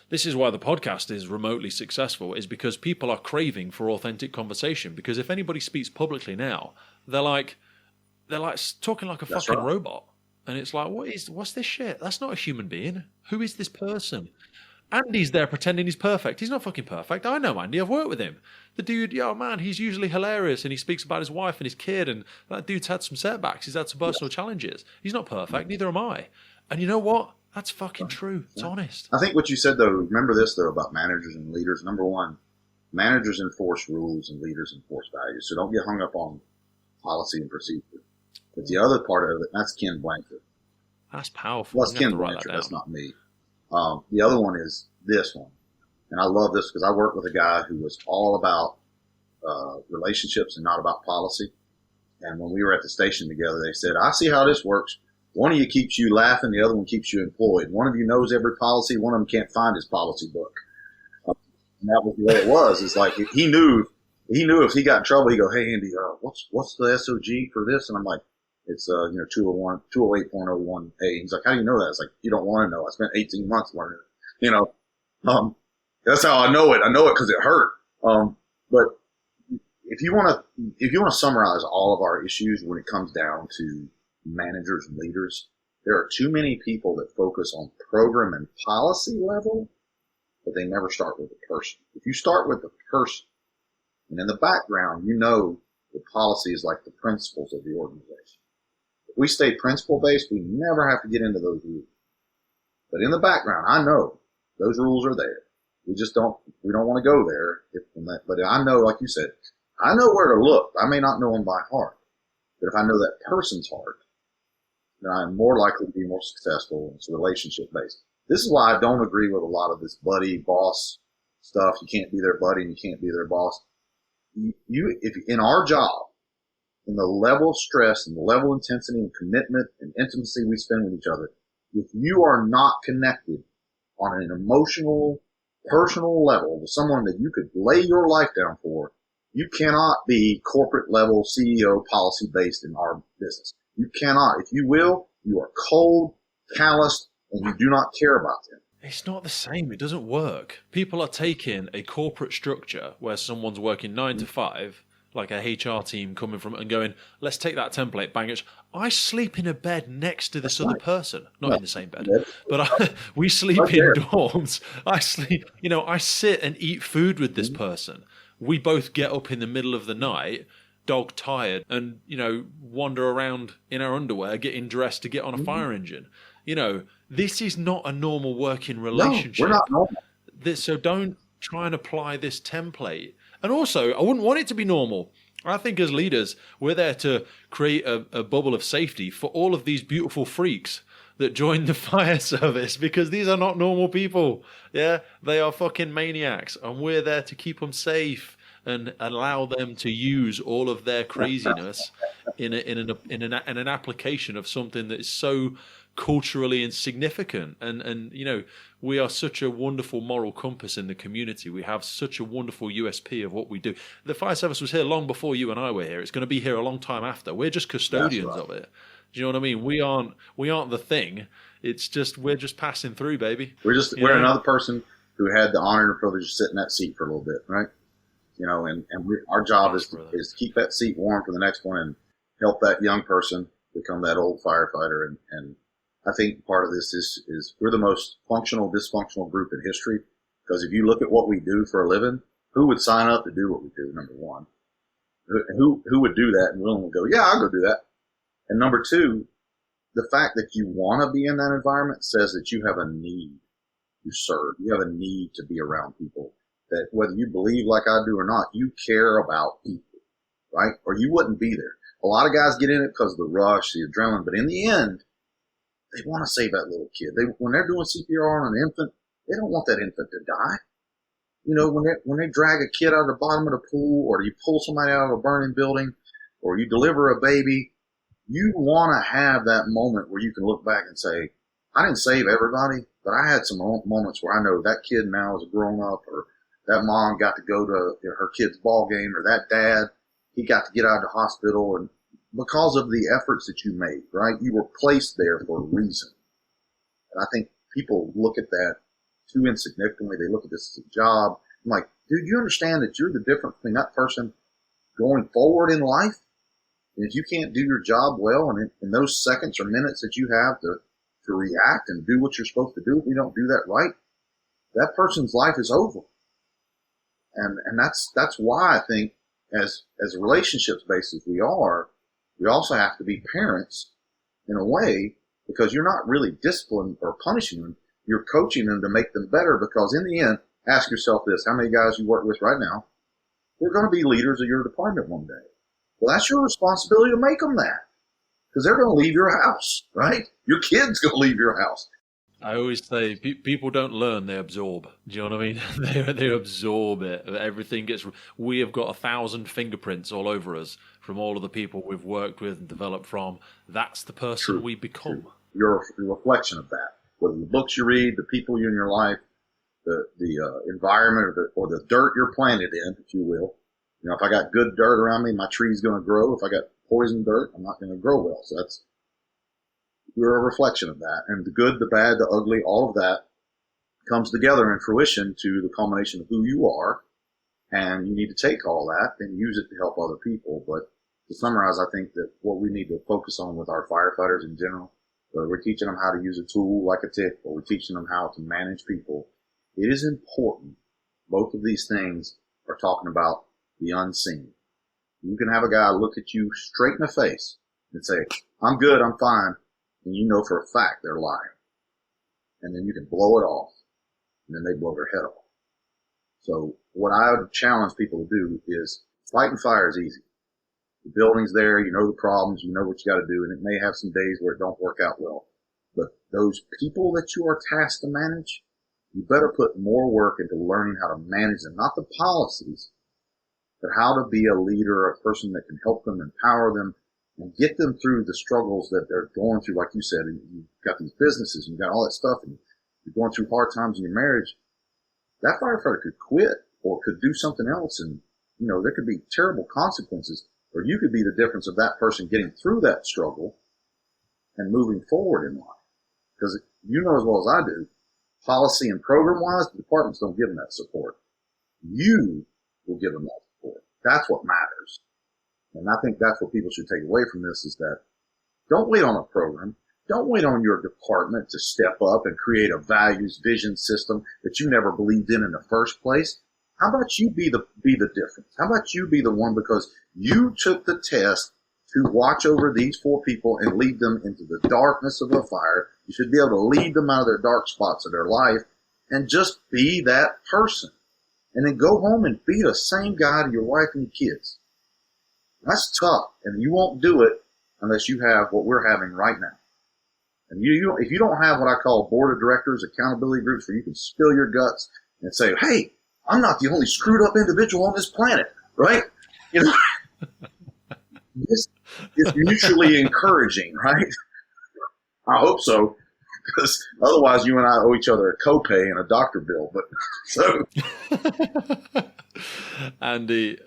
this is why the podcast is remotely successful, is because people are craving for authentic conversation. Because if anybody speaks publicly now, they're like talking like a fucking robot. And it's like, what's this shit? That's not a human being. Who is this person? Andy's there pretending he's perfect. He's not fucking perfect. I know Andy. I've worked with him. The dude, man, he's usually hilarious and he speaks about his wife and his kid, and that dude's had some setbacks. He's had some personal challenges. He's not perfect. Neither am I. And you know what? That's fucking true. It's honest. I think what you said, though, remember this, though, about managers and leaders. Number one, managers enforce rules and leaders enforce values. So don't get hung up on policy and procedure. But the other part of it, that's Ken Blanchard. That's powerful. Well, that's I'm gonna Ken have to write Blanchard. that That's down. not me. The other one is this one. And I love this because I worked with a guy who was all about relationships and not about policy. And when we were at the station together, they said, I see how this works. One of you keeps you laughing. The other one keeps you employed. One of you knows every policy. One of them can't find his policy book. And that was the way it was. It's like he knew if he got in trouble, he'd go, hey, Andy, what's the SOG for this? And I'm like, it's 208.01A. He's like, how do you know that? It's like, you don't want to know. I spent 18 months learning it. That's how I know it. I know it because it hurt. But if you want to summarize all of our issues when it comes down to managers and leaders, there are too many people that focus on program and policy level, but they never start with the person. If you start with the person, and in the background, the policy is like the principles of the organization. If we stay principle based, we never have to get into those rules. But in the background, I know those rules are there. We don't want to go there. But I know, like you said, I know where to look. I may not know them by heart, but if I know that person's heart, then I'm more likely to be more successful. It's relationship based. This is why I don't agree with a lot of this buddy boss stuff. You can't be their buddy and you can't be their boss. If in our job, in the level of stress and the level of intensity and commitment and intimacy we spend with each other, if you are not connected on an emotional, personal level with someone that you could lay your life down for, you cannot be corporate level CEO policy based in our business. You cannot. If you will, you are cold, calloused, and you do not care about them. It's not the same. It doesn't work. People are taking a corporate structure where someone's working 9 to 5, like a HR team coming from it and going, let's take that template, bang it. I sleep in a bed next to this other person, not in the same bed, but we sleep in dorms. I sit and eat food with this person. We both get up in the middle of the night, dog tired, and, wander around in our underwear, getting dressed to get on a fire engine. This is not a normal working relationship. No, we're not normal. So don't try and apply this template. And also, I wouldn't want it to be normal. I think as leaders, we're there to create a bubble of safety for all of these beautiful freaks that join the fire service, because these are not normal people. Yeah, they are fucking maniacs, and we're there to keep them safe and allow them to use all of their craziness in an application of something that is so culturally insignificant. And we are such a wonderful moral compass in the community. We have such a wonderful USP of what we do. The fire service was here long before you and I were here. It's going to be here a long time after. We're just custodians of it. Do you know what I mean? We aren't the thing. It's just, we're just passing through, baby. We're another person who had the honor and privilege to sit in that seat for a little bit, right? Our job is to keep that seat warm for the next one and help that young person become that old firefighter. And I think part of this is we're the most functional, dysfunctional group in history, because if you look at what we do for a living, who would sign up to do what we do, number one? Who would do that and willing to go, yeah, I'll go do that. And number two, the fact that you want to be in that environment says that you have a need to serve. You have a need to be around people, that whether you believe like I do or not, you care about people, right? Or you wouldn't be there. A lot of guys get in it because of the rush, the adrenaline, but in the end, they want to save that little kid. When they're doing CPR on an infant, they don't want that infant to die. When they drag a kid out of the bottom of the pool, or you pull somebody out of a burning building, or you deliver a baby, you want to have that moment where you can look back and say, I didn't save everybody, but I had some moments where I know that kid now is a grown up, or that mom got to go to her kid's ball game, or that dad, he got to get out of the hospital, and because of the efforts that you made, right? You were placed there for a reason. And I think people look at that too insignificantly. They look at this as a job. I'm like, dude, you understand that you're the difference between that person going forward in life? And if you can't do your job well, and in those seconds or minutes that you have to react and do what you're supposed to do, if you don't do that right, that person's life is over. And that's why I think as relationships based as we are, we also have to be parents in a way, because you're not really disciplining or punishing them. You're coaching them to make them better, because in the end, ask yourself this: how many guys you work with right now, they're going to be leaders of your department one day. Well, that's your responsibility to make them that. because they're going to leave your house, right? Your kid's going to leave your house. I always say people don't learn, they absorb. Do you know what I mean? They absorb it. Everything gets. We have got 1,000 fingerprints all over us from all of the people we've worked with and developed from. That's the person we become. True. You're a reflection of that. Whether the books you read, the people in your life, the environment, or the dirt you're planted in, if you will. You know, if I got good dirt around me, my tree's going to grow. If I got poison dirt, I'm not going to grow well. So you're a reflection of that. And the good, the bad, the ugly, all of that comes together in fruition to the culmination of who you are. And you need to take all that and use it to help other people. But to summarize, I think that what we need to focus on with our firefighters in general, whether we're teaching them how to use a tool like a tick or we're teaching them how to manage people, it is important. Both of these things are talking about the unseen. You can have a guy look at you straight in the face and say, I'm good, I'm fine. And you know for a fact they're lying. And then you can blow it off. And then they blow their head off. So what I would challenge people to do is fighting fire is easy. The building's there, you know the problems, you know what you got to do, and it may have some days where it don't work out well. But those people that you are tasked to manage, you better put more work into learning how to manage them, not the policies, but how to be a leader, a person that can help them, empower them, and get them through the struggles that they're going through. Like you said, you've got these businesses, and you've got all that stuff, and you're going through hard times in your marriage. That firefighter could quit or could do something else, and, you know, there could be terrible consequences, or you could be the difference of that person getting through that struggle and moving forward in life. Because you know as well as I do, policy and program-wise, the departments don't give them that support. You will give them that support. That's what matters. And I think that's what people should take away from this is that don't wait on a program. Don't wait on your department to step up and create a values vision system that you never believed in the first place. How about you be the difference? How about you be the one because you took the test to watch over these 4 people and lead them into the darkness of the fire. You should be able to lead them out of their dark spots of their life and just be that person. And then go home and be the same guy to your wife and your kids. That's tough, and you won't do it unless you have what we're having right now. And if you don't have what I call board of directors, accountability groups, where you can spill your guts and say, hey, I'm not the only screwed up individual on this planet, right? You know, this is mutually encouraging, right? I hope so, because otherwise you and I owe each other a copay and a doctor bill. But so, Andy,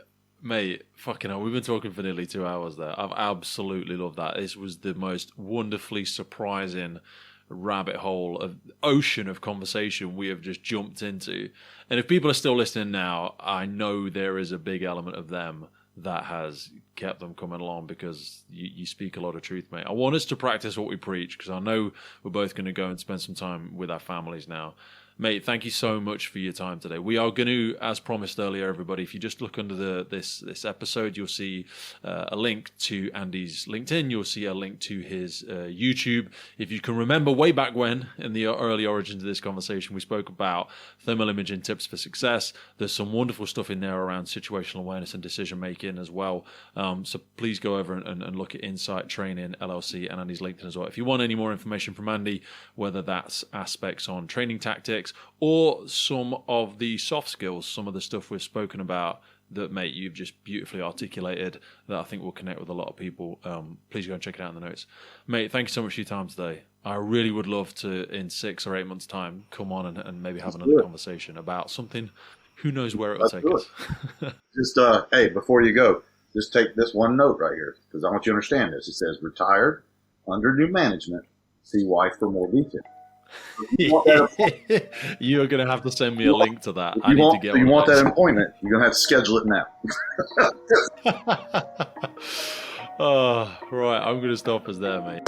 mate, fucking hell, we've been talking for nearly 2 hours there. I've absolutely loved that. This was the most wonderfully surprising rabbit hole of ocean of conversation we have just jumped into. And if people are still listening now, I know there is a big element of them that has kept them coming along because you speak a lot of truth, mate. I want us to practice what we preach because I know we're both going to go and spend some time with our families now. Mate, thank you so much for your time today. We are going to, as promised earlier, everybody, if you just look under this episode, you'll see a link to Andy's LinkedIn. You'll see a link to his YouTube. If you can remember way back when, in the early origins of this conversation, we spoke about thermal imaging tips for success. There's some wonderful stuff in there around situational awareness and decision making as well. So please go over and look at Insight Training LLC and Andy's LinkedIn as well. If you want any more information from Andy, whether that's aspects on training tactics, or some of the soft skills, some of the stuff we've spoken about that, mate, you've just beautifully articulated that I think will connect with a lot of people. Please go and check it out in the notes. Mate, thank you so much for your time today. I really would love to, in 6 or 8 months' time, come on and maybe have another conversation about something. Who knows where it will take us. Just, hey, before you go, just take this one note right here, because I want you to understand this. It says, retired, under new management, see wife for more detail. You're going to have to send me a link to that. I need to get you want that appointment, you're going to have to schedule it now. Oh, right. I'm going to stop us there, mate.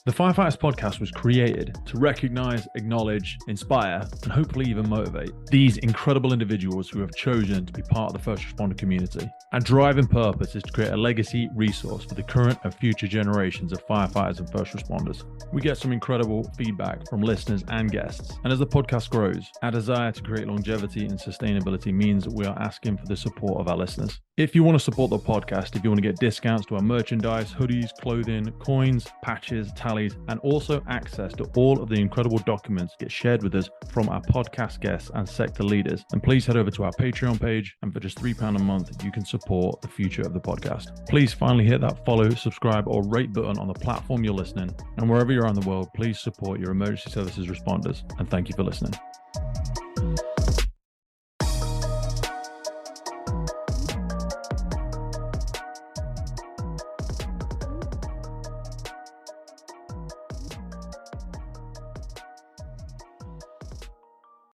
The Firefighters Podcast was created to recognize, acknowledge, inspire, and hopefully even motivate these incredible individuals who have chosen to be part of the first responder community. Our driving purpose is to create a legacy resource for the current and future generations of firefighters and first responders. We get some incredible feedback from listeners and guests. And as the podcast grows, our desire to create longevity and sustainability means that we are asking for the support of our listeners. If you want to support the podcast, if you want to get discounts to our merchandise, hoodies, clothing, coins, patches, tallies, and also access to all of the incredible documents get shared with us from our podcast guests and sector leaders, then please head over to our Patreon page, and for just £3 a month, you can support the future of the podcast. Please finally hit that follow, subscribe, or rate button on the platform you're listening, and wherever you're around the world, please support your emergency services responders, and thank you for listening.